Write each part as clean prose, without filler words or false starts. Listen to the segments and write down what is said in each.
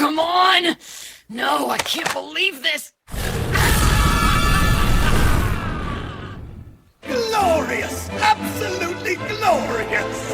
come on! No, I can't believe this! Glorious! Absolutely glorious!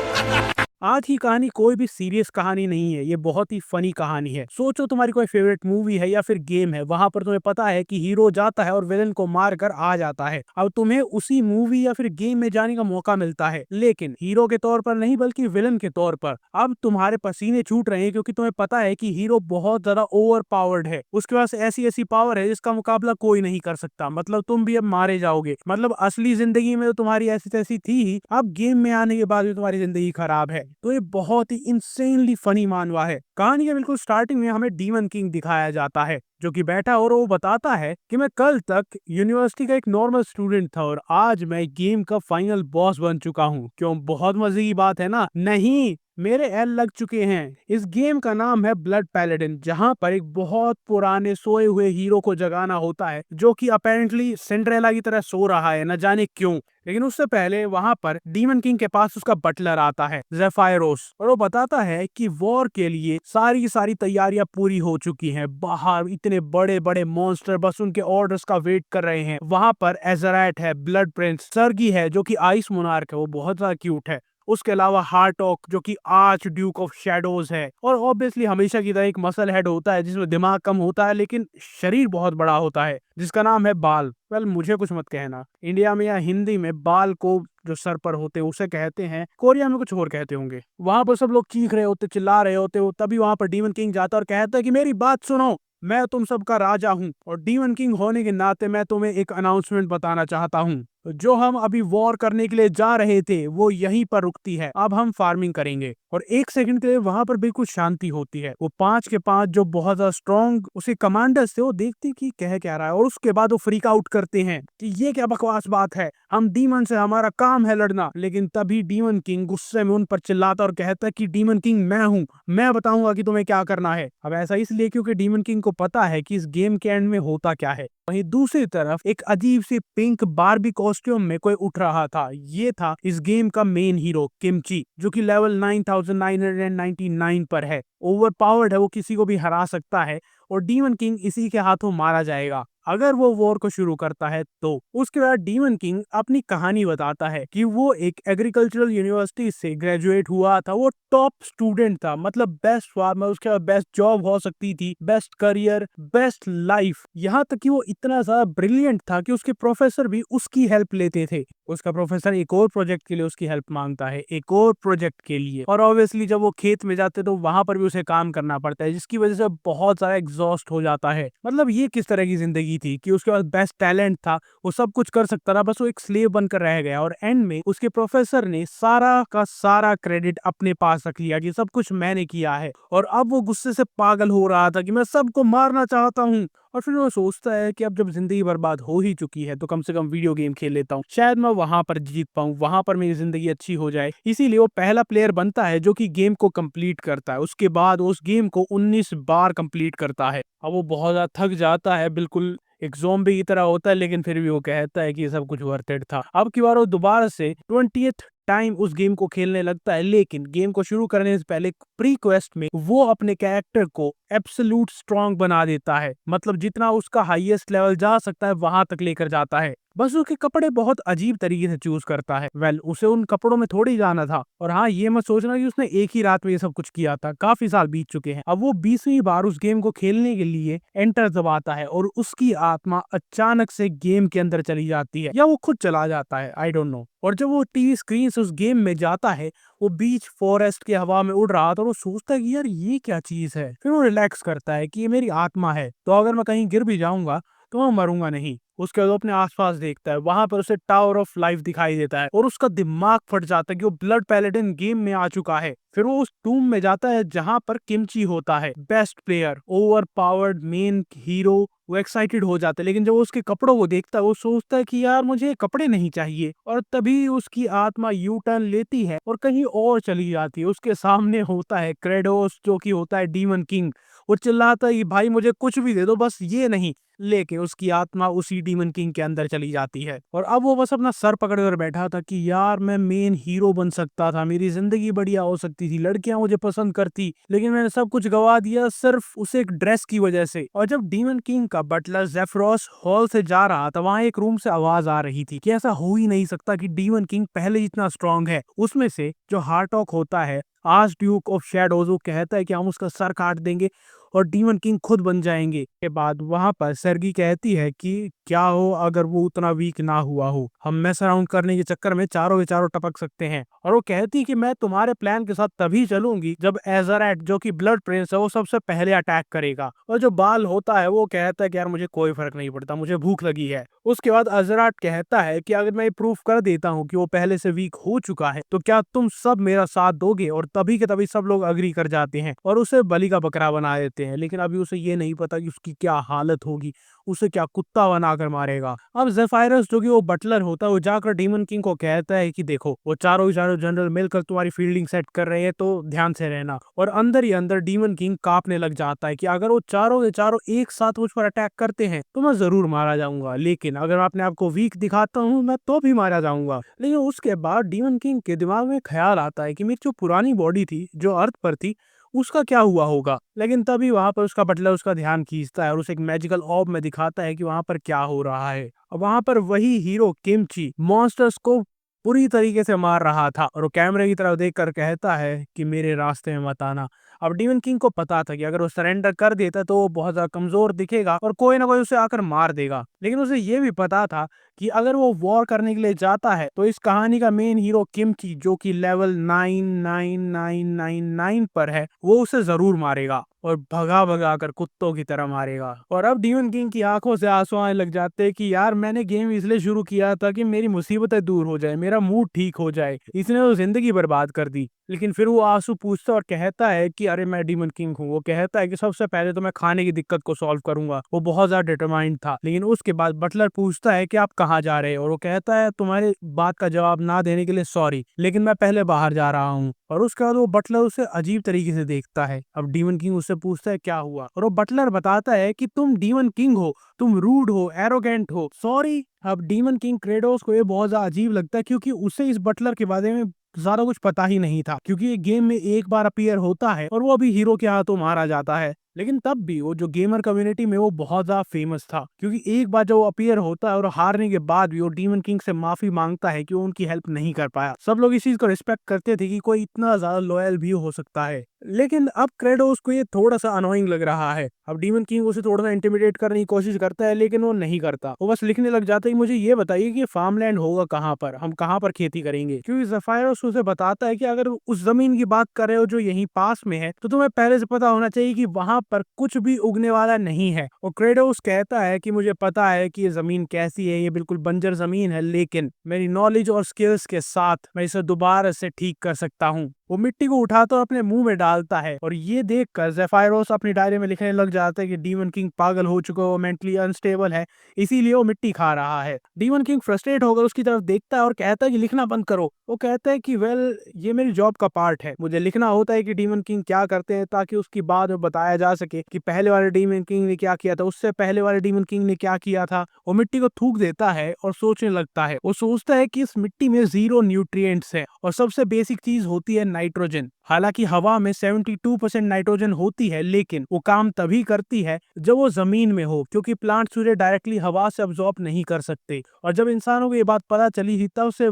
आज की कहानी कोई भी सीरियस कहानी नहीं है, ये बहुत ही फनी कहानी है। सोचो तुम्हारी कोई फेवरेट मूवी है या फिर गेम है, वहां पर तुम्हें पता है कि हीरो जाता है और विलन को मार कर आ जाता है। अब तुम्हें उसी मूवी या फिर गेम में जाने का मौका मिलता है, लेकिन हीरो के तौर पर नहीं बल्कि विलन के तौर पर। अब तुम्हारे पसीने छूट रहे हैं क्योंकि तुम्हें पता है कि हीरो बहुत ज्यादा ओवर पावर्ड है, उसके पास ऐसी ऐसी पावर है जिसका मुकाबला कोई नहीं कर सकता। मतलब तुम भी अब मारे जाओगे। मतलब असली जिंदगी में तो तुम्हारी ऐसी तैसी थी ही, अब गेम में आने के बाद भी तुम्हारी जिंदगी खराब है। तो ये बहुत ही इंसेनली फनी मानवा है। कहानी के बिल्कुल स्टार्टिंग में हमें डीमन किंग दिखाया जाता है, जो कि बैठा और वो बताता है कि मैं कल तक यूनिवर्सिटी का एक नॉर्मल स्टूडेंट था और आज मैं गेम का फाइनल बॉस बन चुका हूँ। क्यों, बहुत मजे की बात है ना? नहीं, मेरे एल लग चुके हैं। इस गेम का नाम है ब्लड पैलेडिन, जहां पर एक बहुत पुराने सोए हुए हीरो को जगाना होता है, जो कि अपेरेंटली सिंड्रेला की तरह सो रहा है, न जाने क्यों। लेकिन उससे पहले वहां पर डीमन किंग के पास उसका बटलर आता है, ज़ेफायरोस, और वो बताता है कि वॉर के लिए सारी की सारी तैयारियां पूरी हो चुकी हैं। बाहर इतने बड़े बड़े मॉन्स्टर बस उनके ऑर्डर्स का वेट कर रहे हैं। वहां पर एजराइट है, ब्लड प्रिंस, सर्गी है जो कि आइस मोनार्क है, वो बहुत ज्यादा क्यूट है। उसके अलावा हार्टॉक जो कि आर्च ड्यूक ऑफ शैडोज है, और ऑब्वियसली हमेशा की तरह एक मसल हेड होता है जिसमें दिमाग कम होता है लेकिन शरीर बहुत बड़ा होता है, जिसका नाम है बाल। वेल, मुझे कुछ मत कहना, इंडिया में या हिंदी में बाल को जो सर पर होते हैं उसे कहते हैं, कोरिया में कुछ और कहते होंगे। वहां पर सब लोग चीख रहे होते, चिल्ला रहे होते हो, तभी वहां पर डीमन किंग जाता और कहता है कि मेरी बात सुनो, मैं तुम सबका राजा हूँ और डीमन किंग होने के नाते मैं तुम्हें एक अनाउंसमेंट बताना चाहता हूँ। जो हम अभी वॉर करने के लिए जा रहे थे वो यहीं पर रुकती है, अब हम फार्मिंग करेंगे। और एक सेकंड के लिए वहां पर बिल्कुल शांति होती है। वो 5 के 5 जो बहुत ज्यादा स्ट्रॉन्ग उसके कमांडर्स थे, वो देखते कि कह क्या रहा है, और उसके बाद वो फ्रीक आउट करते हैं कि ये क्या बकवास बात है, हम डीमन से, हमारा काम है लड़ना। लेकिन तभी डीमन किंग गुस्से में उन पर चिल्लाता और कहता है कि डीमन किंग मैं हूँ, मैं बताऊंगा कि तुम्हें क्या करना है। अब ऐसा इसलिए क्योंकि डीमन किंग को पता है कि इस गेम के एंड में होता क्या है। वहीं दूसरी तरफ एक अजीब सी पिंक बारबी कॉस्ट्यूम में कोई उठ रहा था। ये था इस गेम का मेन हीरो किमची, जो कि लेवल 9999 पर है। ओवर पावर्ड है, वो किसी को भी हरा सकता है और डीमन किंग इसी के हाथों मारा जाएगा अगर वो वॉर को शुरू करता है। तो उसके बाद डीमन किंग अपनी कहानी बताता है कि वो एक एग्रीकल्चरल यूनिवर्सिटी से ग्रेजुएट हुआ था, वो टॉप स्टूडेंट था, मतलब बेस्ट फार्मर, उसके बाद बेस्ट जॉब हो सकती थी, बेस्ट करियर, बेस्ट लाइफ। यहाँ तक कि वो इतना ज्यादा ब्रिलियंट था कि उसके प्रोफेसर भी उसकी हेल्प लेते थे। उसका प्रोफेसर एक और प्रोजेक्ट के लिए उसकी हेल्प मांगता है, एक और प्रोजेक्ट के लिए, और ऑब्वियसली जब वो खेत में जाते तो वहां पर भी उसे काम करना पड़ता है, जिसकी वजह से बहुत सारा एग्जॉस्ट हो जाता है। मतलब ये किस तरह की जिंदगी थी कि उसके पास बेस्ट टैलेंट था, वो सब कुछ कर सकता था, बस वो एक स्लेव बनकर रह गया। और एंड में उसके प्रोफेसर ने सारा का सारा क्रेडिट अपने पास रख लिया कि सब कुछ मैंने किया है, और अब वो गुस्से से पागल हो रहा था कि मैं सबको मारना चाहता हूँ। और फिर वो सोचता है कि अब जब जिंदगी बर्बाद हो ही चुकी है तो कम से कम वीडियो गेम खेल लेता हूँ, शायद मैं वहां पर जीत पाऊँ, वहां पर मेरी जिंदगी अच्छी हो जाए। इसीलिए वो पहला प्लेयर बनता है जो कि गेम को कंप्लीट करता है। उसके बाद उस गेम को 19 बार कंप्लीट करता है। अब वो बहुत ज्यादा थक जाता है, बिल्कुल एक ज़ॉम्बी की तरह होता है, लेकिन फिर भी वो कहता है कि ये सब कुछ वर्थ इट था। अब की बार वो दोबारा से 20th टाइम उस गेम को खेलने लगता है, लेकिन गेम को शुरू करने से पहले प्री क्वेस्ट में वो अपने कैरेक्टर को एब्सोल्यूट स्ट्रांग बना देता है। मतलब जितना उसका हाईएस्ट लेवल जा सकता है वहां तक लेकर जाता है। बस उसके कपड़े बहुत अजीब तरीके से चूज करता है। वेल, उसे उन कपड़ों में थोड़ी जाना था। और हाँ, ये मत सोचना कि उसने एक ही रात में ये सब कुछ किया था, काफी साल बीत चुके हैं। अब वो 20वीं बार उस गेम को खेलने के लिए एंटर दबाता है और उसकी आत्मा अचानक से गेम के अंदर चली जाती है, या वो खुद चला जाता है, आई डोंट नो। और जब वो टीवी स्क्रीन से उस गेम में जाता है, वो बीच फॉरेस्ट के हवा में उड़ रहा था, और वो सोचता है कि यार ये क्या चीज है। फिर वो रिलैक्स करता है कि ये मेरी आत्मा है, तो अगर मैं कहीं गिर भी जाऊंगा तो मैं मरूंगा नहीं। उसके बाद वो अपने आसपास देखता है, वहां पर उसे टावर ऑफ लाइफ दिखाई देता है और उसका दिमाग फट जाता है कि वो ब्लड पैलेडिन गेम में आ चुका है। फिर वो उस टूम में जाता है जहां पर किमची होता है, best player, over powered main hero. वो एक्साइटेड हो जाता है, लेकिन जब वो उसके कपड़ों को देखता है वो सोचता है कि यार मुझे कपड़े नहीं चाहिए। और तभी उसकी आत्मा यू टर्न लेती है और कहीं और चली जाती है। उसके सामने होता है क्रेडोस, जो कि होता है डीमन किंग। वो चिल्लाता है कि भाई मुझे कुछ भी दे दो, बस ये नहीं। लेके उसकी आत्मा उसी डीमन किंग के अंदर चली जाती है। और अब वो बस अपना सर पकड़े और बैठा था कि यार मैं मेन हीरो बन सकता था, मेरी जिंदगी बढ़िया हो सकती थी, लड़कियां मुझे पसंद करती, लेकिन मैंने सब कुछ गवा दिया सिर्फ उसे एक ड्रेस की वजह से। और जब डीमन किंग का बटलर जेफरोस हॉल से जा रहा था, वहां एक रूम से आवाज आ रही थी कि ऐसा हो ही नहीं सकता कि डीमन किंग पहले जितना स्ट्रांग है। उसमें से जो हार्टॉक होता है, आर्च ड्यूक ऑफ शैडोज, वो कहता है कि हम उसका सर काट देंगे और डीमन किंग खुद बन जाएंगे। के बाद वहां पर सर्गी कहती है कि क्या हो अगर वो उतना वीक ना हुआ हो, हम मैस अराउंड करने के चक्कर में चारों के चारों टपक सकते हैं। और वो कहती है कि मैं तुम्हारे प्लान के साथ तभी चलूंगी जब एजरेट जो कि ब्लड प्रिंस है वो सबसे पहले अटैक करेगा। और जो बाल होता है वो कहता है कि यार मुझे कोई फर्क नहीं पड़ता, मुझे भूख लगी है। उसके बाद अजराट कहता है कि अगर मैं प्रूफ कर देता हूँ कि वो पहले से वीक हो चुका है तो क्या तुम सब मेरा साथ दोगे। और तभी के तभी सब लोग अग्री कर जाते हैं और उसे बलि का बकरा बना देते हैं। लेकिन अभी उसे ये नहीं पता कि उसकी क्या हालत होगी, उसे क्या कुत्ता बनाकर मारेगा। अब जेफायरस जो कि वो बटलर होता है वो जाकर डीमन किंग को कहता है कि देखो वो चारों जनरल मिलकर तुम्हारी फील्डिंग सेट कर रहे हैं तो ध्यान से रहना। और अंदर ही अंदर डीमन किंग कांपने लग जाता है कि अगर वो चारों के चारों एक साथ मुझ पर अटैक करते हैं तो मैं जरूर मारा जाऊंगा, लेकिन अगर मैं अपने आप को वीक दिखाता हूँ मैं तो भी मारा जाऊंगा। लेकिन उसके बाद डीमन किंग के दिमाग में ख्याल आता है कि मेरी जो पुरानी बॉडी थी जो अर्थ पर थी उसका क्या हुआ होगा। लेकिन तभी वहां पर उसका बटलर उसका ध्यान खींचता है और उसे एक मैजिकल ऑर्ब में दिखाता है कि वहां पर क्या हो रहा है। और वहां पर वही हीरो किमची मॉन्स्टर्स को पूरी तरीके से मार रहा था और वो कैमरे की तरफ देखकर कहता है कि मेरे रास्ते में मत आना। अब डीमन किंग को पता था कि अगर वो सरेंडर कर देता तो वो बहुत ज्यादा कमजोर दिखेगा और कोई ना कोई उसे आकर मार देगा। लेकिन उसे ये भी पता था कि अगर वो वॉर करने के लिए जाता है तो इस कहानी का मेन हीरो किमची जो कि लेवल 99999 पर है वो उसे जरूर मारेगा और भगा भगा कर कुत्तों की तरह मारेगा। और अब डीमन किंग की आंखों से आंसू आने लग जाते हैं कि यार मैंने गेम इसलिए शुरू किया था कि मेरी मुसीबतें दूर हो जाए, मेरा मूड ठीक हो जाए, इसने तो जिंदगी बर्बाद कर दी। लेकिन फिर वो आंसू पूछता और कहता है कि अरे मैं डीमन किंग हूँ। वो कहता है कि सबसे पहले तो मैं खाने की दिक्कत को सॉल्व करूंगा। वो बहुत ज्यादा डिटरमाइंड था। लेकिन उसके बाद बटलर पूछता है कि आप कहाँ जा रहे हो और वो कहता है तुम्हारी बात का जवाब ना देने के लिए सॉरी, लेकिन मैं पहले बाहर जा रहा हूँ। और उसके बाद वो बटलर उसे अजीब तरीके से देखता है। अब डीमन किंग उससे पूछता है क्या हुआ और वो बटलर बताता है कि तुम डीमन किंग हो, तुम रूड हो, एरोगेंट हो, सॉरी। अब डीमन किंग क्रेडोस को ये बहुत ज्यादा अजीब लगता है क्योंकि उसे इस बटलर के बारे में ज्यादा कुछ पता ही नहीं था, क्योंकि ये गेम में एक बार अपीयर होता है और वो अभी हीरो के हाथों मारा जाता है। लेकिन तब भी वो जो गेमर कम्युनिटी में वो बहुत ज्यादा फेमस था, क्योंकि एक बार जब वो अपीयर होता है और हारने के बाद भी वो डीमन किंग से माफी मांगता है कि वो उनकी हेल्प नहीं कर पाया। सब लोग इस चीज को रिस्पेक्ट करते थे कि कोई इतना ज्यादा लॉयल भी हो सकता है। लेकिन अब क्रेडोस को ये थोड़ा सा अनोइंग लग रहा है। अब डीमन किंग उसे थोड़ा सा इंटिमिडेट करने की कोशिश करता है लेकिन वो नहीं करता। वो बस लिखने लग जाता है कि मुझे ये बताइए कि फार्मलैंड होगा कहाँ पर, हम कहाँ पर खेती करेंगे। क्योंकि ज़ेफायरस उसे बताता है कि अगर उस जमीन की बात कर रहे हो जो यहीं पास में है तो तुम्हें पहले से पता होना चाहिए कि वहां पर कुछ भी उगने वाला नहीं है। और क्रेडोस कहता है कि मुझे पता है कि ये जमीन कैसी है, ये बिल्कुल बंजर जमीन है, लेकिन मेरी नॉलेज और स्किल्स के साथ मैं इसे दोबारा से ठीक कर सकता हूँ। वो मिट्टी को उठाता और अपने मुंह में डालता है और ये देखकर ज़ेफायरस अपनी डायरी में लिखने लग जाता है कि डीमन किंग पागल हो चुका है, वो मेंटली अनस्टेबल है, इसीलिए वो मिट्टी खा रहा है। डीमन किंग फ्रस्ट्रेट होकर उसकी तरफ देखता है और कहता है कि लिखना बंद करो। वो कहता है कि वेल ये मेरी जॉब का पार्ट है, मुझे लिखना होता है कि डीमन किंग क्या करते हैं ताकि उसकी बाद में बताया जा सके कि पहले वाले डीमन किंग ने क्या किया था, उससे पहले वाले डीमन किंग ने क्या किया था। वो मिट्टी को थूक देता है और सोचने लगता है। वो सोचता है कि इस मिट्टी में 0 न्यूट्रिएंट्स है और सबसे बेसिक चीज होती है नाइट्रोजन। हालांकि हवा में 72% नाइट्रोजन होती है, लेकिन वो काम तभी करती है जब वो जमीन में हो, क्योंकि प्लांट्स उसे डायरेक्टली हवा से अब्सॉर्ब नहीं कर सकते। और जब इंसानों को ये बात पता चली थी तब से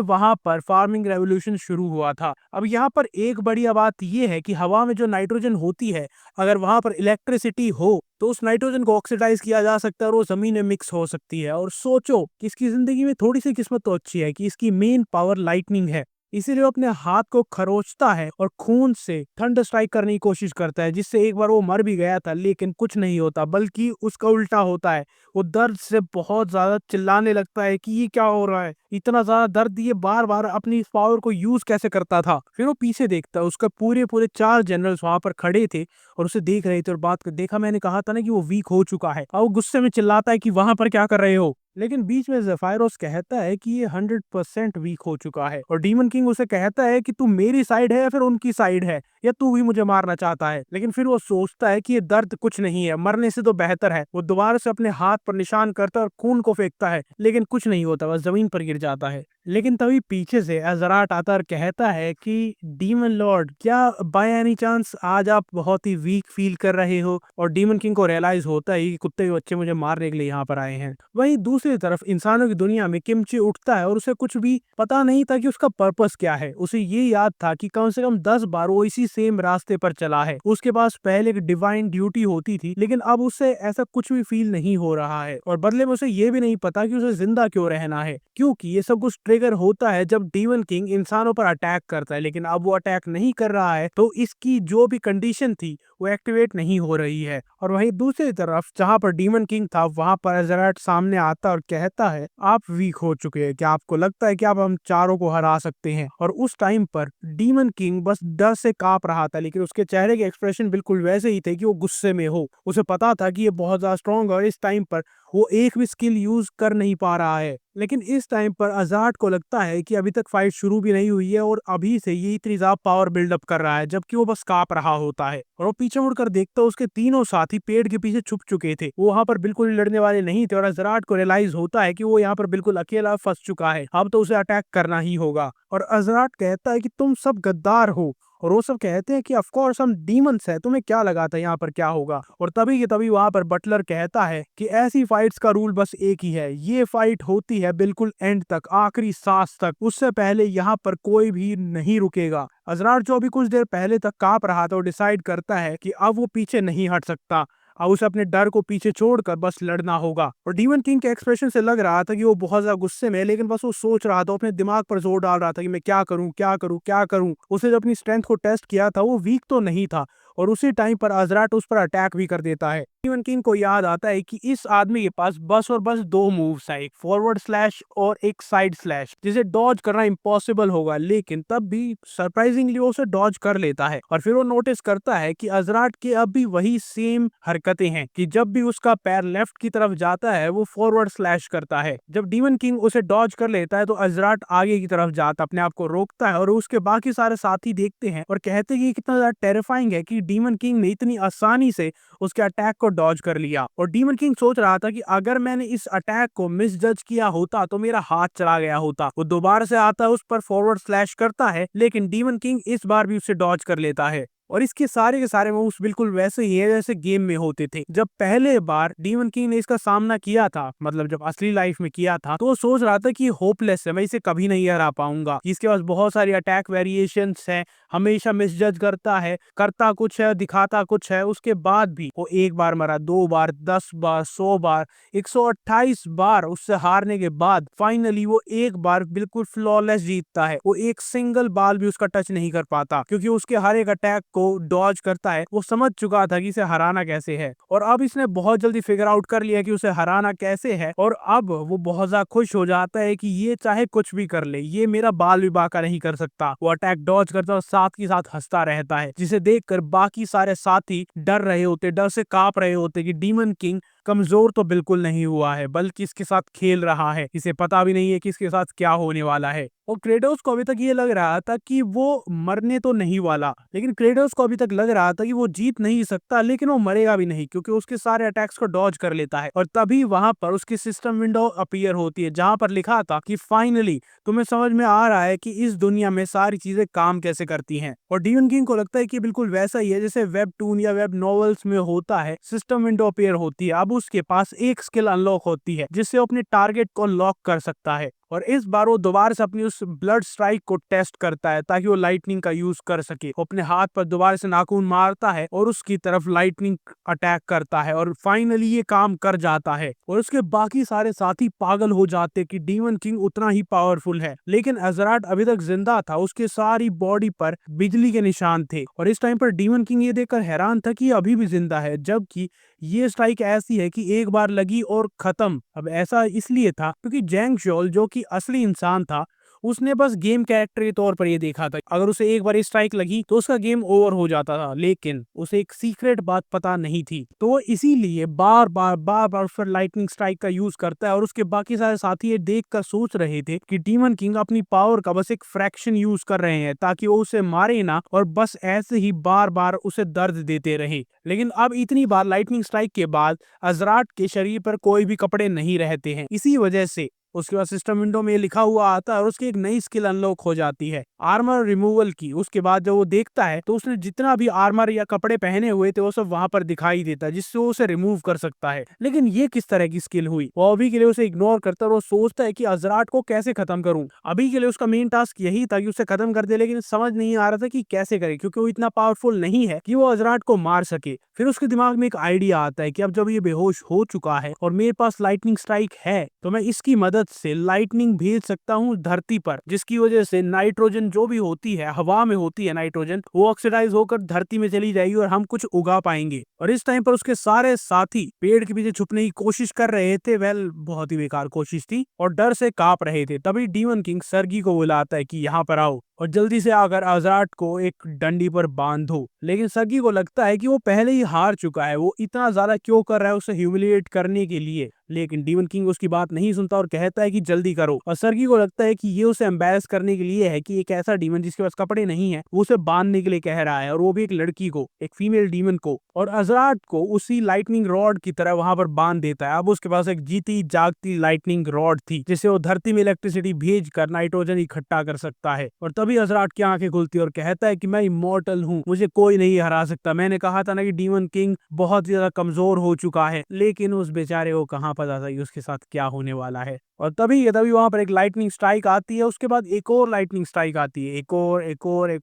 वहां पर फार्मिंग रेवोल्यूशन शुरू हुआ था। अब यहाँ पर एक बढ़िया बात यह है कि हवा में जो नाइट्रोजन होती है, अगर वहां पर इलेक्ट्रिसिटी हो तो उस नाइट्रोजन को ऑक्सीडाइज किया जा सकता है और वो जमीन में मिक्स हो सकती है। और सोचो कि इसकी जिंदगी में थोड़ी सी किस्मत तो अच्छी है कि इसकी मेन पावर लाइटनिंग है, इसीलिए वो अपने हाथ को खरोचता है और खून से थंडर स्ट्राइक करने की कोशिश करता है, जिससे एक बार वो मर भी गया था लेकिन कुछ नहीं होता, बल्कि उसका उल्टा होता है। वो दर्द से बहुत ज्यादा चिल्लाने लगता है कि ये क्या हो रहा है, इतना ज्यादा दर्द, ये बार बार अपनी इस पावर को यूज कैसे करता था। फिर वो पीछे देखता है, उसका पूरे 4 जनरल्स वहां पर खड़े थे और उसे देख रहे थे और बात कर, देखा मैंने कहा था ना कि वो वीक हो चुका है। और वो गुस्से में चिल्लाता है कि वहां पर क्या कर रहे हो। लेकिन बीच में ज़ेफायरोस कहता है कि ये 100% वीक हो चुका है और डीमन किंग उसे कहता है कि तू मेरी साइड है या फिर उनकी साइड है, या तू भी मुझे मारना चाहता है। लेकिन फिर वो सोचता है कि ये दर्द कुछ नहीं है, मरने से तो बेहतर है। वो दोबारा से अपने हाथ पर निशान करता है और खून को फेंकता है, लेकिन कुछ नहीं होता, बस जमीन पर गिर जाता है। लेकिन तभी पीछे से अज़राट आता और कहता है कि डीमन लॉर्ड, क्या बाय एनी चांस आज आप बहुत ही वीक फील कर रहे हो? और डीमन किंग को रियलाइज होता है कि कुत्ते के बच्चे मुझे मारने के लिए यहाँ पर आए हैं। वहीं दूसरी तरफ इंसानों की दुनिया में किमची उठता है और उसे कुछ भी पता नहीं था कि उसका पर्पस क्या है। उसे ये याद था कि कम से कम 10 बार वो इसी सेम रास्ते पर चला है। उसके पास पहले एक डिवाइन ड्यूटी होती थी, लेकिन अब उससे ऐसा कुछ भी फील नहीं हो रहा है और बदले में उसे ये भी नहीं पता कि उसे जिंदा क्यों रहना है, क्योंकि ये सब कुछ ट्रिगर होता है जब डीमन किंग इंसानों पर अटैक करता है। लेकिन अब वो अटैक नहीं कर रहा है, तो इसकी जो भी कंडीशन थी वो एक्टिवेट नहीं हो रही है। और वहीं दूसरी तरफ जहां पर डीमन किंग था, वहां पर अज़राट सामने आता और कहता है, आप वीक हो चुके हैं, क्या आपको लगता है कि आप हम चारों को हरा सकते हैं? और उस टाइम पर डीमन किंग बस डर से कांप रहा था, लेकिन उसके चेहरे के एक्सप्रेशन बिल्कुल वैसे ही थे कि वो गुस्से में हो। उसे पता था कि ये बहुत ज्यादा स्ट्रॉन्ग है और इस टाइम पर वो एक भी स्किल यूज कर नहीं पा रहा है। लेकिन इस टाइम पर अज़ार्ट को लगता है कि अभी तक फाइट शुरू भी नहीं हुई है और अभी से ये इतनी ज्यादा पावर बिल्डअप कर रहा है, जबकि वो बस कांप रहा होता है। और वो पीछे मुड़कर देखता है, उसके तीनों साथी पेड़ के पीछे छुप चुके थे, वो वहां पर बिल्कुल लड़ने वाले नहीं थे। और अज़राट को रियलाइज होता है कि वो यहाँ पर बिल्कुल अकेला फंस चुका है, अब तो उसे अटैक करना ही होगा। और अज़राट कहता है कि तुम सब गद्दार हो, और वो सब कहते हैं कि ऑफ कोर्स हम डीमंस हैं, तुम्हें क्या लगा था यहाँ पर क्या होगा? और तभी के तभी वहां पर बटलर कहता है कि ऐसी फाइट्स का रूल बस एक ही है, ये फाइट होती है बिल्कुल एंड तक, आखिरी सांस तक, उससे पहले यहाँ पर कोई भी नहीं रुकेगा। अज़राट जो अभी कुछ देर पहले तक कांप रहा था, वो डिसाइड करता है कि अब वो पीछे नहीं हट सकता, अब उसे अपने डर को पीछे छोड़कर बस लड़ना होगा। और डीमन किंग के एक्सप्रेशन से लग रहा था कि वो बहुत ज्यादा गुस्से में है, लेकिन बस वो सोच रहा था, अपने दिमाग पर जोर डाल रहा था कि मैं क्या करूं क्या करूं क्या करूं। उसे जब अपनी स्ट्रेंथ को टेस्ट किया था, वो वीक तो नहीं था, और उसी टाइम पर अज़राट उस पर अटैक भी कर देता है। डीमन किंग को याद आता है कि इस आदमी के पास बस और बस दो मूव्स हैं, एक फॉरवर्ड स्लैश और एक साइड स्लैश, जिसे डॉज करना इम्पॉसिबल होगा, लेकिन तब भी सरप्राइजिंगली वो उसे डॉज कर लेता है। और फिर वो नोटिस करता है कि अज़राट के अब भी वही सेम हरकतें हैं कि जब भी उसका पैर लेफ्ट की तरफ जाता है, वो फॉरवर्ड स्लैश करता है। जब डीमन किंग उसे डॉज कर लेता है, तो अज़राट आगे की तरफ जाता, अपने आप को रोकता है, और उसके बाकी सारे साथी देखते हैं और कहते हैं कि कितना ज्यादा टेरिफाइंग है कि डीमन किंग ने इतनी आसानी से उसके अटैक को डॉज कर लिया। और डीमन किंग सोच रहा था कि अगर मैंने इस अटैक को मिसजज किया होता तो मेरा हाथ चला गया होता। वो दोबारा से आता है, उस पर फॉरवर्ड स्लैश करता है, लेकिन डीमन किंग इस बार भी उसे डॉज कर लेता है। और इसके सारे के सारे मूव्स बिल्कुल वैसे ही है जैसे गेम में होते थे। जब पहले बार डीमन किंग ने इसका सामना किया था, मतलब जब असली लाइफ में किया था, तो वो सोच रहा था कि होपलेस है, मैं इसे कभी नहीं हरा पाऊंगा, इसके पास बहुत सारी अटैक वेरिएशंस हैं, हमेशा मिसजज करता है, करता कुछ है दिखाता कुछ है। उसके बाद भी वो एक बार मरा, 2 बार, 10 बार, 100 बार, 128 बार उससे हारने के बाद फाइनली वो एक बार बिल्कुल फ्लॉलेस जीतता है। वो एक सिंगल बाल भी उसका टच नहीं कर पाता, क्योंकि उसके हर एक अटैक को डॉज करता है। वो समझ चुका था कि इसे हराना कैसे है, और अब इसने बहुत जल्दी फिगर आउट कर लिया कि उसे हराना कैसे है। और अब वो बहुत ज्यादा खुश हो जाता है कि ये चाहे कुछ भी कर ले, ये मेरा बाल भी बाका नहीं कर सकता। वो अटैक डॉज करता है और साथ ही साथ हंसता रहता है, जिसे देखकर बाकी सारे साथी डर रहे होते, डर से कांप रहे होते कि डीमन किंग कमजोर तो बिल्कुल नहीं हुआ है, बल्कि इसके साथ खेल रहा है, इसे पता भी नहीं है कि इसके साथ क्या होने वाला है। और क्रेडोस को अभी तक ये लग रहा था कि वो मरने तो नहीं वाला, लेकिन क्रेडोस को अभी तक लग रहा था कि वो जीत नहीं सकता, लेकिन वो मरेगा भी नहीं, क्योंकि उसके सारे अटैक्स को डॉज कर लेता है। और तभी वहां पर उसकी सिस्टम विंडो अपीयर होती है, जहां पर लिखा था कि फाइनली तुम्हें समझ में आ रहा है कि इस दुनिया में सारी चीजें काम कैसे करती हैं। और डीमन किंग को लगता है कि बिल्कुल वैसा ही है जैसे वेबटून या वेब नॉवेल्स में होता है, सिस्टम विंडो अपीयर होती है। अब उसके पास एक स्किल अनलॉक होती है, जिससे वो अपने टारगेट को लॉक कर सकता है। और इस बार वो दोबारा से अपनी उस ब्लड स्ट्राइक को टेस्ट करता है, ताकि वो लाइटनिंग का यूज कर सके। वो अपने हाथ पर दोबारा से नाखून मारता है और उसकी तरफ लाइटनिंग अटैक करता है, और फाइनली ये काम कर जाता है। और उसके बाकी सारे साथी पागल हो जाते कि डीमन किंग उतना ही पावरफुल है। लेकिन अज़राट अभी तक जिंदा था, उसके सारी बॉडी पर बिजली के निशान थे। और इस टाइम पर डीमन किंग ये देखकर हैरान था कि अभी भी जिंदा है, जबकि ये स्ट्राइक ऐसी है कि एक बार लगी और खत्म। अब ऐसा इसलिए था क्योंकि जैंग शॉल, जो कि असली इंसान था, उसने बस गेम कैरेक्टर के तौर पर ये देखा था, अगर उसे एक बार स्ट्राइक लगी तो उसका गेम ओवर हो जाता था, लेकिन उसे एक सीक्रेट बात पता नहीं थी, तो वो इसीलिए बार बार फिर लाइटनिंग स्ट्राइक का यूज करता है। और उसके बाकी सारे साथी ये देख कर सोच रहे थे कि डीमन किंग अपनी पावर का बस एक फ्रैक्शन यूज कर रहे हैं ताकि वो उसे मारे ना, और बस ऐसे ही बार बार उसे दर्द देते रहे। लेकिन अब इतनी बार लाइटनिंग स्ट्राइक के बाद अजराट के शरीर पर कोई भी कपड़े नहीं रहते हैं। इसी वजह से उसके बाद सिस्टम विंडो में लिखा हुआ आता है और उसकी एक नई स्किल अनलॉक हो जाती है, आर्मर रिमूवल की। उसके बाद जब वो देखता है तो उसने जितना भी आर्मर या कपड़े पहने हुए थे वो सब वहां पर दिखाई देता है, जिससे वो उसे रिमूव कर सकता है। लेकिन ये किस तरह की स्किल हुई, वो अभी के लिए उसे इग्नोर करता है और वो सोचता है कि अजराट को कैसे खत्म करूं। अभी के लिए उसका मेन टास्क यही था कि उसे खत्म कर दे, लेकिन समझ नहीं आ रहा था कि कैसे करे, क्योंकि वो इतना पावरफुल नहीं है कि वो अजराट को मार सके। फिर उसके दिमाग में एक आइडिया आता है कि अब जब ये बेहोश हो चुका है और मेरे पास लाइटनिंग स्ट्राइक है, तो मैं इसकी मदद से लाइटनिंग भेज सकता हूँ धरती पर, जिसकी वजह से नाइट्रोजन जो भी होती है, हवा में होती है नाइट्रोजन, वो ऑक्सीडाइज होकर धरती में चली जाएगी और हम कुछ उगा पाएंगे। और इस टाइम पर उसके सारे साथी पेड़ के पीछे छुपने की कोशिश कर रहे थे। वेल, बहुत ही बेकार कोशिश थी और डर से कांप रहे थे। तभी डीमन किंग सर्गी को बुलाता है कि यहाँ पर आओ और जल्दी से आकर अजराट को एक डंडी पर बांधो। लेकिन सर्गी को लगता है कि वो पहले ही हार चुका है, वो इतना ज्यादा क्यों कर रहा है उसे ह्यूमिलिएट करने के लिए। लेकिन डीमन किंग उसकी बात नहीं सुनता और कहता है कि जल्दी करो। और सर्गी को लगता है कि ये उसे एम्बैरस करने के लिए है कि एक ऐसा डीमन जिसके पास कपड़े नहीं है वो उसे बांधने के लिए कह रहा है, और वो भी एक लड़की को, एक फीमेल डीमन को। और अजराट को उसी लाइटनिंग रॉड की तरह वहां पर बांध देता है। अब उसके पास एक जीती जागती लाइटनिंग रॉड थी जिससे वो धरती में इलेक्ट्रिसिटी भेज कर नाइट्रोजन इकट्ठा कर सकता है। और तभी अजराट की आंखें खुलती है और कहता है कि मैं इमॉर्टल हूँ, मुझे कोई नहीं हरा सकता। मैंने कहा था ना कि डीमन किंग बहुत ज्यादा कमजोर हो चुका है, लेकिन उस बेचारे को कहाँ पता था कि उसके साथ क्या होने वाला है। और तभी वहां पर एक लाइटनिंग स्ट्राइक आती है। उसके बाद एक और लाइटनिंग स्ट्राइक आती है, एक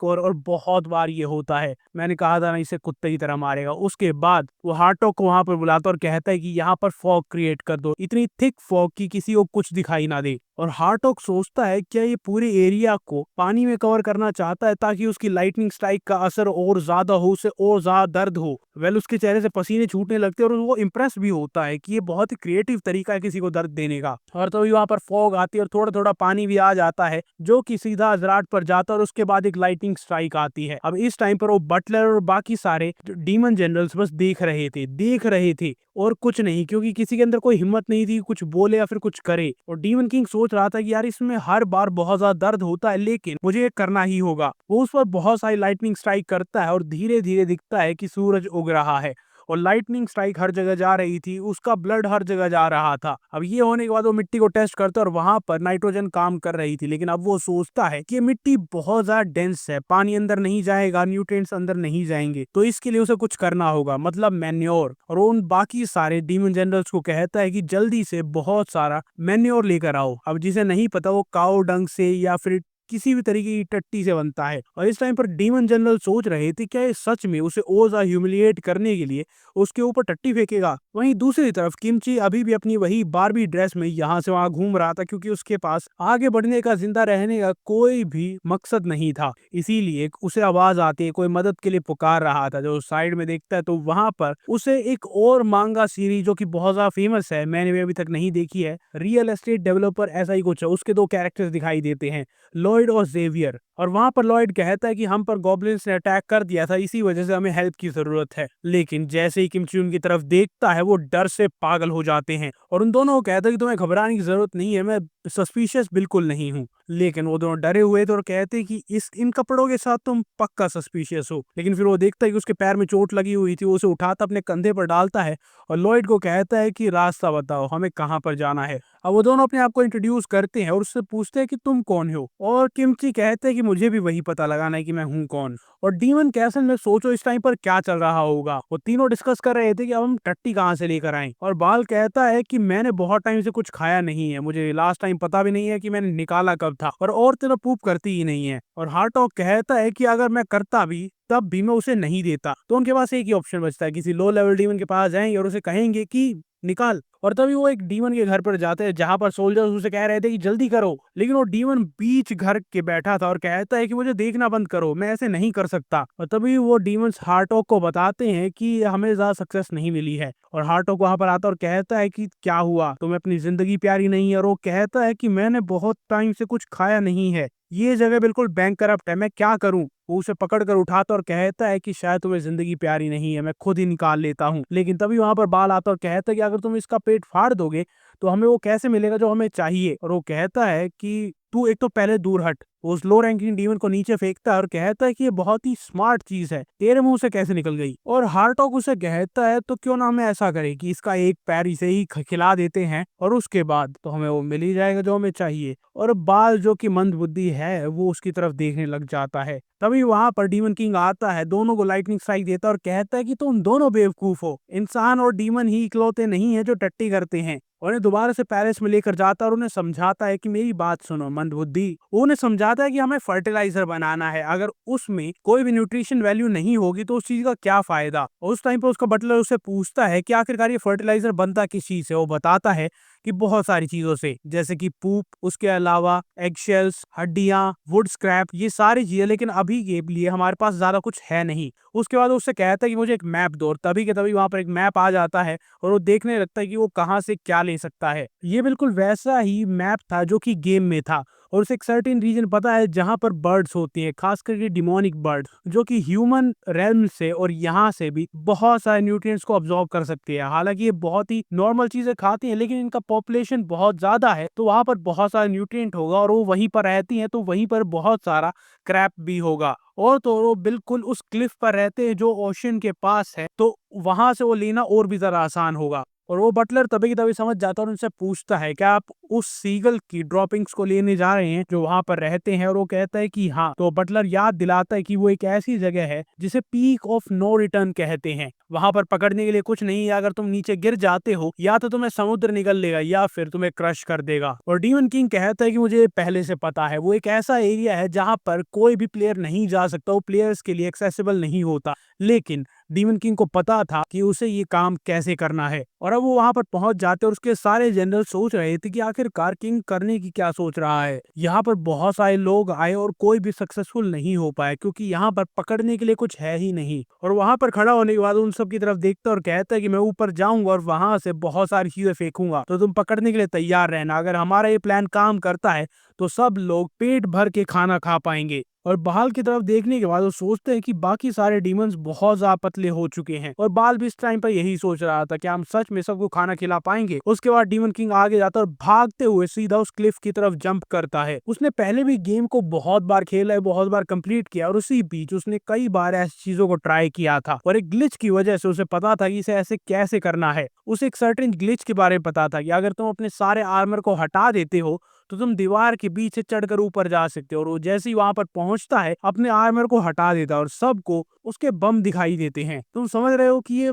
और बहुत बार ये होता है। मैंने कहा था ना इसे कुत्ते की तरह मारेगा। उसके बाद वो हार्टॉक को वहां पर बुलाता और कहता है कि यहाँ पर फॉग क्रिएट कर दो, इतनी थिक फॉग कि किसी को कुछ दिखाई ना दे। और हार्टॉक सोचता है क्या ये पूरे एरिया को पानी में कवर करना चाहता है ताकि उसकी लाइटनिंग स्ट्राइक का असर और ज्यादा हो, उसे और ज्यादा दर्द हो। वेल, उसके चेहरे से पसीने छूटने लगते हैं और वो इम्प्रेस भी होता है कि ये बहुत ही क्रिएटिव तरीका है किसी को दर्द देने का। और तो वहां पर फॉग आती है और थोड़ा थोड़ा पानी भी आ जाता है जो कि सीधा अजराट पर जाता है। और उसके बाद एक लाइटनिंग स्ट्राइक आती है। अब इस टाइम पर वो बटलर और बाकी सारे डीमन जनरल्स बस देख रहे थे और कुछ नहीं, क्योंकि किसी के अंदर कोई हिम्मत नहीं थी कुछ बोले या फिर कुछ करे। और डीमन किंग सोच रहा था कि यार इसमें हर बार बहुत ज्यादा दर्द होता है, लेकिन मुझे ये करना ही होगा। वो उस पर बहुत सारी लाइटनिंग स्ट्राइक करता है और धीरे धीरे दिखता है कि सूरज उग रहा है और लाइटनिंग स्ट्राइक हर जगह जा रही थी, उसका ब्लड हर जगह जा रहा था। अब ये होने के बाद वो मिट्टी को टेस्ट करता है और वहां पर नाइट्रोजन काम कर रही थी। लेकिन अब वो सोचता है कि ये मिट्टी बहुत ज्यादा डेंस है, पानी अंदर नहीं जाएगा, न्यूट्रिएंट्स अंदर नहीं जाएंगे, तो इसके लिए उसे कुछ करना होगा, मतलब मैन्योर। और उन बाकी सारे डीमन जनरल्स को कहता है कि जल्दी से बहुत सारा मैन्योर लेकर आओ। अब जिसे नहीं पता वो काऊ डंग से या फिर किसी भी तरीके की टट्टी से बनता है। और इस टाइम पर डीमन जनरल सोच रहे थे क्या ये सच में उसे ओजा ह्यूमिलिएट करने के लिए उसके ऊपर टट्टी फेंकेगा। वहीं दूसरी तरफ किमची अभी भी अपनी वही बारबी ड्रेस में यहाँ से वहां घूम रहा था, क्योंकि उसके पास आगे बढ़ने का, जिंदा रहने का कोई भी मकसद नहीं था। इसीलिए उसे आवाज आती है, कोई मदद के लिए पुकार रहा था। जो साइड में देखता है तो वहां पर उसे एक और मांगा सीरीज जो कि बहुत ज्यादा फेमस है, मैंने भी अभी तक नहीं देखी है, रियल एस्टेट डेवलपर ऐसा ही कुछ है, उसके दो कैरेक्टर्स दिखाई देते हैं, लॉयड और जेवियर। और वहां पर लॉयड कहता है कि हम पर गॉब्लिन्स ने अटैक कर दिया था, इसी वजह से हमें हेल्प की जरूरत है। लेकिन जैसे ही किमची उनकी तरफ देखता है वो डर से पागल हो जाते हैं और उन दोनों को कहता है कि तुम्हें घबराने की जरूरत नहीं है, मैं सस्पिशियस बिल्कुल नहीं हूँ। लेकिन वो दोनों डरे हुए थे और कहते कि इन कपड़ों के साथ तुम पक्का सस्पिशियस हो। लेकिन फिर वो देखता है कि उसके पैर में चोट लगी हुई थी, वो उसे उठाता अपने कंधे पर डालता है और लॉयड को कहता है कि रास्ता बताओ, हमें कहाँ पर जाना है। अब वो दोनों अपने आप को इंट्रोड्यूस करते हैं और उससे पूछते हैं कि तुम कौन हो। और किमची कहते हैं कि मुझे भी वही पता लगाना है कि मैं हूँ कौन। और डीमन कैसल में सोचो इस टाइम पर क्या चल रहा होगा। वो तीनों डिस्कस कर रहे थे कि अब हम टट्टी कहाँ से लेकर आएं। और बाल कहता है कि मैंने बहुत टाइम से कुछ खाया नहीं है, मुझे लास्ट टाइम पता भी नहीं है कि मैंने निकाला कब था, और औरतें तो पूप करती ही नहीं है। और हार्टॉक कहता है कि अगर मैं करता भी तब भी मैं उसे नहीं देता। तो उनके पास एक ही ऑप्शन बचता है, किसी लो लेवल डीमन के पास जाएंगे और उसे कहेंगे कि निकाल। और तभी वो एक डीमन के घर पर जाते हैं जहां पर सोल्जर्स उसे कह रहे थे कि जल्दी करो, लेकिन वो डीमन बीच घर के बैठा था और कहता है कि मुझे देखना बंद करो, मैं ऐसे नहीं कर सकता। और तभी वो डीमंस हार्टॉक को बताते हैं कि हमें ज्यादा सक्सेस नहीं मिली है। और हार्टॉक वहां पर आता है और कहता है कि क्या हुआ, तुम्हें अपनी जिंदगी प्यारी नहीं है? और वो कहता है कि मैंने बहुत टाइम से कुछ खाया नहीं है, ये जगह बिल्कुल बैंक करप्ट है, मैं क्या करूं? वो उसे पकड़ कर उठाता और कहता है कि शायद तुम्हें जिंदगी प्यारी नहीं है, मैं खुद ही निकाल लेता हूँ। लेकिन तभी वहां पर बाल आता और कहता है कि अगर तुम इसका पेट फाड़ दोगे तो हमें वो कैसे मिलेगा जो हमें चाहिए? और वो कहता है कि तू एक तो पहले दूर हट। वो उस लो रैंकिंग डीमन को नीचे फेंकता है और कहता है कि ये बहुत ही स्मार्ट चीज है, तेरे मुंह से कैसे निकल गई? और हार्टॉक उसे कहता है तो क्यों ना हमें ऐसा करें कि इसका एक पैर इसे ही खिला देते हैं और उसके बाद तो हमें वो मिल ही जाएगा जो हमें चाहिए। और बाल जो कि मंद बुद्धि है वो उसकी तरफ देखने लग जाता है। तभी वहां पर डीमन किंग आता है, दोनों को लाइटनिंग स्ट्राइक देता है और कहता है कि तुम दोनों बेवकूफ हो, इंसान और डीमन ही इकलौते नहीं है जो टट्टी करते हैं। और उन्हें दोबारा से पेरिस में लेकर जाता है और उन्हें समझाता है कि मेरी बात सुनो मंदबुद्धि। वो उन्हें समझाता है कि हमें फर्टिलाइजर बनाना है, अगर उसमें कोई भी न्यूट्रिशन वैल्यू नहीं होगी तो उस चीज का क्या फायदा? और उस टाइम पे उसका बटलर उसे पूछता है कि आखिरकार ये फर्टिलाइजर बनता किस चीज से? वो बताता है कि बहुत सारी चीजों से, जैसे कि पूप, उसके अलावा एगशेल्स, हड्डियां, वुड स्क्रैप, ये सारी चीजें, लेकिन अभी के लिए हमारे पास ज्यादा कुछ है नहीं। उसके बाद उससे कहता है कि मुझे एक मैप दो, और तभी के तभी वहां पर एक मैप आ जाता है और वो देखने लगता है कि वो कहाँ से क्या ले सकता है। ये बिल्कुल वैसा ही मैप था जो कि गेम में था, और उसे एक सर्टेन रीजन पता है जहां पर बर्ड्स होती है, खास करके डिमोनिक बर्ड्स, जो कि ह्यूमन रेल्म से और यहाँ से भी बहुत सारे न्यूट्रिएंट्स को अब्सॉर्ब कर सकती है। हालांकि ये बहुत ही नॉर्मल चीजें खाती हैं, लेकिन इनका पॉपुलेशन बहुत ज्यादा है तो वहां पर बहुत सारा न्यूट्रिएंट होगा, और वो वहीं पर रहती हैं तो वहीं पर बहुत सारा क्रैप भी होगा। और तो वो बिल्कुल उस क्लिफ पर रहते हैं जो ओशन के पास है, तो वहां से वो लेना और भी ज्यादा आसान होगा। और वो बटलर तभी की तभी समझ जाता है और उनसे पूछता है क्या आप उस सीगल की ड्रॉपिंग्स को लेने जा रहे हैं जो वहां पर रहते हैं? और वो कहता है कि हाँ। तो बटलर याद दिलाता है कि वो एक ऐसी जगह है जिसे पीक ऑफ नो रिटर्न कहते हैं, वहां पर पकड़ने के लिए कुछ नहीं है, अगर तुम नीचे गिर जाते हो या तो तुम्हें समुद्र निकल लेगा या फिर तुम्हें क्रश कर देगा। और डीमन किंग कहता है कि मुझे पहले से पता है, वो एक ऐसा एरिया है जहां पर कोई भी प्लेयर नहीं जा सकता, वो प्लेयर्स के लिए एक्सेसिबल नहीं होता। लेकिन डीमन किंग को पता था कि उसे ये काम कैसे करना है, और अब वो वहां पर पहुंच जाते और उसके सारे जनरल सोच रहे थे कि आखिरकार किंग करने की क्या सोच रहा है। यहाँ पर बहुत सारे लोग आए और कोई भी सक्सेसफुल नहीं हो पाए क्योंकि यहाँ पर पकड़ने के लिए कुछ है ही नहीं। और वहां पर खड़ा होने के बाद उन सब की तरफ देखता और कहता है कि मैं ऊपर जाऊंगा और वहां से बहुत सारी चीजें फेंकूंगा, तो तुम पकड़ने के लिए तैयार रहना। अगर हमारा ये प्लान काम करता है तो सब लोग पेट भर के खाना खा पाएंगे। और बाल की तरफ देखने के बाद वो सोचते हैं कि बाकी सारे डीमंस बहुत ज्यादा पतले हो चुके हैं, और बाल भी इस टाइम पर यही सोच रहा था कि हम सच में सबको खाना खिला पाएंगे। उसके बाद डीमन किंग आगे जाता है और भागते हुए सीधा उस क्लिफ की तरफ जंप करता है। उसने पहले भी गेम को बहुत बार खेला है, बहुत बार कंप्लीट किया, और उसी बीच उसने कई बार ऐसी चीजों को ट्राई किया था, और एक ग्लिच की वजह से उसे पता था कि इसे ऐसे कैसे करना है। उसे एक सर्टेन ग्लिच के बारे में पता था कि अगर तुम अपने सारे आर्मर को हटा देते हो तो तुम दीवार के बीच से चढ़कर ऊपर जा सकते हो। और वो जैसे ही वहां पर पहुंचता है अपने आर्मर को हटा देता है और सबको उसके बम दिखाई देते हैं। तुम समझ रहे हो कि ये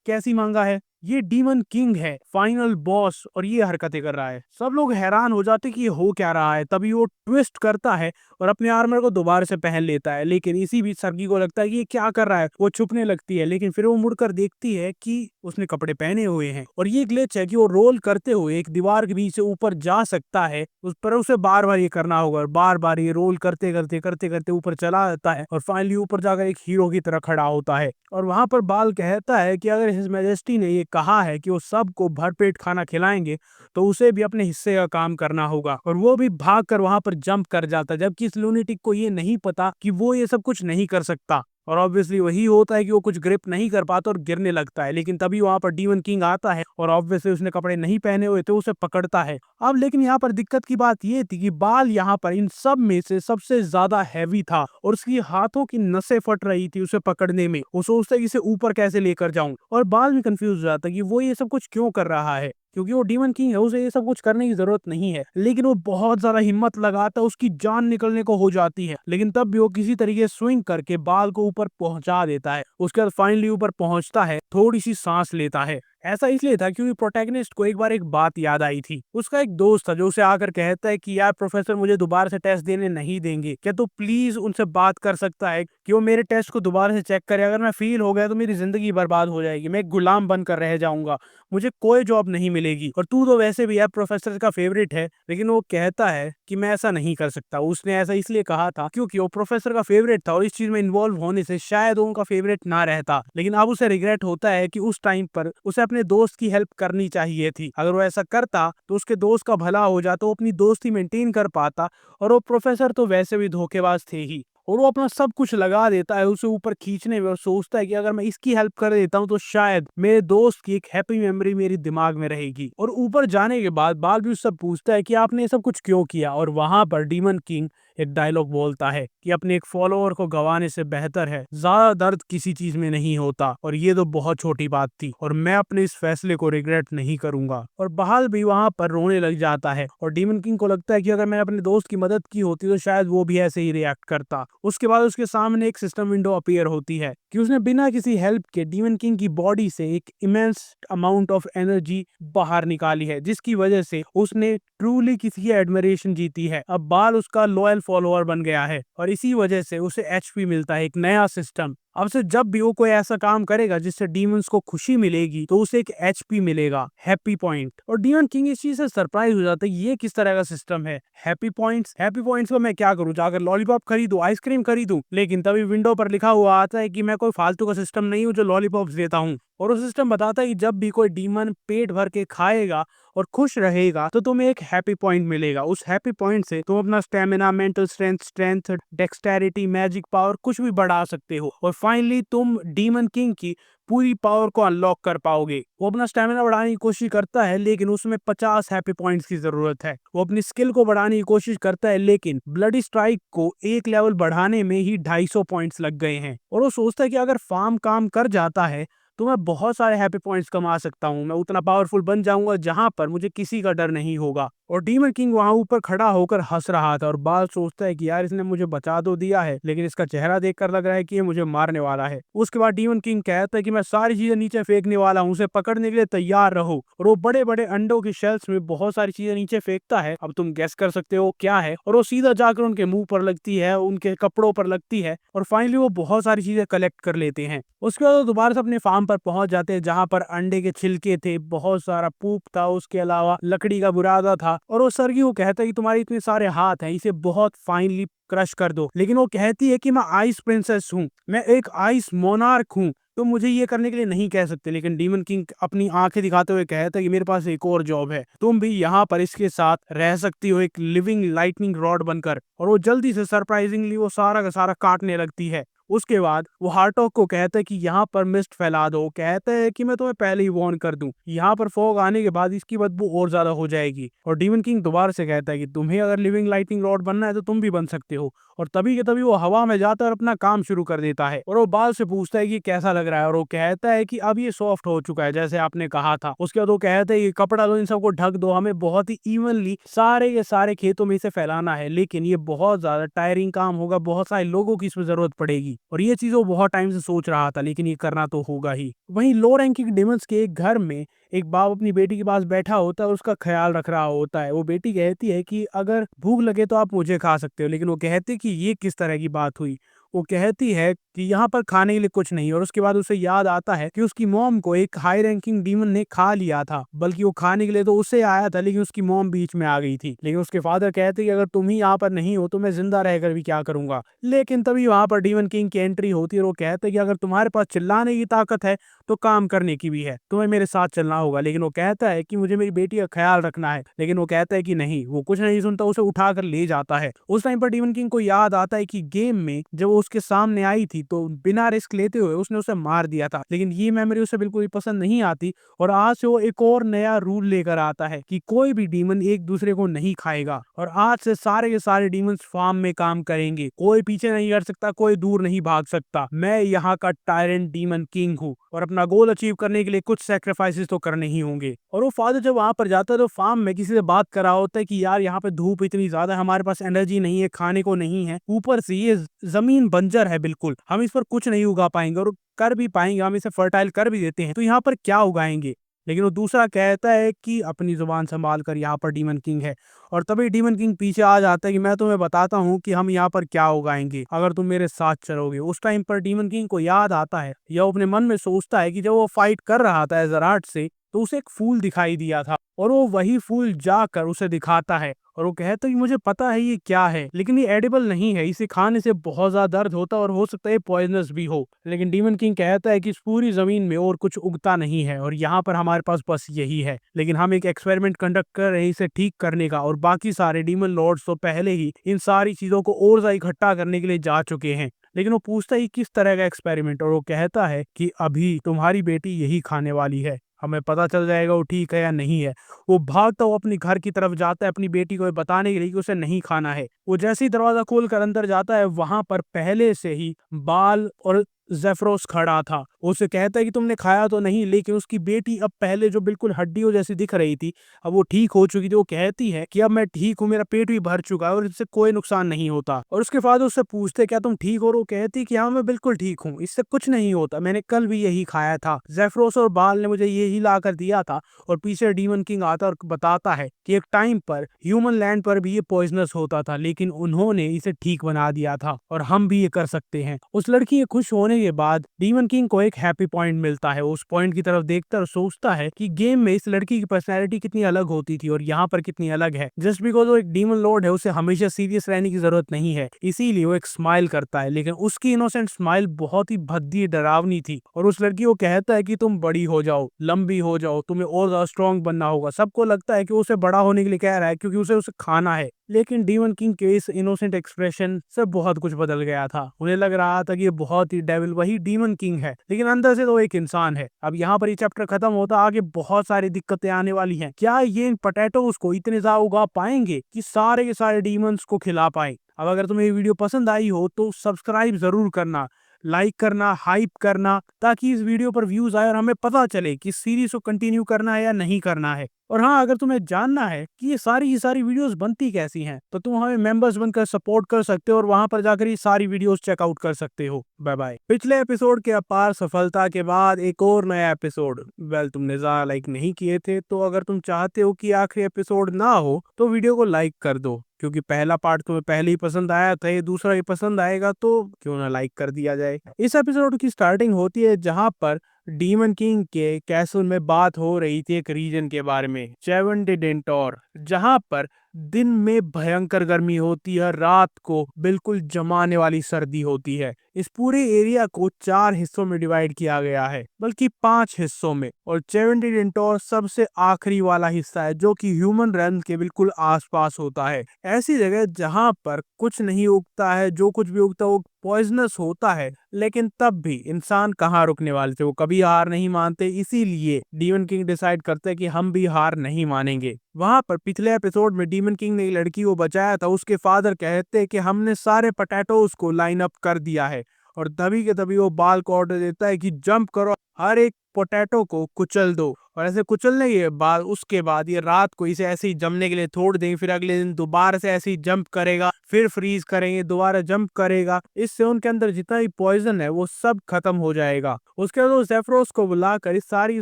कैसी मांगा है? ये डीमन किंग है, फाइनल बॉस, और ये हरकतें कर रहा है। सब लोग हैरान हो जाते कि ये हो क्या रहा है। तभी वो ट्विस्ट करता है और अपने आर्मर को दोबारा से पहन लेता है, लेकिन इसी बीच सर्गी को लगता है कि ये क्या कर रहा है। वो छुपने लगती है, लेकिन फिर वो मुड़कर देखती है कि उसने कपड़े पहने हुए हैं। और ये ग्लिच है कि वो रोल करते हुए एक दीवार के बीच से ऊपर जा सकता है, उस पर उसे बार बार ये करना होगा, और बार बार ये रोल करते करते करते करते ऊपर चला जाता है और फाइनली ऊपर जाकर एक हीरो की तरह खड़ा होता है। और वहां पर बाल कहता है कि अगर हिज मैजेस्टी ने ये कहा है कि वो सबको भरपेट खाना खिलाएंगे तो उसे भी अपने हिस्से का काम करना होगा। और वो भी भागकर वहां पर जंप कर जाता, जबकि इस लूनेटिक को ये नहीं पता कि वो ये सब कुछ नहीं कर सकता। और ऑब्वियसली वही होता है कि वो कुछ ग्रिप नहीं कर पाता और गिरने लगता है। लेकिन तभी वहां पर डीमन किंग आता है और ऑब्वियसली उसने कपड़े नहीं पहने हुए थे, उसे पकड़ता है। अब लेकिन यहाँ पर दिक्कत की बात ये थी कि बाल यहाँ पर इन सब में से सबसे ज्यादा हैवी था और उसकी हाथों की नसें फट रही थी उसे पकड़ने में। वो सोचता है कि इसे ऊपर कैसे लेकर जाऊं, और बाल भी कंफ्यूज हो जाता है कि वो ये सब कुछ क्यों कर रहा है, क्योंकि वो डीमन किंग है, उसे ये सब कुछ करने की जरूरत नहीं है। लेकिन वो बहुत ज्यादा हिम्मत लगाता है, उसकी जान निकलने को हो जाती है, लेकिन तब भी वो किसी तरीके स्विंग करके बाल को ऊपर पहुंचा देता है। उसके बाद फाइनली ऊपर पहुंचता है, थोड़ी सी सांस लेता है। ऐसा इसलिए था क्योंकि प्रोटैगनिस्ट को एक बार एक बात याद आई थी। उसका एक दोस्त था जो उसे आकर कहता है कि यार प्रोफेसर मुझे दोबारा से टेस्ट देने नहीं देंगे, क्या तू प्लीज उनसे बात कर सकता है कि वो मेरे टेस्ट को दोबारा से चेक करे। अगर मैं फेल हो गया तो मेरी जिंदगी बर्बाद हो जाएगी, मैं एक गुलाम बनकर रह जाऊंगा, मुझे कोई जॉब नहीं मिलेगी, और तू तो वैसे भी यार प्रोफेसर का फेवरेट है। लेकिन वो कहता है कि मैं ऐसा नहीं कर सकता। उसने ऐसा इसलिए कहा था क्योंकि वो प्रोफेसर का फेवरेट था और इस चीज में इन्वॉल्व होने से शायद वो उनका फेवरेट ना रहता। लेकिन अब उसे रिग्रेट होता है कि उस टाइम पर उसे अपने दोस्त की हेल्प करनी चाहिए थी। अगर वो ऐसा करता तो उसके दोस्त का भला हो जाता, वो अपनी दोस्ती मेंटेन कर पाता। और वो प्रोफेसर तो वैसे भी धोखेबाज थे ही, और वो अपना सब कुछ लगा देता है उसे ऊपर खींचने में और सोचता है कि अगर मैं इसकी हेल्प कर देता हूँ तो शायद मेरे दोस्त की एक हैप्पी मेमोरी मेरी दिमाग में रहेगी। और ऊपर जाने के बाद बाल भी उससे पूछता है कि आपने ये सब कुछ क्यों किया। और वहां पर डीमन किंग एक डायलॉग बोलता है कि अपने एक फॉलोअर को गंवाने से बेहतर है ज्यादा दर्द किसी चीज में नहीं होता, और ये तो बहुत छोटी बात थी और मैं अपने इस फैसले को रिग्रेट नहीं करूंगा। और बहाल भी वहां पर रोने लग जाता है और डीमन किंग को लगता है कि अगर मैंने अपने दोस्त की मदद की होती तो शायद वो भी ऐसे ही रिएक्ट करता। उसके बाद उसके सामने एक सिस्टम विंडो अपीयर होती है कि उसने बिना किसी हेल्प के डीमन किंग की बॉडी से एक इमेंस अमाउंट ऑफ एनर्जी बाहर निकाली है, जिसकी वजह से उसने ट्रूली किसी की एडमिरेशन जीती है। अब बाल उसका लॉयल फॉलोअर बन गया है और इसी वजह से उसे एचपी मिलता है, एक नया सिस्टम। अब से जब भी वो कोई ऐसा काम करेगा जिससे डीमंस को खुशी मिलेगी तो उसे एक एचपी मिलेगा, हैप्पी पॉइंट। और डीमन किंग इस चीज से सरप्राइज हो जाता है, ये किस तरह का सिस्टम है, हैप्पी पॉइंट्स। हैप्पी पॉइंट्स को मैं क्या करूं, जाकर लॉलीपॉप खरीदूं, आइसक्रीम खरीदूं। लेकिन तभी विंडो पर लिखा हुआ आता है कि मैं कोई फालतू का सिस्टम नहीं हूं जो लॉलीपॉप्स देता हूं। और वो सिस्टम बताता है कि जब भी कोई डीमन पेट भर के खाएगा और खुश रहेगा तो तुम्हें एक हैप्पी पॉइंट मिलेगा। उस हैप्पी पॉइंट से तुम अपना stamina, mental strength, dexterity, magic power कुछ भी बढ़ा सकते हो और फाइनली तुम डीमन किंग की पूरी पावर को अनलॉक कर पाओगे। वो अपना स्टेमिना बढ़ाने की कोशिश करता है लेकिन उसमें 50 हैप्पी पॉइंट्स की जरूरत है। वो अपनी स्किल को बढ़ाने की कोशिश करता है लेकिन ब्लडी स्ट्राइक को एक लेवल बढ़ाने में ही 250 पॉइंट्स लग गए हैं। और वो सोचता है कि अगर फार्म काम कर जाता है तो मैं बहुत सारे हैप्पी पॉइंट्स कमा सकता हूँ, मैं उतना पावरफुल बन जाऊंगा जहां पर मुझे किसी का डर नहीं होगा। और डीमन किंग वहां ऊपर खड़ा होकर हंस रहा था और बाल सोचता है कि यार इसने मुझे बचा तो दिया है लेकिन इसका चेहरा देखकर लग रहा है कि ये मुझे मारने वाला है। उसके बाद डीमन किंग कहता है कि मैं सारी चीजें नीचे फेंकने वाला हूँ, उसे पकड़ने के लिए तैयार रहो। और वो बड़े बड़े अंडों की शेल्स में बहुत सारी चीजें नीचे फेंकता है। अब तुम गेस कर सकते हो क्या है। और वो सीधा जाकर उनके मुंह पर लगती है, उनके कपड़ों पर लगती है और फाइनली वो बहुत सारी चीजें कलेक्ट कर लेते हैं। उसके बाद वो दोबारा से अपने फार्म पर पहुंच जाते हैं जहां पर अंडे के छिलके थे, बहुत सारा पूप था, उसके अलावा लकड़ी का बुरादा था। और वो सर्गी को कहता है कि तुम्हारे इतने सारे हाथ हैं, इसे बहुत फाइनली क्रश कर दो। लेकिन वो कहती है कि मैं आइस प्रिंसेस हूँ, मैं एक आइस मोनार्क हूँ, तो मुझे ये करने के लिए नहीं कह सकते। लेकिन डीमन किंग अपनी आंखें दिखाते हुए कहता है कि मेरे पास एक और जॉब है, तुम भी यहाँ पर इसके साथ रह सकती हो एक लिविंग लाइटनिंग रॉड बनकर। और वो जल्दी से सरप्राइजिंगली वो सारा का सारा काटने लगती है। उसके बाद वो हार्टॉक को कहता है कि यहाँ पर मिस्ट फैला दो। कहता है कि मैं तुम्हें पहले ही वार्न कर दूं, यहाँ पर फॉग आने के बाद इसकी बदबू और ज्यादा हो जाएगी। और डीमन किंग दोबारा से कहता है कि तुम्हें अगर लिविंग लाइटिंग रॉड बनना है तो तुम भी बन सकते हो। और तभी के तभी वो हवा में जाता है और अपना काम शुरू कर देता है। और वो बाल से पूछता है कि कैसा लग रहा है और वो कहता है कि अब ये सॉफ्ट हो चुका है जैसे आपने कहा था। उसके बाद वो कहता है कि कपड़ा दो, इन सबको ढक दो, हमें बहुत ही इवनली सारे के सारे खेतों में इसे फैलाना है, लेकिन ये बहुत ज्यादा टायरिंग काम होगा, बहुत सारे लोगों की इसमें जरूरत पड़ेगी। और ये चीज वो बहुत टाइम से सोच रहा था लेकिन ये करना तो होगा ही। वहीं लो रैंकिंग डेमंस के एक घर में एक बाप अपनी बेटी के पास बैठा होता है और उसका ख्याल रख रहा होता है। वो बेटी कहती है कि अगर भूख लगे तो आप मुझे खा सकते हो, लेकिन वो कहती कि ये किस तरह की बात हुई। वो कहती है कि यहाँ पर खाने के लिए कुछ नहीं। और उसके बाद उसे याद आता है कि उसकी मॉम को एक हाई रैंकिंग डीमन ने खा लिया था, बल्कि वो खाने के लिए तो उससे आया था लेकिन उसकी मॉम बीच में आ गई थी। लेकिन उसके फादर कहते कि अगर तुम ही यहाँ पर नहीं हो तो मैं जिंदा रहकर भी क्या करूंगा। लेकिन तभी वहां पर डीमन किंग की एंट्री होती है और वो कहते कि अगर तुम्हारे पास चिल्लाने की ताकत है तो काम करने की भी है, तुम्हें मेरे साथ चलना होगा। लेकिन वो कहता है कि मुझे मेरी बेटी का ख्याल रखना है। लेकिन वो कहता है कि नहीं, वो कुछ नहीं सुनता, उसे उठाकर ले जाता है। उस टाइम पर डीमन किंग को याद आता है कि गेम में जब वो उसके सामने आई थी तो बिना रिस्क लेते हुए उसने उसे मार दिया था। लेकिन ये मेमोरी उसे बिल्कुल भी पसंद नहीं आती और आज से वो एक और नया रूल लेकर आता है कि कोई भी डीमन एक दूसरे को नहीं खाएगा। और आज से सारे के सारे डीमंस फार्म में काम करेंगे, कोई पीछे नहीं हट सकता, कोई दूर नहीं भाग सकता। मैं यहाँ का टायरेंट डीमन किंग हूँ और अपना गोल अचीव करने के लिए कुछ सैक्रिफाइसेस तो करने ही होंगे। और वो फादर जब वहां पर जाता है तो फार्म में किसी से बात कर रहा होता है कि यार यहाँ पे धूप इतनी ज्यादा है, हमारे पास एनर्जी नहीं है, खाने को नहीं है, ऊपर से ये जमीन बंजर है, बिल्कुल हम इस पर कुछ नहीं उगा पाएंगे और कर भी पाएंगे, हम इसे फर्टाइल कर भी देते हैं तो यहाँ पर क्या उगाएंगे। लेकिन वो दूसरा कहता है कि अपनी जुबान संभाल कर, यहाँ पर डीमन किंग है। और तभी डीमन किंग पीछे आ जाता है कि मैं तुम्हें बताता हूँ कि हम यहाँ पर क्या उगाएंगे अगर तुम मेरे साथ चलोगे। उस टाइम पर डीमन किंग को याद आता है या वो अपने मन में सोचता है कि जब वो फाइट कर रहा था एजराट से तो उसे एक फूल दिखाई दिया था और वो वही फूल जाकर उसे दिखाता है और वो कहता है कि मुझे पता है ये क्या है, लेकिन ये एडिबल नहीं है, इसे खाने से बहुत ज्यादा दर्द होता है और हो सकता है पॉइजनस भी हो। लेकिन डीमन किंग कहता है कि इस पूरी जमीन में और कुछ उगता नहीं है और यहाँ पर हमारे पास बस यही है। लेकिन हम एक एक्सपेरिमेंट कंडक्ट कर रहे हैं इसे ठीक करने का और बाकी सारे डीमन लॉर्ड्स तो पहले ही इन सारी चीजों को और ज्यादा इकट्ठा करने के लिए जा चुके हैं। लेकिन वो पूछता है किस तरह का एक्सपेरिमेंट, और वो कहता है कि अभी तुम्हारी बेटी यही खाने वाली है, हमें पता चल जाएगा वो ठीक है या नहीं है। वो भागता हुआ अपनी घर की तरफ जाता है अपनी बेटी को बताने के लिए कि उसे नहीं खाना है। वो जैसे ही दरवाजा खोलकर अंदर जाता है वहां पर पहले से ही बाल और जेफरोस खड़ा था। उसे कहता है कि तुमने खाया तो नहीं, लेकिन उसकी बेटी अब पहले जो बिल्कुल हड्डियों जैसी दिख रही थी अब वो ठीक हो चुकी थी। वो कहती है कि अब मैं ठीक हूँ, मेरा पेट भी भर चुका है और इससे कोई नुकसान नहीं होता। और उसके बाद उससे पूछते क्या तुम ठीक हो, और वो कहती कि हाँ मैं बिल्कुल ठीक हूँ, इससे कुछ नहीं होता, मैंने कल भी यही खाया था, जेफरोस और बाल ने मुझे यही ला कर दिया था। और पीछे डीमन किंग आता और बताता है कि एक टाइम पर ह्यूमन लैंड पर भी ये पॉइजनस होता था, लेकिन उन्होंने इसे ठीक बना दिया था और हम भी ये कर सकते हैं। उस लड़की के खुश होने के बाद डीमन किंग को एक हैप्पी पॉइंट मिलता है। उस पॉइंट की तरफ देखकर सोचता है कि गेम में इस लड़की की पर्सनैलिटी कितनी अलग होती थी और यहाँ पर कितनी अलग है। जस्ट बिकॉज वो एक डीमन लॉर्ड है उसे हमेशा सीरियस रहने की जरूरत नहीं है, इसीलिए वो एक स्माइल करता है। लेकिन उसकी इनोसेंट स्माइल बहुत ही भद्दी डरावनी थी और उस लड़की को कहता है कि तुम बड़ी हो जाओ, लंबी हो जाओ, तुम्हें और ज्यादा स्ट्रॉन्ग बनना होगा। सबको लगता है कि उसे बड़ा होने के लिए कह रहा है क्योंकि उसे खाना है। लेकिन डीमन किंग के इस इनोसेंट एक्सप्रेशन से बहुत कुछ बदल गया था। उन्हें लग रहा था कि ये बहुत ही डेविल वही डीमन किंग है, लेकिन अंदर से तो एक इंसान है। अब यहाँ पर ये चैप्टर खत्म होता, आगे बहुत सारी दिक्कतें आने वाली हैं। क्या ये पोटैटोज को इतने ज्यादा उगा पाएंगे कि सारे के सारे डीमंस को खिला पाए? अब अगर तुम्हें ये वीडियो पसंद आई हो तो सब्सक्राइब जरूर करना, लाइक करना, हाइप करना, ताकि इस वीडियो पर व्यूज आए और हमें पता चले कि सीरीज को कंटिन्यू करना है या नहीं करना है। और हाँ, अगर तुम्हें जानना है कि ये सारी की सारी वीडियोस बनती कैसी हैं तो तुम हमें मेंबर्स बनकर सपोर्ट कर सकते हो और वहां पर जाकर ये सारी वीडियोस चेकआउट कर सकते हो। Bye bye. पिछले एपिसोड के अपार सफलता के बाद एक और नया एपिसोड, तुमने ज्यादा लाइक नहीं किए थे, तो अगर तुम चाहते हो कि आखिरी एपिसोड ना हो तो वीडियो को लाइक कर दो, क्योंकि पहला पार्ट तुम्हें पहले ही पसंद आया था, ये दूसरा ही पसंद आएगा तो क्यों ना लाइक कर दिया जाए। इस एपिसोड की स्टार्टिंग होती है जहां पर डीमन किंग के कैसल में बात हो रही थी एक रीजन के बारे में, चेवन डे डेंटोर, जहां पर दिन में भयंकर गर्मी होती है, रात को बिल्कुल जमाने वाली सर्दी होती है। इस पूरे एरिया को 4 हिस्सों में डिवाइड किया गया है, बल्कि 5 हिस्सों में, और चेवन डे डेंटोर सबसे आखिरी वाला हिस्सा है जो कि ह्यूमन रेल्म के बिल्कुल आसपास होता है। ऐसी जगह जहां पर कुछ नहीं उगता है, जो कुछ भी उगता है वो पॉइजनस होता है, लेकिन तब भी इंसान कहाँ रुकने वाले थे, वो कभी हार नहीं मानते। इसीलिए डीमन किंग डिसाइड करते हैं कि हम भी हार नहीं मानेंगे। वहां पर पिछले एपिसोड में डीमन किंग ने एक लड़की को बचाया था, उसके फादर कहते हैं कि हमने सारे पोटैटोज को लाइन अप कर दिया है, और तभी के तभी वो बाल को ऑर्डर देता है कि जंप करो, हर एक पोटैटो को कुचल दो। और ऐसे कुचलने के बाद उसके बाद ये रात को इसे ऐसे ही जमने के लिए छोड़ देंगे, फिर अगले दिन दोबारा से ऐसे ही जंप करेगा, फिर फ्रीज करेंगे, दोबारा जंप करेगा। इससे उनके अंदर जितना भी पॉइजन है वो सब खत्म हो जाएगा। उसके बाद वो जेफरोस को बुलाकर इस सारी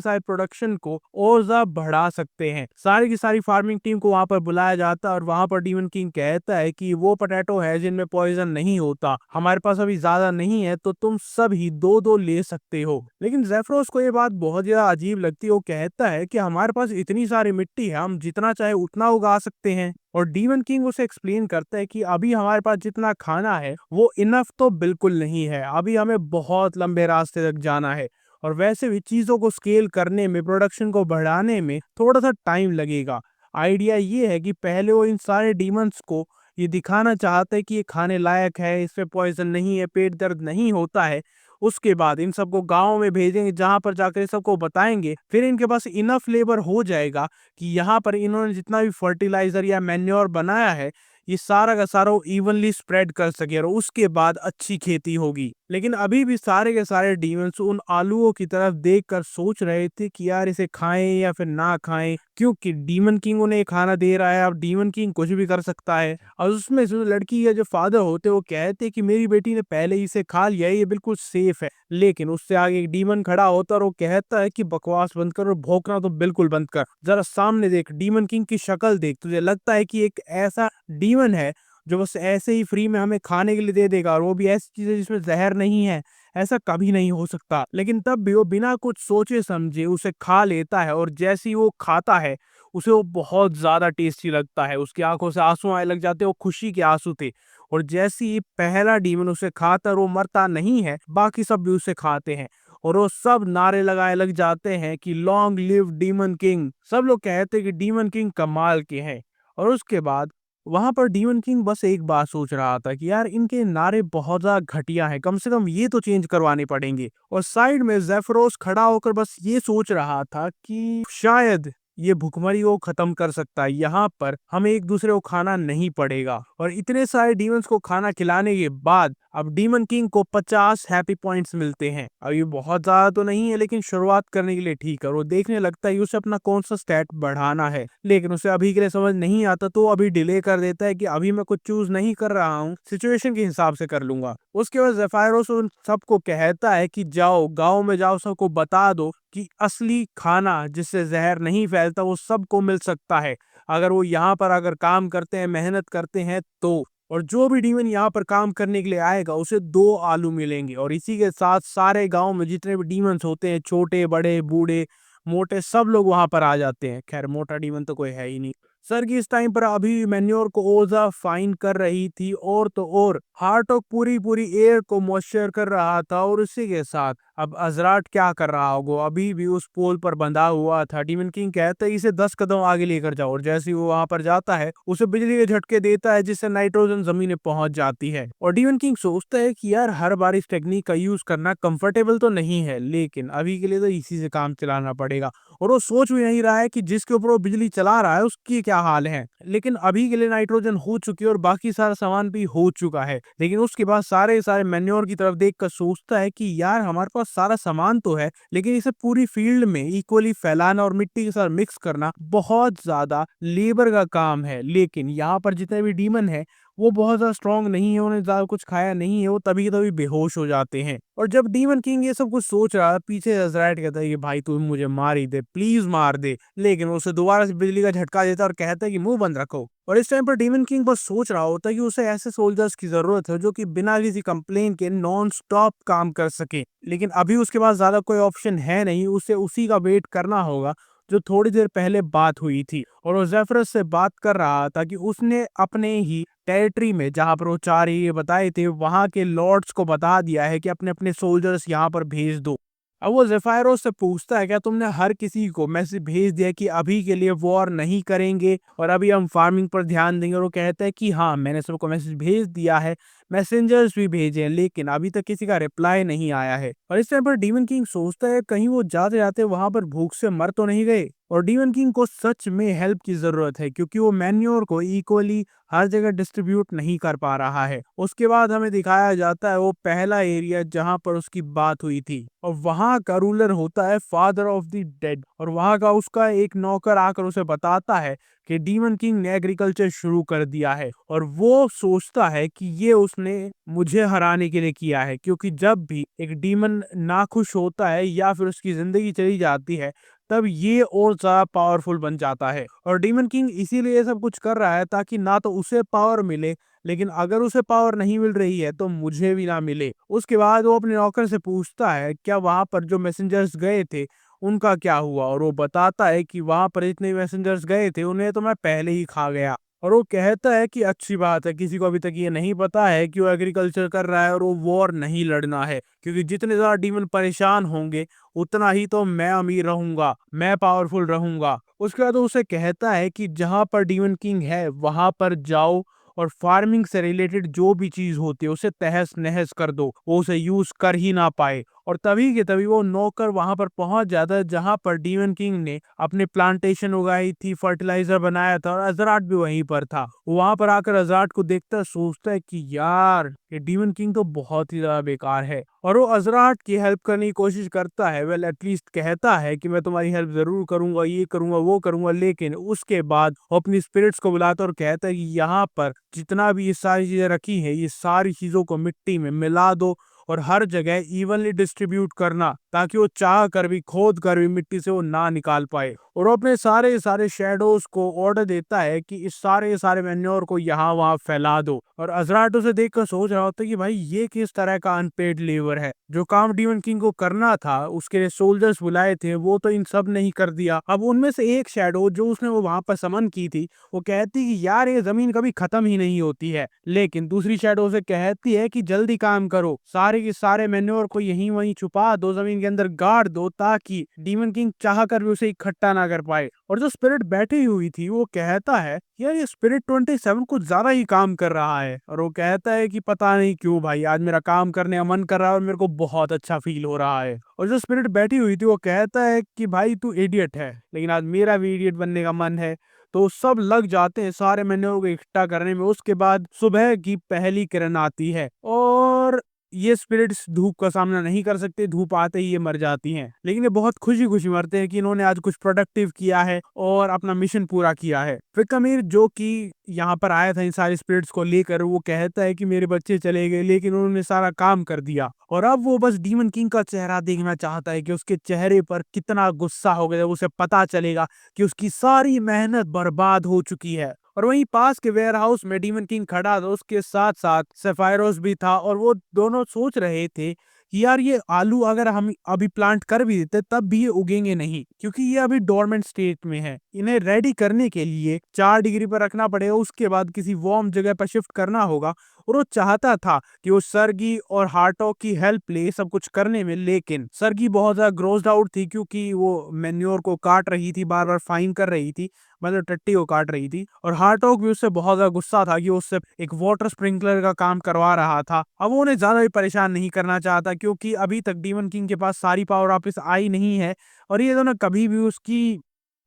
प्रोडक्शन को और ज्यादा बढ़ा सकते हैं। सारी की सारी फार्मिंग टीम को वहां पर बुलाया जाता है और वहां पर डीमन किंग कहता है कि वो पोटैटो है जिनमें पॉइजन नहीं होता, हमारे पास अभी ज्यादा नहीं है, तो तुम सभी 2-2 ले सकते हो। लेकिन जेफरोस को ये बात बहुत ज्यादा अजीब लगती है। वो कहता है कि हमारे पास इतनी सारी मिट्टी है, हम जितना चाहे उतना उगा सकते हैं। और डीमन किंग उसे एक्सप्लेन करता है कि अभी हमारे पास जितना खाना है वो इनफ तो बिल्कुल नहीं है, अभी हमें बहुत लंबे रास्ते तक जाना है, और वैसे भी चीजों को स्केल करने में, प्रोडक्शन को बढ़ाने में थोड़ा सा टाइम लगेगा। आइडिया ये है कि पहले वो इन सारे डीमंस को ये दिखाना चाहते हैं कि ये खाने लायक है, इसमें पॉइजन नहीं है, पेट दर्द नहीं होता है। उसके बाद इन सबको गांव में भेजेंगे जहां पर जाकर सबको बताएंगे, फिर इनके पास इनफ लेबर हो जाएगा कि यहाँ पर इन्होंने जितना भी फर्टिलाइजर या मैन्योर बनाया है ये सारा का सारा वो इवनली स्प्रेड कर सके और उसके बाद अच्छी खेती होगी। लेकिन अभी भी सारे के सारे डीमंस उन आलूओं की तरफ देखकर सोच रहे थे कि यार इसे खाएं या फिर ना खाएं, क्योंकि डीमन किंग उन्हें खाना दे रहा है। अब डीमन किंग कुछ भी कर सकता है। और उसमें जो लड़की या जो फादर होते वो कहते कि मेरी बेटी ने पहले ही इसे खा लिया है, ये बिल्कुल सेफ है। लेकिन उससे आगे एक डीमन खड़ा होता और वो कहता है कि बकवास बंद कर और भौंकना तो बिल्कुल बंद कर, जरा सामने देख, डीमन किंग की शक्ल देख, तुझे लगता है कि एक ऐसा डीमन है जो बस ऐसे ही फ्री में हमें खाने के लिए दे देगा, और वो भी ऐसी चीजें जिसमें जहर नहीं है? ऐसा कभी नहीं हो सकता। लेकिन तब भी वो बिना कुछ सोचे समझे उसे खा लेता है, और जैसे ही वो खाता है उसे वो बहुत ज्यादा टेस्टी लगता है। उसकी आंखों से आंसू आने लग जाते, वो खुशी के आंसू थे। और जैसे ही पहला डीमन उसे खाता और वो मरता नहीं है, बाकी सब भी उसे खाते हैं और वो सब नारे लगाए लग जाते हैं कि लॉन्ग लिव डीमन किंग। सब लोग कहते हैं कि डीमन किंग कमाल के हैं। और उसके बाद वहां पर डीमन किंग बस एक बात सोच रहा था कि यार इनके नारे बहुत ज्यादा घटिया हैं, कम से कम ये तो चेंज करवाने पड़ेंगे। और साइड में जेफरोस खड़ा होकर बस ये सोच रहा था कि शायद ये भुखमरी को खत्म कर सकता है, यहाँ पर हमें एक दूसरे को खाना नहीं पड़ेगा। और इतने सारे डीमंस को खाना खिलाने के बाद अब डीमन किंग को 50 हैप्पी पॉइंट्स मिलते हैं। अब ये बहुत ज्यादा तो नहीं है, लेकिन शुरुआत करने के लिए ठीक है। और वो देखने लगता है कि उसे अपना कौन सा स्टैट बढ़ाना है, लेकिन उसे अभी के लिए समझ नहीं आता, तो अभी डिले कर देता है कि अभी मैं कुछ चूज नहीं कर रहा हूँ, सिचुएशन के हिसाब से कर लूंगा। उसके बाद जेफायरोस उन सबको कहता है कि जाओ गाँव में जाओ, सबको बता दो कि असली खाना जिससे जहर नहीं फैलता वो सबको मिल सकता है, अगर वो यहाँ पर अगर काम करते हैं, मेहनत करते हैं तो। और जो भी डीमन यहाँ पर काम करने के लिए आएगा उसे 2 आलू मिलेंगे। और इसी के साथ सारे गांव में जितने भी डीमंस होते हैं, छोटे बड़े बूढ़े मोटे, सब लोग वहां पर आ जाते हैं। खैर मोटा डीमन तो कोई है ही नहीं। सरगी इस टाइम पर अभी मैन्योर को ओजा फाइन कर रही थी, और तो और हार्टॉग पूरी पूरी एयर को मॉइस्चर कर रहा था। और उसी के साथ अब अजराट क्या कर रहा होगा, अभी भी उस पोल पर बंधा हुआ था। डीमन किंग कहता है इसे 10 कदम आगे लेकर जाओ, और जैसे ही वो वहां पर जाता है उसे बिजली के झटके देता है, जिससे नाइट्रोजन जमीन में पहुंच जाती है। और डीमन किंग सोचता है कि यार हर बार इस टेक्निक का यूज करना कंफर्टेबल तो नहीं है, लेकिन अभी के लिए तो इसी से काम चलाना पड़ेगा। और वो सोच भी नहीं रहा है कि जिसके ऊपर वो बिजली चला रहा है उसकी क्या हाल है। लेकिन अभी के लिए नाइट्रोजन हो चुकी है और बाकी सारा सामान भी हो चुका है। लेकिन उसके बाद सारे मैन्योर की तरफ देखकर सोचता है कि यार हमारे पास सारा सामान तो है, लेकिन इसे पूरी फील्ड में इक्वली फैलाना और मिट्टी के साथ मिक्स करना बहुत ज्यादा लेबर का काम है। लेकिन यहाँ पर जितने भी डीमन है वो बहुत ज्यादा स्ट्रांग नहीं है, उन्हें ज्यादा कुछ खाया नहीं है, वो तभी तभी बेहोश हो जाते हैं। और जब डीमन किंग ये सब कुछ सोच रहा है, पीछे अज़राइट कहता है कि भाई तू मुझे मार ही दे, प्लीज मार दे। लेकिन वो उसे दोबारा से बिजली का झटका देता है और कहता है कि मुंह बंद रखो। और इस टाइम पर डीमन किंग बस सोच रहा होता है कि उसे ऐसे सोल्जर्स की जरूरत है जो कि बिना किसी कंप्लेन के नॉन स्टॉप काम कर सके। लेकिन अभी उसके पास ज्यादा कोई ऑप्शन है नहीं, उसे उसी का वेट करना होगा जो थोड़ी देर पहले बात हुई थी। और वो जेफरस से बात कर रहा था कि उसने अपने ही टेरिटरी में जहां पर वो 4 एरिया बताए थे वहां के लॉर्ड्स को बता दिया है कि अपने अपने सोल्जर्स यहाँ पर भेज दो। अब वो जेफायरोस से पूछता है क्या तुमने हर किसी को मैसेज भेज दिया कि अभी के लिए वॉर नहीं करेंगे और अभी हम फार्मिंग पर ध्यान देंगे? और वो कहता है कि हाँ मैंने सबको मैसेज भेज दिया है, मैसेंजर्स भी भेजे हैं, लेकिन अभी तक किसी का रिप्लाई नहीं आया है। और इस टाइम पर डीमन किंग सोचता है कहीं वो जाते जाते वहां पर भूख से मर तो नहीं गए। और डीमन किंग को सच में हेल्प की जरूरत है, क्योंकि वो मैन्योर को इक्वली हर जगह डिस्ट्रीब्यूट नहीं कर पा रहा है। उसके बाद हमें दिखाया जाता है वो पहला एरिया जहां पर उसकी बात हुई थी, और वहां का रूलर होता है फादर ऑफ द डेड। और वहां का उसका एक नौकर आकर उसे बताता है कि डीमन किंग ने एग्रीकल्चर शुरू कर दिया है। और वो सोचता है कि ये उसने मुझे हराने के लिए किया है, क्योंकि जब भी एक डीमन नाखुश होता है या फिर उसकी जिंदगी चली जाती है तब ये और ज्यादा पावरफुल बन जाता है। और डीमन किंग इसीलिए सब कुछ कर रहा है ताकि ना तो उसे पावर मिले, लेकिन अगर उसे पावर नहीं मिल रही है तो मुझे भी ना मिले। उसके बाद वो अपने नौकर से पूछता है क्या वहां पर जो मैसेंजर्स गए थे उनका क्या हुआ। और वो बताता है कि वहां पर जितने मैसेंजर्स गए थे उन्हें तो मैं पहले ही खा गया। और वो कहता है कि अच्छी बात है, किसी को अभी तक ये नहीं पता है कि वो एग्रीकल्चर कर रहा है और वो वॉर नहीं लड़ना है, क्योंकि जितने ज्यादा डीमन परेशान होंगे उतना ही तो मैं अमीर रहूंगा, मैं पावरफुल रहूंगा। उसके बाद वो उसे कहता है कि जहां पर डीमन किंग है वहां पर जाओ और फार्मिंग से रिलेटेड जो भी चीज होती है उसे तहस नहस कर दो, वो उसे यूज कर ही ना पाए। और तभी के तभी वो नौकर वहां पर पहुंच जाता है जहां पर डीमन किंग ने अपने प्लांटेशन उगाई थी, फर्टिलाइजर बनाया था, और अजराट भी वहीं पर था। वहां पर आकर अजराट को देखता है, सोचता है कि यार ये डीमन किंग तो बहुत ही ज्यादा बेकार है, और वो अजराट की हेल्प करने की कोशिश करता है। वेल एटलीस्ट कहता है कि मैं तुम्हारी हेल्प जरूर करूंगा, ये करूंगा वो करूंगा, लेकिन उसके बाद वो अपनी स्पिरिट्स को बुलाता है और कहता है कि यहाँ पर जितना भी ये सारी चीजें रखी हैं, ये सारी चीजों को मिट्टी में मिला दो और हर जगह इवनली डिस्ट्रीब्यूट करना, ताकि वो चाह कर भी, खोद कर भी मिट्टी से वो ना निकाल पाए। और वो अपने सारे सारे शेडोज को ऑर्डर देता है कि इस सारे सारे मैन्योर को यहाँ वहाँ फैला दो। और अजराट उसे देखकर सोच रहा होता है कि भाई ये किस तरह का अनपेड लेबर है, जो काम डीमन किंग को करना था, उसके लिए सोल्जर्स बुलाए थे, वो तो इन सब नहीं कर दिया। अब उनमें से एक शेडो जो उसने वो वहां पर समन की थी, वो कहती कि यार ये जमीन कभी खत्म ही नहीं होती है, लेकिन दूसरी शेडो से कहती है कि जल्दी काम करो, सारे के सारे मैन्योर को यहीं वहीं छुपा दो, जमीन के अंदर गाड़ दो, ताकि डीमन किंग चाह कर भी उसे इकट्ठा ना कर पाए। और जो स्पिरिट बैठी हुई थी वो कहता है यार ये स्पिरिट 27 कुछ ज्यादा ही काम कर रहा है, और वो कहता है कि पता नहीं क्यों भाई आज मेरा काम करने का मन कर रहा है और मेरे को बहुत अच्छा फील हो रहा है। और जो स्पिरिट बैठी हुई थी वो कहता है कि भाई तू इडियट है, लेकिन आज मेरा भी इडियट बनने का मन है। तो सब लग जाते हैं सारे मैन्योर को इकट्ठा करने में। उसके बाद सुबह की पहली किरण आती है और ये स्पिरिट्स धूप का सामना नहीं कर सकते, धूप आते ही ये मर जाती हैं, लेकिन ये बहुत खुशी खुशी मरते हैं कि इन्होंने आज कुछ प्रोडक्टिव किया है और अपना मिशन पूरा किया है। फिर कमीर जो कि यहाँ पर आया था इन सारे स्पिरिट्स को लेकर, वो कहता है कि मेरे बच्चे चले गए लेकिन उन्होंने सारा काम कर दिया, और अब वो बस डीमन किंग का चेहरा देखना चाहता है कि उसके चेहरे पर कितना गुस्सा हो गया, उसे पता चलेगा कि उसकी सारी मेहनत बर्बाद हो चुकी है। और वहीं पास के वेयर हाउस में डीमन किंग खड़ा था, उसके साथ साथ सेफायरोस भी था, और वो दोनों सोच रहे थे कि यार ये आलू अगर हम अभी प्लांट कर भी देते तब भी ये उगेंगे नहीं, क्योंकि ये अभी डोरमेंट स्टेट में है। इन्हें रेडी करने के लिए 4 डिग्री पर रखना पड़ेगा, उसके बाद किसी वार्म जगह पर शिफ्ट करना होगा। और वो चाहता था कि वो सर्गी और हार्टॉक की हेल्प ले सब कुछ करने में, लेकिन सर्गी बहुत ज्यादा ग्रोस्ड आउट थी क्योंकि वो मेन्योर को काट रही थी, बार बार फाइन कर रही थी, मतलब टट्टी को काट रही थी। और हार्टॉक भी उससे बहुत ज्यादा गुस्सा था कि उससे एक वाटर स्प्रिंकलर का काम करवा रहा था। अब वो उन्हें ज्यादा भी परेशान नहीं करना चाहता क्योंकि अभी तक डीमन किंग के पास सारी पावर वापस आई नहीं है, और ये दोनों कभी भी उसकी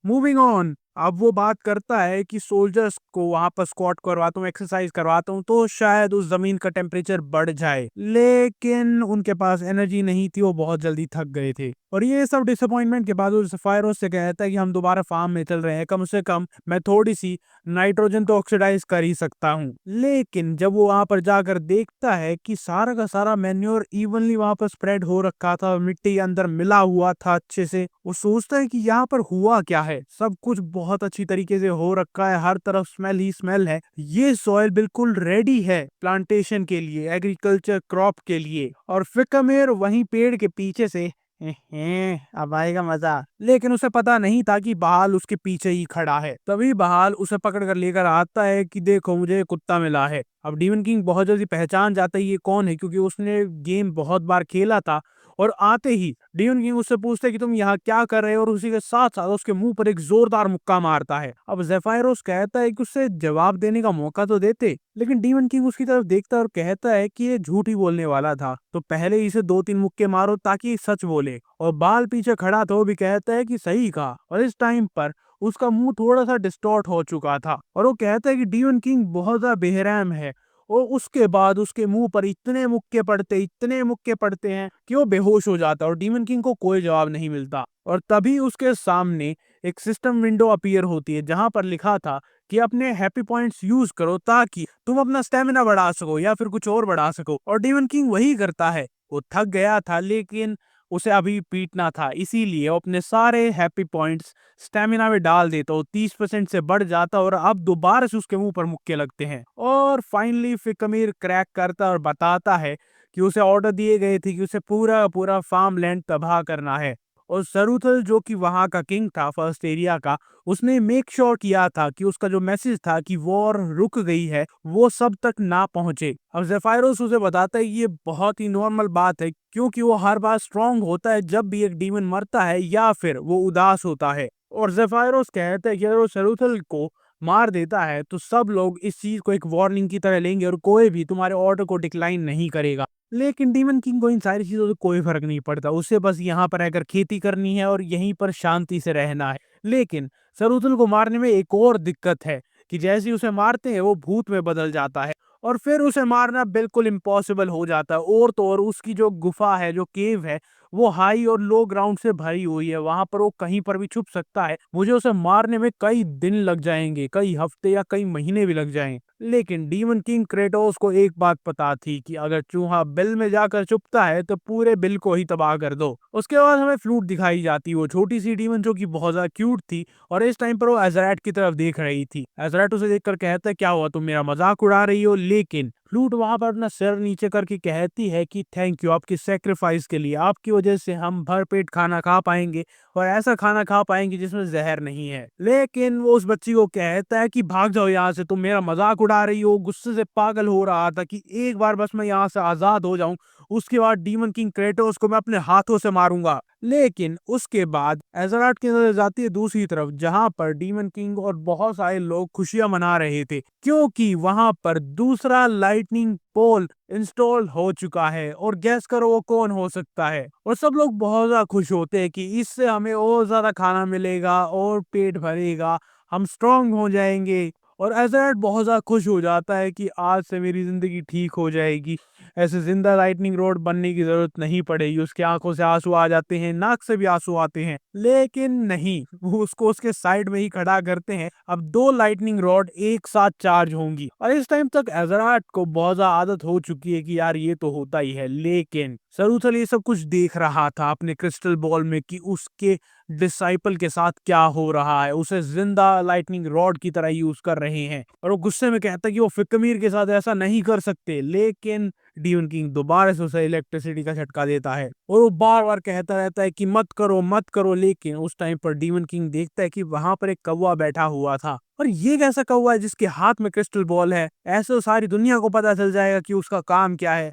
मूविंग ऑन। अब वो बात करता है कि सोल्जर्स को वहां पर स्क्वाट करवाता हूँ, एक्सरसाइज करवाता हूँ, तो शायद उस जमीन का टेम्परेचर बढ़ जाए, लेकिन उनके पास एनर्जी नहीं थी, वो बहुत जल्दी थक गए थे। और ये सब डिसअपॉइंटमेंट के बाद वो सफायरोस से कहता है कि हम दोबारा फार्म में चल रहे हैं, कम से कम मैं थोड़ी सी नाइट्रोजन तो ऑक्सीडाइज कर ही सकता हूँ। लेकिन जब वो वहां पर जाकर देखता है कि सारा का सारा मैन्योर इवनली वहां पर स्प्रेड हो रखा था, मिट्टी के अंदर मिला हुआ था अच्छे से, वो सोचता है कि यहाँ पर हुआ क्या है। सब कुछ बहुत अच्छी तरीके से हो रखा है, हर तरफ स्मेल ही स्मेल है, ये सॉइल बिल्कुल रेडी है प्लांटेशन के लिए, एग्रीकल्चर क्रॉप के लिए। और फिकमेर वहीं पेड़ के पीछे से अब आएगा मजा, लेकिन उसे पता नहीं था कि बहाल उसके पीछे ही खड़ा है। तभी बहाल उसे पकड़ कर लेकर आता है कि देखो मुझे कुत्ता मिला है। अब डीमन किंग बहुत जल्दी पहचान जाता है ये कौन है, क्योंकि उसने गेम बहुत बार खेला था। और आते ही डीमन किंग उससे पूछते है कि तुम यहाँ क्या कर रहे हो, और उसी के साथ साथ उसके मुंह पर एक जोरदार मुक्का मारता है। अब जेफायरोस कहता है कि उससे जवाब देने का मौका तो देते, लेकिन डीमन किंग उसकी तरफ देखता है और कहता है कि ये झूठ ही बोलने वाला था, तो पहले इसे 2-3 मुक्के मारो ताकि सच बोले। और बाल पीछे खड़ा था वो भी कहता है कि सही कहा, और इस टाइम पर उसका मुंह थोड़ा सा डिस्टॉर्ट हो चुका था, और वो कहता है कि डीमन किंग बहुत ज्यादा बेरहम है। और उसके बाद उसके मुंह पर इतने मुक्के पड़ते हैं कि वो बेहोश हो जाता है, और डीमन किंग को कोई जवाब नहीं मिलता। और तभी उसके सामने एक सिस्टम विंडो अपीयर होती है जहां पर लिखा था कि अपने हैप्पी पॉइंट्स यूज करो ताकि तुम अपना स्टेमिना बढ़ा सको या फिर कुछ और बढ़ा सको। और डीमन किंग वही करता है। वो थक गया था लेकिन उसे अभी पीटना था, इसीलिए वो अपने सारे हैप्पी पॉइंट्स स्टेमिना में डाल देता, वो 30% से बढ़ जाता, और अब दोबारा से उसके मुंह पर मुक्के लगते हैं। और फाइनली फिकमीर क्रैक करता और बताता है कि उसे ऑर्डर दिए गए थे कि उसे पूरा पूरा फार्म लैंड तबाह करना है। और सरूथल जो कि वहां का किंग था फर्स्ट एरिया का, उसने मेक श्योर किया था कि उसका जो मैसेज था कि वॉर रुक गई है वो सब तक ना पहुंचे। अब जेफायरोस उसे बताता है ये बहुत ही नॉर्मल बात है, क्योंकि वो हर बार स्ट्रांग होता है जब भी एक डीमन मरता है या फिर वो उदास होता है। और जेफायरोस कहता है कि अगर वो सरूथल को मार देता है तो सब लोग इस चीज को एक वार्निंग की तरह लेंगे और कोई भी तुम्हारे ऑर्डर को डिक्लाइन नहीं करेगा। लेकिन डीमन किंग को इन सारी चीजों से कोई फर्क नहीं पड़ता, उसे बस यहाँ पर रहकर खेती करनी है और यहीं पर शांति से रहना है। लेकिन सरुथल को मारने में एक और दिक्कत है कि जैसे ही उसे मारते हैं वो भूत में बदल जाता है और फिर उसे मारना बिल्कुल इम्पॉसिबल हो जाता है। और तो और उसकी जो गुफा है, जो केव है, वो हाई और लो ग्राउंड से भरी हुई है, वहां पर वो कहीं पर भी छुप सकता है। मुझे उसे मारने में कई दिन लग जाएंगे, कई हफ्ते या कई महीने भी लग जाएं। लेकिन डीमन किंग क्रेटोस को एक बात पता थी कि अगर चूहा बिल में जाकर छुपता है तो पूरे बिल को ही तबाह कर दो। उसके बाद हमें फ्लूट दिखाई जाती, वो छोटी सी डीमन जो कि बहुत ज्यादा क्यूट थी और इस टाइम पर वो एजराट की तरफ देख रही थी। एजराट उसे देखकर कहता है क्या हुआ, तुम मेरा मजाक उड़ा रही हो? लेकिन फ्लूट वहां पर अपना सिर नीचे करके कहती है कि थैंक यू आपकी सेक्रीफाइस के लिए, आपकी वजह से हम भरपेट खाना खा पाएंगे और ऐसा खाना खा पाएंगे जिसमें जहर नहीं है। लेकिन वो उस बच्ची को कहता है कि भाग जाओ यहाँ से, तुम मेरा मजाक उड़ा रही हो। गुस्से से पागल हो रहा था कि एक बार बस मैं यहाँ से आजाद हो जाऊं, उसके बाद डीमन किंग क्रेटोस को मैं अपने हाथों से मारूंगा। लेकिन उसके बाद एजराट की नजर जाती है दूसरी तरफ, जहां पर डीमन किंग और बहुत सारे लोग खुशियां मना रहे थे क्योंकि वहां पर दूसरा लाइटनिंग पोल इंस्टॉल हो चुका है। और गैस करो वो कौन हो सकता है? और सब लोग बहुत ज्यादा खुश होते हैं कि इससे हमें और ज्यादा खाना मिलेगा और पेट भरेगा, हम स्ट्रांग हो जाएंगे। और एजराट बहुत ज्यादा खुश हो जाता है कि आज से मेरी जिंदगी ठीक हो जाएगी, ऐसे जिंदा लाइटनिंग रोड बनने की जरूरत नहीं पड़ेगी। उसकी आंखों से आंसू आ जाते हैं, नाक से भी आंसू आते हैं। लेकिन नहीं, वो उसको उसके साइड में ही खड़ा करते हैं। अब दो लाइटनिंग रॉड एक साथ चार्ज होंगी और इस टाइम तक एजराट को बहुत ज्यादा आदत हो चुकी है कि यार ये तो होता ही है। लेकिन सरुथल ये सब कुछ देख रहा था अपने क्रिस्टल बॉल में कि उसके डिसाइपल के साथ क्या हो रहा है, उसे जिंदा लाइटनिंग रॉड की तरह यूज कर रहे हैं। और वो गुस्से में कहता है कि वो फिकमीर के साथ ऐसा नहीं कर सकते। लेकिन डीमन किंग दोबारा से उसे इलेक्ट्रिसिटी का झटका देता है और वो बार बार कहता रहता है कि मत करो मत करो। लेकिन उस टाइम पर डीमन किंग देखता है कि वहां पर एक कौवा बैठा हुआ था। और ये कैसा कौवा है जिसके हाथ में क्रिस्टल बॉल है? ऐसे तो सारी दुनिया को पता चल जाएगा कि उसका काम क्या है।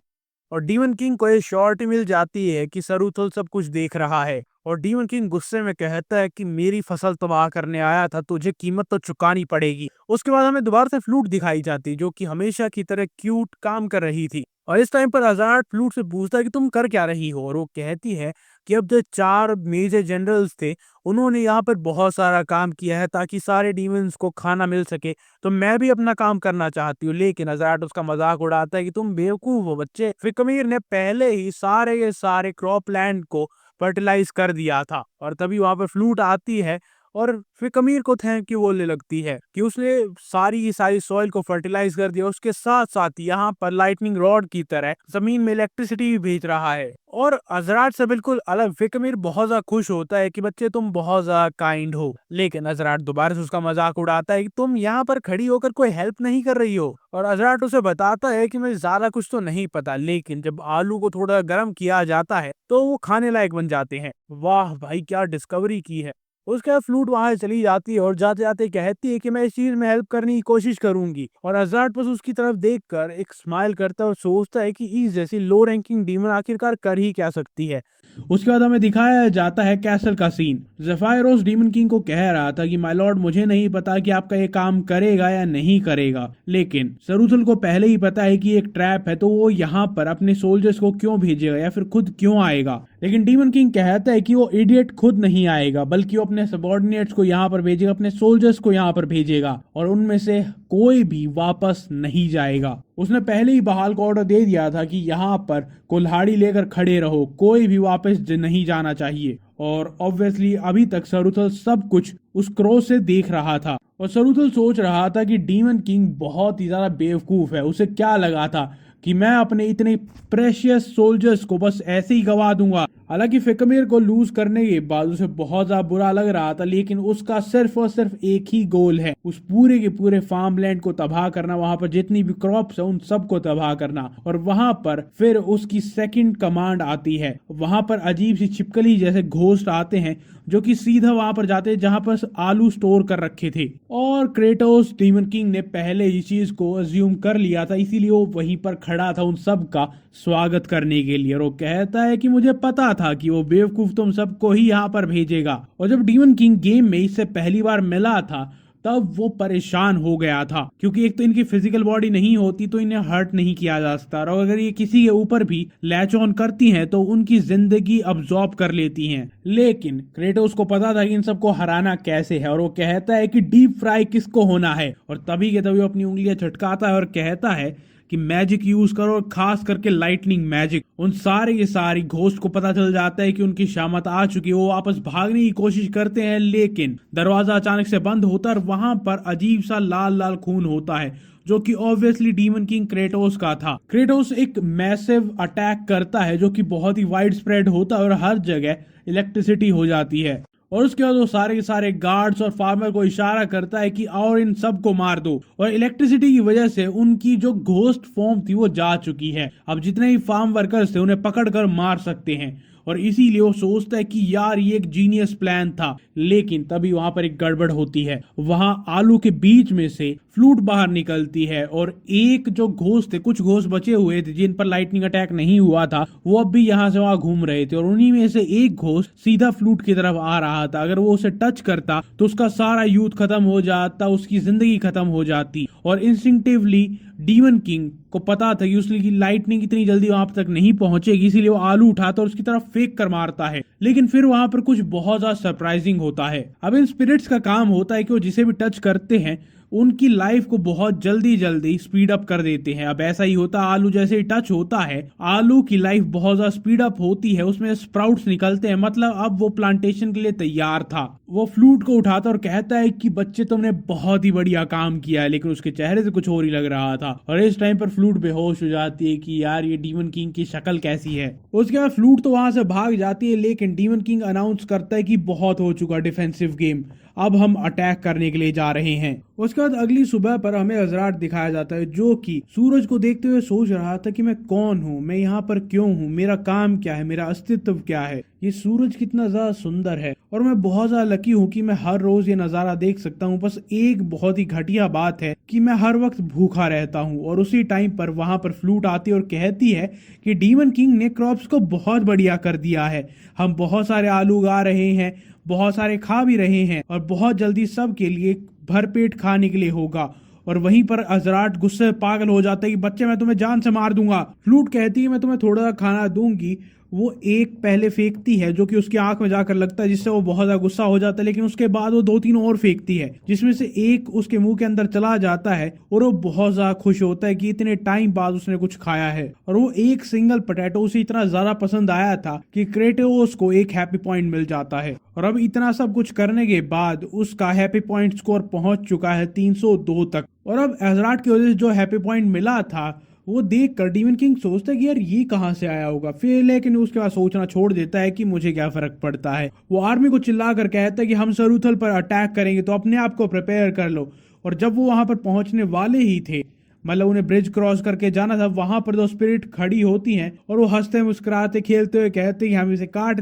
और डीमन किंग को ये शॉर्ट मिल जाती है कि सरुथल सब कुछ देख रहा है और डीमन किंग गुस्से में कहता है कि मेरी फसल तबाह करने आया था, तुझे कीमत तो चुकानी पड़ेगी। उसके बाद हमें दोबारा से फ्लूट दिखाई जाती जो कि हमेशा की तरह क्यूट काम कर रही थी। और इस टाइम पर एजराट फ्लूट से पूछता है कि तुम कर क्या रही हो? और वो कहती है कि अब जो 4 मेजर जनरल्स थे उन्होंने यहाँ पर बहुत सारा काम किया है ताकि सारे डीमंस को खाना मिल सके, तो मैं भी अपना काम करना चाहती हूँ। लेकिन एजराट उसका मजाक उड़ाता है कि तुम बेवकूफ हो बच्चे, फिकमीर ने पहले ही सारे के सारे क्रॉप लैंड को फर्टिलाइज कर दिया था। और तभी वहां पर फ्लूट आती है और फिकमीर को थैंक यू बोलने लगती है कि उसने सारी की सारी सॉइल को फर्टिलाइज कर दिया। उसके साथ साथ यहाँ पर लाइटनिंग रॉड की तरह जमीन में इलेक्ट्रिसिटी भी भेज रहा है। और अजराट से बिल्कुल अलग फिकमीर बहुत ज्यादा खुश होता है कि बच्चे तुम बहुत ज्यादा काइंड हो। लेकिन अजराट दोबारा से उसका मजाक उड़ाता है कि तुम यहाँ पर खड़ी होकर कोई हेल्प नहीं कर रही हो। और अजराट उसे बताता है कि मुझे ज्यादा कुछ तो नहीं पता, लेकिन जब आलू को थोड़ा गर्म किया जाता है तो वो खाने लायक बन जाते हैं। वाह भाई क्या डिस्कवरी की है। उसके बाद फ्लूट वहां से चली जाती है और जाते जाते कहती है कि मैं इस चीज में हेल्प करने की कोशिश करूंगी। और अजराट बस उसकी तरफ देखकर एक स्माइल करता है और सोचता है कि इस जैसी लो रैंकिंग डीमन आखिरकार कर ही क्या सकती है। उसके बाद हमें दिखाया जाता है कैसल का सीन। ज़ेफायरोस डीमन किंग को कह रहा था कि माय लॉर्ड मुझे नहीं पता कि आपका ये काम करेगा या नहीं करेगा, लेकिन सरुथल को पहले ही पता है कि एक ट्रैप है, तो वो यहाँ पर अपने सोल्जर्स को क्यों भेजेगा या फिर खुद क्यों आएगा। लेकिन डीमन किंग कहता है कि वो इडियट खुद नहीं आएगा बल्कि वो अपने सबॉर्डिनेट्स को यहाँ पर भेजेगा, अपने सोल्जर्स को यहाँ पर भेजेगा और उनमें से कोई भी वापस नहीं जाएगा। उसने पहले ही बहाल को ऑर्डर दे दिया था कि यहाँ पर कुल्हाड़ी लेकर खड़े रहो, कोई भी वापस नहीं जाना चाहिए। और ऑब्वियसली अभी तक सरुथल सब कुछ उस क्रोध से देख रहा था और सरुथल सोच रहा था कि डीमन किंग बहुत ही ज्यादा बेवकूफ है। उसे क्या लगा था कि मैं अपने इतने प्रेशियस सोल्जर्स को बस ऐसे ही गवा दूंगा। हालांकि फिकमीर को लूज करने के बाद उसे बहुत ज्यादा बुरा लग रहा था, लेकिन उसका सिर्फ और सिर्फ एक ही गोल है, उस पूरे के पूरे फार्मलैंड को तबाह करना, वहां पर जितनी भी क्रॉप्स है उन सबको तबाह करना। और वहां पर फिर उसकी सेकंड कमांड आती है। वहां पर अजीब सी छिपकली जैसे घोस्ट आते हैं जो कि सीधा वहां पर जाते हैं जहां पर आलू स्टोर कर रखे थे। और क्रेटोस डीमन किंग ने पहले इस चीज को अज्यूम कर लिया था, इसीलिए वो वहीं पर खड़ा था उन सब का स्वागत करने के लिए। और वो कहता है कि मुझे पता था कि वो बेवकूफ तुम सबको ही यहाँ पर भेजेगा। और जब डीमन किंग गेम में इससे पहली बार मिला था तब वो परेशान हो गया था, क्योंकि एक तो इनकी फिजिकल बॉडी नहीं होती तो इन्हें हर्ट नहीं किया जा सकता, और अगर ये किसी के ऊपर भी लैच ऑन करती हैं तो उनकी जिंदगी अब्सॉर्ब कर लेती हैं। लेकिन क्रेटोस को पता था कि इन सबको हराना कैसे है, और वो कहता है कि डीप फ्राई किसको होना है, और तभी के तभी वो अपनी उंगलियां छटकाता है और कहता है कि मैजिक यूज करो, और खास करके लाइटनिंग मैजिक। उन सारे के सारी घोस्ट को पता चल जाता है कि उनकी शामत आ चुकी है। वो वापस भागने की कोशिश करते हैं, लेकिन दरवाजा अचानक से बंद होता है और वहां पर अजीब सा लाल लाल खून होता है, जो कि ऑब्वियसली डीमन किंग क्रेटोस का था। क्रेटोस एक मैसिव अटैक करता है जो कि बहुत ही वाइड स्प्रेड होता है और हर जगह इलेक्ट्रिसिटी हो जाती है, और उसके बाद वो सारे के सारे गार्ड्स और फार्मर को इशारा करता है कि और इन सब को मार दो, और इलेक्ट्रिसिटी की वजह से उनकी जो घोस्ट फॉर्म थी वो जा चुकी है। अब जितने भी फार्म वर्कर्स थे उन्हें पकड़ कर मार सकते हैं, और इसीलिए वो सोचता है कि यार ये एक जीनियस प्लान था। लेकिन तभी वहां पर एक गड़बड़ होती है। वहां आलू के बीच में से फ्लूट बाहर निकलती है, और एक जो घोस्ट थे, कुछ घोस्ट बचे हुए थे जिन पर लाइटनिंग अटैक नहीं हुआ था, वो अब भी यहाँ से वहां घूम रहे थे, और उन्हीं में से एक घोस्ट सीधा फ्लूट की तरफ आ रहा था। अगर वो उसे टच करता तो उसका सारा यूथ खत्म हो जाता, उसकी जिंदगी खत्म हो जाती, और इंस्टिंक्टिवली डीमन किंग को पता था कि उसकी लाइटनिंग इतनी जल्दी वहां तक नहीं पहुंचेगी, इसीलिए वो आलू उठाता और उसकी तरफ फेंक कर मारता है। लेकिन फिर वहां पर कुछ बहुत ज्यादा सरप्राइजिंग होता है। अब इन स्पिरिट्स का काम होता है कि वो जिसे भी टच करते हैं उनकी लाइफ को बहुत जल्दी जल्दी स्पीड अप कर देते हैं। अब ऐसा ही होता है, आलू जैसे ही टच होता है आलू की लाइफ बहुत ज्यादा स्पीड अप होती है, उसमें स्प्राउट्स निकलते हैं, मतलब अब वो प्लांटेशन के लिए तैयार था। वो फ्लूट को उठाता और कहता है कि बच्चे तुमने बहुत ही बढ़िया काम किया है, लेकिन उसके चेहरे से कुछ और ही लग रहा था, और इस टाइम पर फ्लूट बेहोश हो जाती है कि यार ये डीमन किंग की शक्ल कैसी है। उसके बाद फ्लूट तो वहां से भाग जाती है, लेकिन डीमन किंग अनाउंस करता है कि बहुत हो चुका डिफेंसिव गेम, अब हम अटैक करने के लिए जा रहे हैं। उसके बाद अगली सुबह पर हमें अजराट दिखाया जाता है, जो कि सूरज को देखते हुए सोच रहा था कि मैं कौन हूँ, मैं यहाँ पर क्यों हूँ, मेरा काम क्या है, मेरा अस्तित्व क्या है, ये सूरज कितना ज्यादा सुंदर है, और मैं बहुत ज्यादा लकी हूँ कि मैं हर रोज ये नजारा देख सकता हूँ। बस एक बहुत ही घटिया बात है कि मैं हर वक्त भूखा रहता हूँ। और उसी टाइम पर वहां पर फ्लूट आती है और कहती है कि डीमन किंग ने क्रॉप्स को बहुत बढ़िया कर दिया है, हम बहुत सारे आलू उगा रहे हैं, बहुत सारे खा भी रहे हैं, और बहुत जल्दी सबके लिए भरपेट खाने के लिए होगा। और वहीं पर अजराट गुस्से पागल हो जाता है कि बच्चे मैं तुम्हें जान से मार दूंगा। फ्लूट कहती है मैं तुम्हें थोड़ा सा खाना दूंगी। वो एक पहले फेंकती है जो कि उसकी आंख में जाकर लगता है, जिससे वो बहुत ज्यादा गुस्सा हो जाता है, लेकिन उसके बाद वो 2-3 और फेंकती है, जिसमें से एक उसके मुंह के अंदर चला जाता है, और वो बहुत ज्यादा खुश होता है कि इतने टाइम बाद उसने कुछ खाया है। और वो एक सिंगल पोटैटो उसे इतना ज्यादा पसंद आया था कि क्रेटोस को एक हैप्पी पॉइंट मिल जाता है। और अब इतना सब कुछ करने के बाद उसका हैप्पी पॉइंट स्कोर पहुंच चुका है 302 तक। और अब अजराट की वजह से जो हैप्पी पॉइंट मिला था वो देख कर डीमन किंग सोचता है कि यार ये कहां से आया होगा, फिर लेकिन उसके बाद सोचना छोड़ देता है कि मुझे क्या फर्क पड़ता है। वो आर्मी को चिल्ला कर कहता है कि हम सरूथल पर अटैक करेंगे, तो अपने आप को प्रिपेयर कर लो। और जब वो वहां पर पहुंचने वाले ही थे, मतलब उन्हें ब्रिज क्रॉस करके जाना था, वहां पर दो स्पिरिट खड़ी होती हैं, और वो हंसते मुस्कुराते खेलते हुए कहते हैं हम इसे काट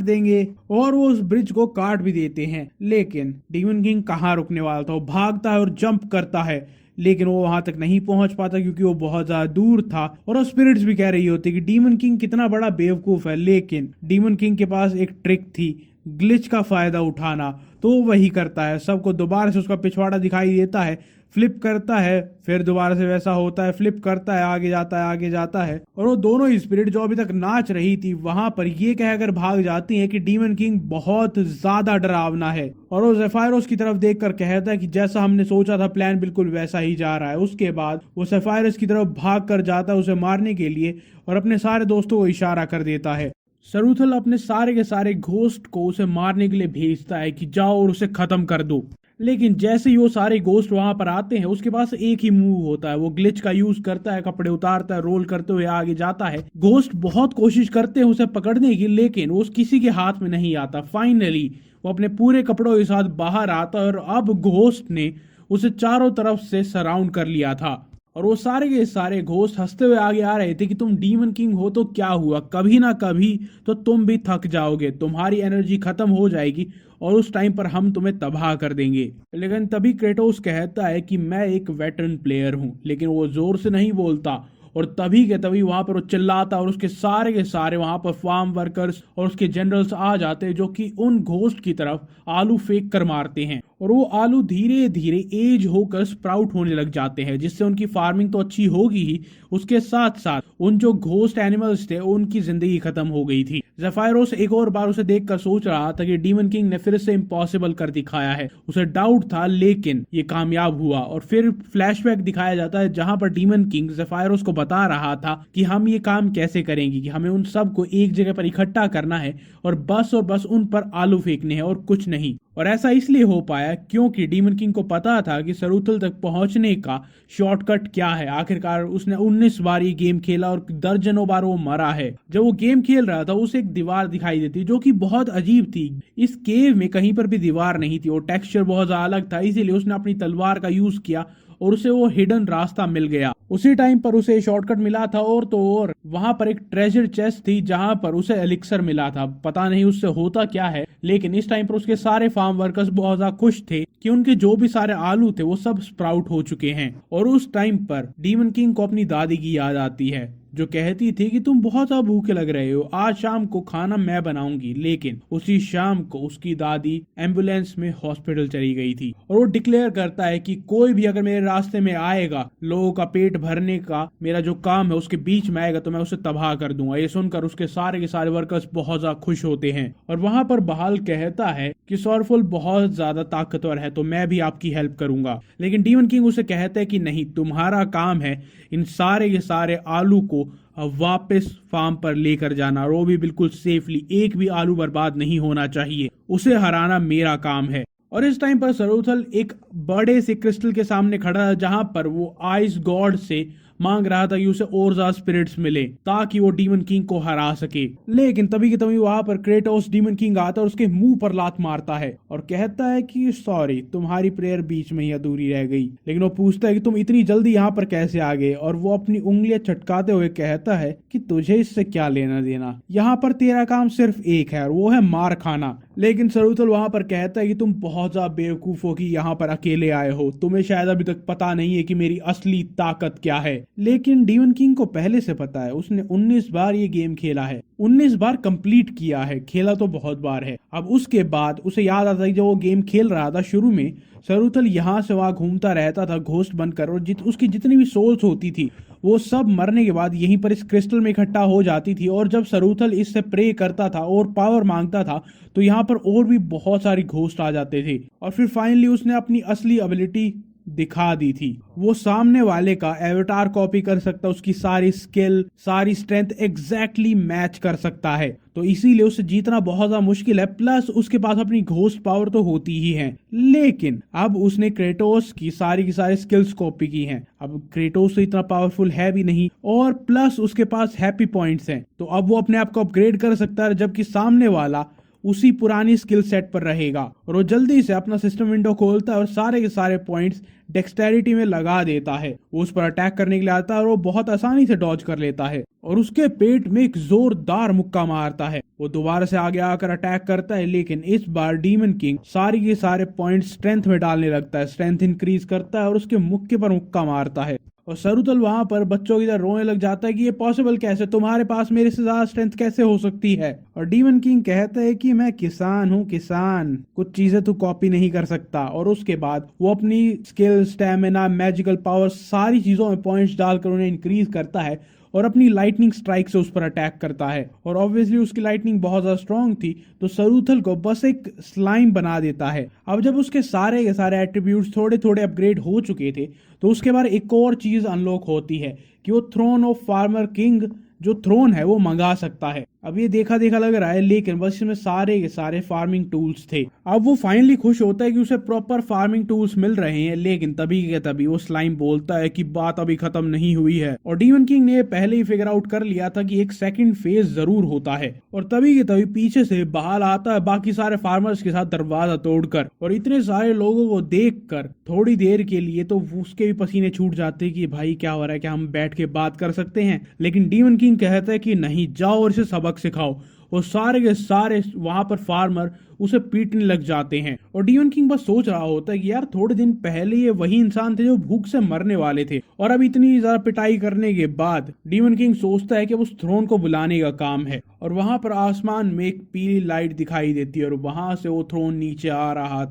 देंगे, और वो उस ब्रिज को काट भी देते हैं। लेकिन डीमन किंग कहाँ रुकने वाला था, वो भागता है और जंप करता है, लेकिन वो वहां तक नहीं पहुंच पाता क्योंकि वो बहुत ज्यादा दूर था। और वो स्पिरिट्स भी कह रही होती कि डीमन किंग कितना बड़ा बेवकूफ है, लेकिन डीमन किंग के पास एक ट्रिक थी, ग्लिच का फायदा उठाना, तो वो वही करता है। सबको दोबारा से उसका पिछवाड़ा दिखाई देता है, फ्लिप करता है, फिर दोबारा से वैसा होता है, फ्लिप करता है, आगे जाता है। और वो दोनों ही स्पिरिट जो अभी तक नाच रही थी वहां पर ये कहकर भाग जाती हैं कि डीमन किंग बहुत ज्यादा डरावना है। और वो ज़ेफायरोस की तरफ देखकर कहता है कि जैसा हमने सोचा था प्लान बिल्कुल वैसा ही जा रहा है। उसके बाद वो ज़ेफायरोस की तरफ भाग कर जाता है उसे मारने के लिए, और अपने सारे दोस्तों को इशारा कर देता है। सरूथल अपने सारे के सारे घोस्ट को उसे मारने के लिए भेजता है कि जाओ और उसे खत्म कर दो। लेकिन जैसे ही वो सारे घोस्ट वहां पर आते हैं, उसके पास एक ही मूव होता है, वो ग्लिच का यूज करता है, कपड़े उतारता है, रोल करते हुए आगे जाता है। घोस्ट बहुत कोशिश करते हैं उसे पकड़ने की, लेकिन वो किसी के हाथ में नहीं आता। फाइनली वो अपने पूरे कपड़ों के साथ बाहर आता है, और अब घोस्ट ने उसे चारों तरफ से सराउंड कर लिया था। और वो सारे के सारे घोस्ट हंसते हुए आगे आ रहे थे कि तुम डीमन किंग हो तो क्या हुआ, कभी ना कभी तो तुम भी थक जाओगे, तुम्हारी एनर्जी खत्म हो जाएगी, और उस टाइम पर हम तुम्हें तबाह कर देंगे। लेकिन तभी क्रेटोस कहता है कि मैं एक वेटरन प्लेयर हूं, लेकिन वो जोर से नहीं बोलता। और तभी के तभी वहां पर वो चिल्लाता, और उसके सारे के सारे वहां पर फार्म वर्कर्स और उसके जनरल्स आ जाते हैं, जो कि उन घोस्ट की तरफ आलू फेंक कर मारते हैं। और वो आलू धीरे धीरे एज होकर स्प्राउट होने लग जाते हैं, जिससे उनकी फार्मिंग तो अच्छी होगी ही, उसके साथ साथ उन जो घोस्ट एनिमल्स थे उनकी जिंदगी खत्म हो गई थी। ज़ेफायरोस एक और बार उसे देखकर सोच रहा था कि डीमन किंग ने फिर से इम्पॉसिबल कर दिखाया है। उसे डाउट था लेकिन ये कामयाब हुआ। और फिर फ्लैशबैक दिखाया जाता है जहां पर डीमन किंग ज़ेफायरोस को बता रहा था कि हम ये काम कैसे करेंगे, कि हमें उन सबको एक जगह पर इकट्ठा करना है और बस उन पर आलू फेंकने हैं और कुछ नहीं। और ऐसा इसलिए हो पाया क्योंकि डीमन किंग को पता था कि सरूथल तक पहुंचने का शॉर्टकट क्या है। आखिरकार उसने 19 बार ये गेम खेला और दर्जनों बार वो मरा है। जब वो गेम खेल रहा था उसे एक दीवार दिखाई देती जो कि बहुत अजीब थी। इस केव में कहीं पर भी दीवार नहीं थी और टेक्सचर बहुत ज्यादा अलग था, इसीलिए उसने अपनी तलवार का यूज किया और उसे वो हिडन रास्ता मिल गया। उसी टाइम पर उसे शॉर्टकट मिला था और तो और वहां पर एक ट्रेजर चेस्ट थी जहां पर उसे एलिक्सर मिला था। पता नहीं उससे होता क्या है, लेकिन इस टाइम पर उसके सारे फार्म वर्कर्स बहुत ज्यादा खुश थे कि उनके जो भी सारे आलू थे वो सब स्प्राउट हो चुके हैं। और उस टाइम पर डीमन किंग को अपनी दादी की याद आती है जो कहती थी कि तुम बहुत ज्यादा भूखे लग रहे हो, आज शाम को खाना मैं बनाऊंगी। लेकिन उसी शाम को उसकी दादी एम्बुलेंस में हॉस्पिटल चली गई थी और वो डिक्लेयर करता है कि कोई भी अगर मेरे रास्ते में आएगा, लोगों का पेट भरने का मेरा जो काम है उसके बीच में आएगा तो मैं उसे तबाह कर दूंगा। ये सुनकर उसके सारे के सारे वर्कर्स बहुत ज्यादा खुश होते हैं और वहां पर बहाल कहता है कि सॉरफुल बहुत ज्यादा ताकतवर है तो मैं भी आपकी हेल्प करूंगा। लेकिन डीमन किंग उसे कहता है कि नहीं, तुम्हारा काम है इन सारे के सारे आलू को वापस फार्म पर लेकर जाना और वो भी बिल्कुल सेफली। एक भी आलू बर्बाद नहीं होना चाहिए, उसे हराना मेरा काम है। और इस टाइम पर सरूथल एक बड़े से क्रिस्टल के सामने खड़ा है जहां पर वो आइस गॉड से मांग रहा था कि उसे और ज्यादा स्पिरिट्स मिले ताकि वो डीमन किंग को हरा सके। लेकिन तभी के तभी वहां पर क्रेटोस डीमन किंग आता है और उसके मुंह पर लात मारता है और कहता है कि सॉरी, तुम्हारी प्रेयर बीच में ही अधूरी रह गई। लेकिन वो पूछता है कि तुम इतनी जल्दी यहाँ पर कैसे आ गए, और वो अपनी उंगलियां चटकाते हुए कहता है कि तुझे इससे क्या लेना देना, यहाँ पर तेरा काम सिर्फ एक है और वो है मार खाना। लेकिन सरूथल वहां पर कहता है कि तुम बहुत ज्यादा बेवकूफ हो कि यहाँ पर अकेले आए हो, तुम्हें शायद अभी तक पता नहीं है कि मेरी असली ताकत क्या है। लेकिन डीमन किंग को पहले से पता है, उसने 19 बार ये गेम खेला है, 19 बार कंप्लीट किया है, खेला तो बहुत बार है। अब उसके बाद उसे याद आता है जब वो गेम खेल रहा था शुरू में, सरूथल यहाँ से वहां घूमता रहता था घोस्ट बनकर और उसकी जितनी भी सोल्स होती थी वो सब मरने के बाद यहीं पर इस क्रिस्टल में इकट्ठा हो जाती थी। और जब सरूथल इससे प्रे करता था और पावर मांगता था तो यहाँ पर और भी बहुत सारी घोस्ट आ जाते थे और फिर फाइनली उसने अपनी असली एबिलिटी दिखा दी थी। वो सामने वाले का एवेटार कॉपी कर सकता, उसकी सारी स्किल सारी स्ट्रेंथ एग्जैक्टली मैच कर सकता है। तो इसीलिए उसे जीतना बहुत ज्यादा मुश्किल है, प्लस उसके पास अपनी घोस्ट पावर तो होती ही है। लेकिन अब उसने क्रेटोस की सारी स्किल्स कॉपी की हैं। अब क्रेटोस तो इतना पावरफुल है भी नहीं और प्लस उसके पास हैप्पी पॉइंट्स हैं, तो अब वो अपने आप को अपग्रेड कर सकता है, जबकि सामने वाला उसी पुरानी स्किल सेट पर रहेगा। और वो जल्दी से अपना सिस्टम विंडो खोलता है और सारे के सारे पॉइंट्स डेक्सटेरिटी में लगा देता है। वो उस पर अटैक करने के लिए आता है और वो बहुत आसानी से डॉज कर लेता है और उसके पेट में एक जोरदार मुक्का मारता है। वो दोबारा से आगे आकर अटैक करता है, लेकिन इस बार डीमन किंग सारी के सारे पॉइंट स्ट्रेंथ में डालने लगता है, स्ट्रेंथ इंक्रीज करता है और उसके मुक्के पर मुक्का मारता है। और सरूथल वहां पर बच्चों की तरह रोने लग जाता है कि ये पॉसिबल कैसे, तुम्हारे पास मेरे से ज्यादा स्ट्रेंथ कैसे हो सकती है। और डीमन किंग कहता है कि मैं किसान हूँ, किसान, कुछ चीजें तू कॉपी नहीं कर सकता। और उसके बाद वो अपनी स्किल, स्टैमिना, मैजिकल पावर सारी चीजों में पॉइंट्स डालकर उन्हें इंक्रीज करता है और अपनी लाइटनिंग स्ट्राइक से उस पर अटैक करता है। और ऑब्वियसली उसकी लाइटनिंग बहुत ज्यादा स्ट्रांग थी तो सरूथल को बस एक स्लाइम बना देता है। अब जब उसके सारे के सारे एट्रीब्यूट्स थोड़े थोड़े अपग्रेड हो चुके थे तो उसके बाद एक और चीज अनलॉक होती है कि वो थ्रोन ऑफ फार्मर किंग जो थ्रोन है वो मंगा सकता है। अब ये देखा देखा लग रहा है, लेकिन बस इसमें सारे के सारे फार्मिंग टूल्स थे। अब वो फाइनली खुश होता है कि उसे प्रॉपर फार्मिंग टूल्स मिल रहे हैं, लेकिन तभी के तभी वो स्लाइम बोलता है कि बात अभी खत्म नहीं हुई है। और डीमन किंग ने पहले ही फिगर आउट कर लिया था कि एक सेकंड फेज जरूर होता है। और तभी के तभी पीछे से बहाल आता है बाकी सारे फार्मर्स के साथ दरवाजा तोड़कर, और इतने सारे लोगों को देखकर थोड़ी देर के लिए तो उसके भी पसीने छूट जाते हैं कि भाई क्या हो रहा है, क्या हम बैठ के बात कर सकते हैं। लेकिन डीमन किंग कहता है कि नहीं, जाओ और इसे सबक सिखाओ। वो सारे के सारे वहां पर फार्मर उसे पीटने लग जाते हैं। और डीमन किंग बस सोच रहा होता है कि यार थोड़े दिन पहले ये वही इंसान थे जो भूख से मरने वाले थे, और अब इतनी ज्यादा पिटाई करने के बाद डीमन किंग सोचता है कि उस थ्रोन को बुलाने का काम है। और वहां पर आसमान में एक पीली लाइट दिखाई देती है और वहां से वो थ्रोन नीचे आ रहा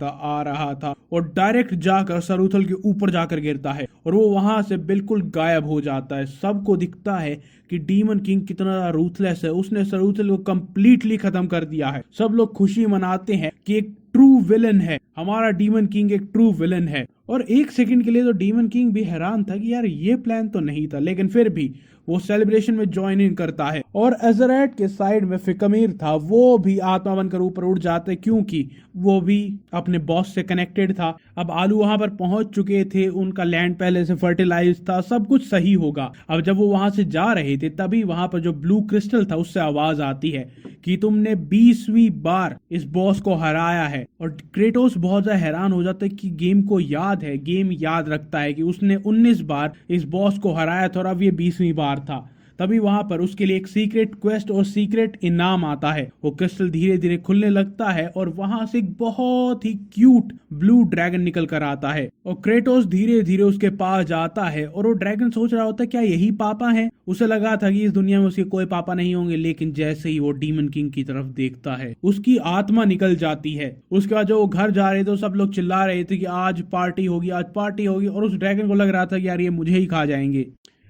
था और डायरेक्ट जाकर सरूथल के ऊपर जाकर गिरता है और वो वहां से बिल्कुल गायब हो जाता है। सबको दिखता है कि डीमन किंग कितना रूथलेस है, उसने सरूथल को कंप्लीटली खत्म कर दिया है। सब लोग खुशी मनाते हैं कि एक ट्रू विलन है, हमारा डीमन किंग एक ट्रू विलन है। और एक सेकंड के लिए तो डीमन किंग भी हैरान था कि यार ये प्लान तो नहीं था, लेकिन फिर भी वो सेलिब्रेशन में ज्वाइन इन करता है। और एजरेट के साइड में फिकमीर था, वो भी आत्मा बनकर ऊपर उड़ जाते क्योंकि वो भी अपने बॉस से कनेक्टेड था। अब आलू वहां पर पहुंच चुके थे, उनका लैंड पहले से फर्टिलाइज था, सब कुछ सही होगा। अब जब वो वहां से जा रहे थे तभी वहां पर जो ब्लू क्रिस्टल था उससे आवाज आती है कि तुमने 20वीं बार इस बॉस को हराया है। और क्रेटोस बहुत ज्यादा हैरान हो जाता है कि गेम को याद है, गेम याद रखता है कि उसने 19 बार इस बॉस को हराया था और अब ये 20वीं बार था। तभी वहां पर उसके लिए एक सीक्रेट क्वेस्ट और सीक्रेट इनाम आता है। वो क्रिस्टल धीरे धीरे खुलने लगता है और वहां से एक बहुत ही क्यूट ब्लू ड्रैगन निकल कर आता है और क्रेटोस धीरे धीरे उसके पास जाता है और वो ड्रैगन सोच रहा होता है क्या यही पापा है। उसे लगा था कि इस दुनिया में उसके कोई पापा नहीं होंगे, लेकिन जैसे ही वो डीमन किंग की तरफ देखता है उसकी आत्मा निकल जाती है। उसके बाद जो वो घर जा रहे थे सब लोग चिल्ला रहे थे कि आज पार्टी होगी, आज पार्टी होगी, और उस ड्रैगन को लग रहा था कि यार ये मुझे ही खा जाएंगे।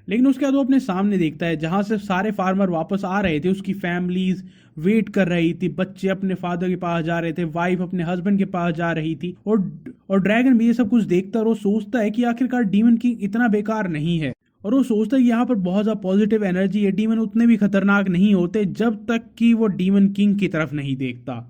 लेकिन उसके बाद वो अपने सामने देखता है जहां से सारे फार्मर वापस आ रहे थे, उसकी फैमिलीज वेट कर रही थी, बच्चे अपने फादर के पास जा रहे थे, वाइफ अपने हस्बैंड के पास जा रही थी। और ड्रैगन भी ये सब कुछ देखता है और वो सोचता है कि आखिरकार डीमन किंग इतना बेकार नहीं है। और वो सोचता है कि यहाँ पर बहुत ज्यादा पॉजिटिव एनर्जी है, डीमन उतने भी खतरनाक नहीं होते जब तक कि वो डीमन किंग की तरफ नहीं देखता।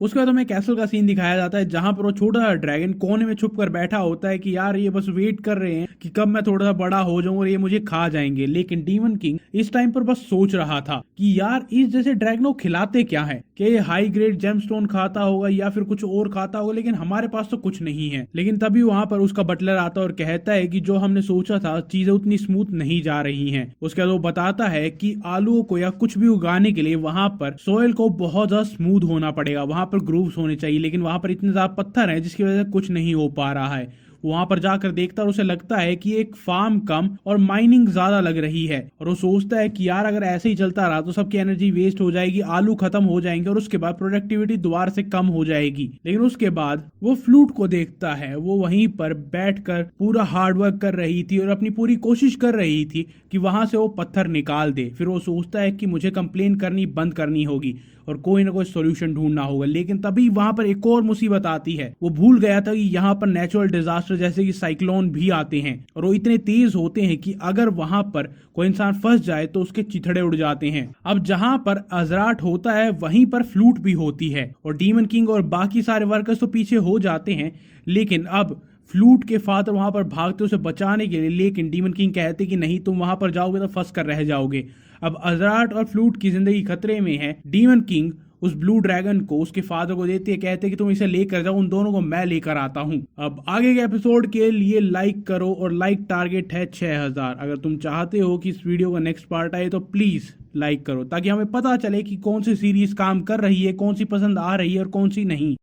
उसके बाद हमें कैसल का सीन दिखाया जाता है जहां पर वो छोटा सा ड्रैगन कोने में छुप कर बैठा होता है कि यार ये बस वेट कर रहे हैं कि कब मैं थोड़ा सा बड़ा हो जाऊं और ये मुझे खा जाएंगे। लेकिन डीमन किंग इस टाइम पर बस सोच रहा था कि यार इस जैसे ड्रैगनों खिलाते क्या है, कि ये हाई ग्रेड जेमस्टोन खाता होगा या फिर कुछ और खाता होगा, लेकिन हमारे पास तो कुछ नहीं है। लेकिन तभी वहां पर उसका बटलर आता है और कहता है कि जो हमने सोचा था चीजें उतनी स्मूथ नहीं जा रही हैं। उसके बाद वो बताता है कि आलूओं को या कुछ भी उगाने के लिए वहां पर सोयल को बहुत ज्यादा स्मूथ होना पड़ेगा, वहां पर ग्रूव्स होने चाहिए, लेकिन वहां पर इतने ज्यादा पत्थर हैं जिसकी वजह से कुछ नहीं हो पा रहा है। वहां पर जाकर देखता है और उसे लगता है कि एक फार्म कम और माइनिंग ज्यादा लग रही है। और वो सोचता है कि यार अगर ऐसे ही चलता रहा तो सबकी एनर्जी वेस्ट हो जाएगी, आलू खत्म हो जाएंगे और उसके बाद प्रोडक्टिविटी दोबारा से कम हो जाएगी। लेकिन उसके बाद वो फ्लूट को देखता है, वो वहीं पर बैठकर पूरा हार्डवर्क कर रही थी और अपनी पूरी कोशिश कर रही थी कि वहां से वो पत्थर निकाल दे। फिर वो सोचता है कि मुझे कंप्लेन करनी बंद करनी होगी और कोई ना कोई सॉल्यूशन ढूंढना होगा। लेकिन तभी वहां पर एक और मुसीबत आती है। वो भूल गया था कि यहाँ पर नेचुरल डिजास्टर जैसे कि साइक्लोन भी आते हैं और वो इतने तेज होते हैं कि अगर वहां पर कोई इंसान फंस जाए तो उसके चिथड़े उड़ जाते हैं। अब जहां पर अजराट होता है वहीं पर फ्लूट भी होती है और डीमन किंग और बाकी सारे वर्कर्स तो पीछे हो जाते हैं। लेकिन अब फ्लूट के फादर वहां पर भागते उसे बचाने के लिए, लेकिन डीमन किंग कहते कि नहीं तुम वहां पर जाओगे तो फंस कर रह जाओगे। अब अजराट और फ्लूट की जिंदगी खतरे में है। डीमन किंग उस ब्लू ड्रैगन को उसके फादर को देते हैं, कहते हैं कि तुम इसे लेकर जाओ, उन दोनों को मैं लेकर आता हूं। अब आगे के एपिसोड के लिए लाइक करो और लाइक टारगेट है 6000। अगर तुम चाहते हो कि इस वीडियो का नेक्स्ट पार्ट आए तो प्लीज लाइक करो ताकि हमें पता चले कि कौन सी सीरीज काम कर रही है, कौन सी पसंद आ रही है और कौन सी नहीं।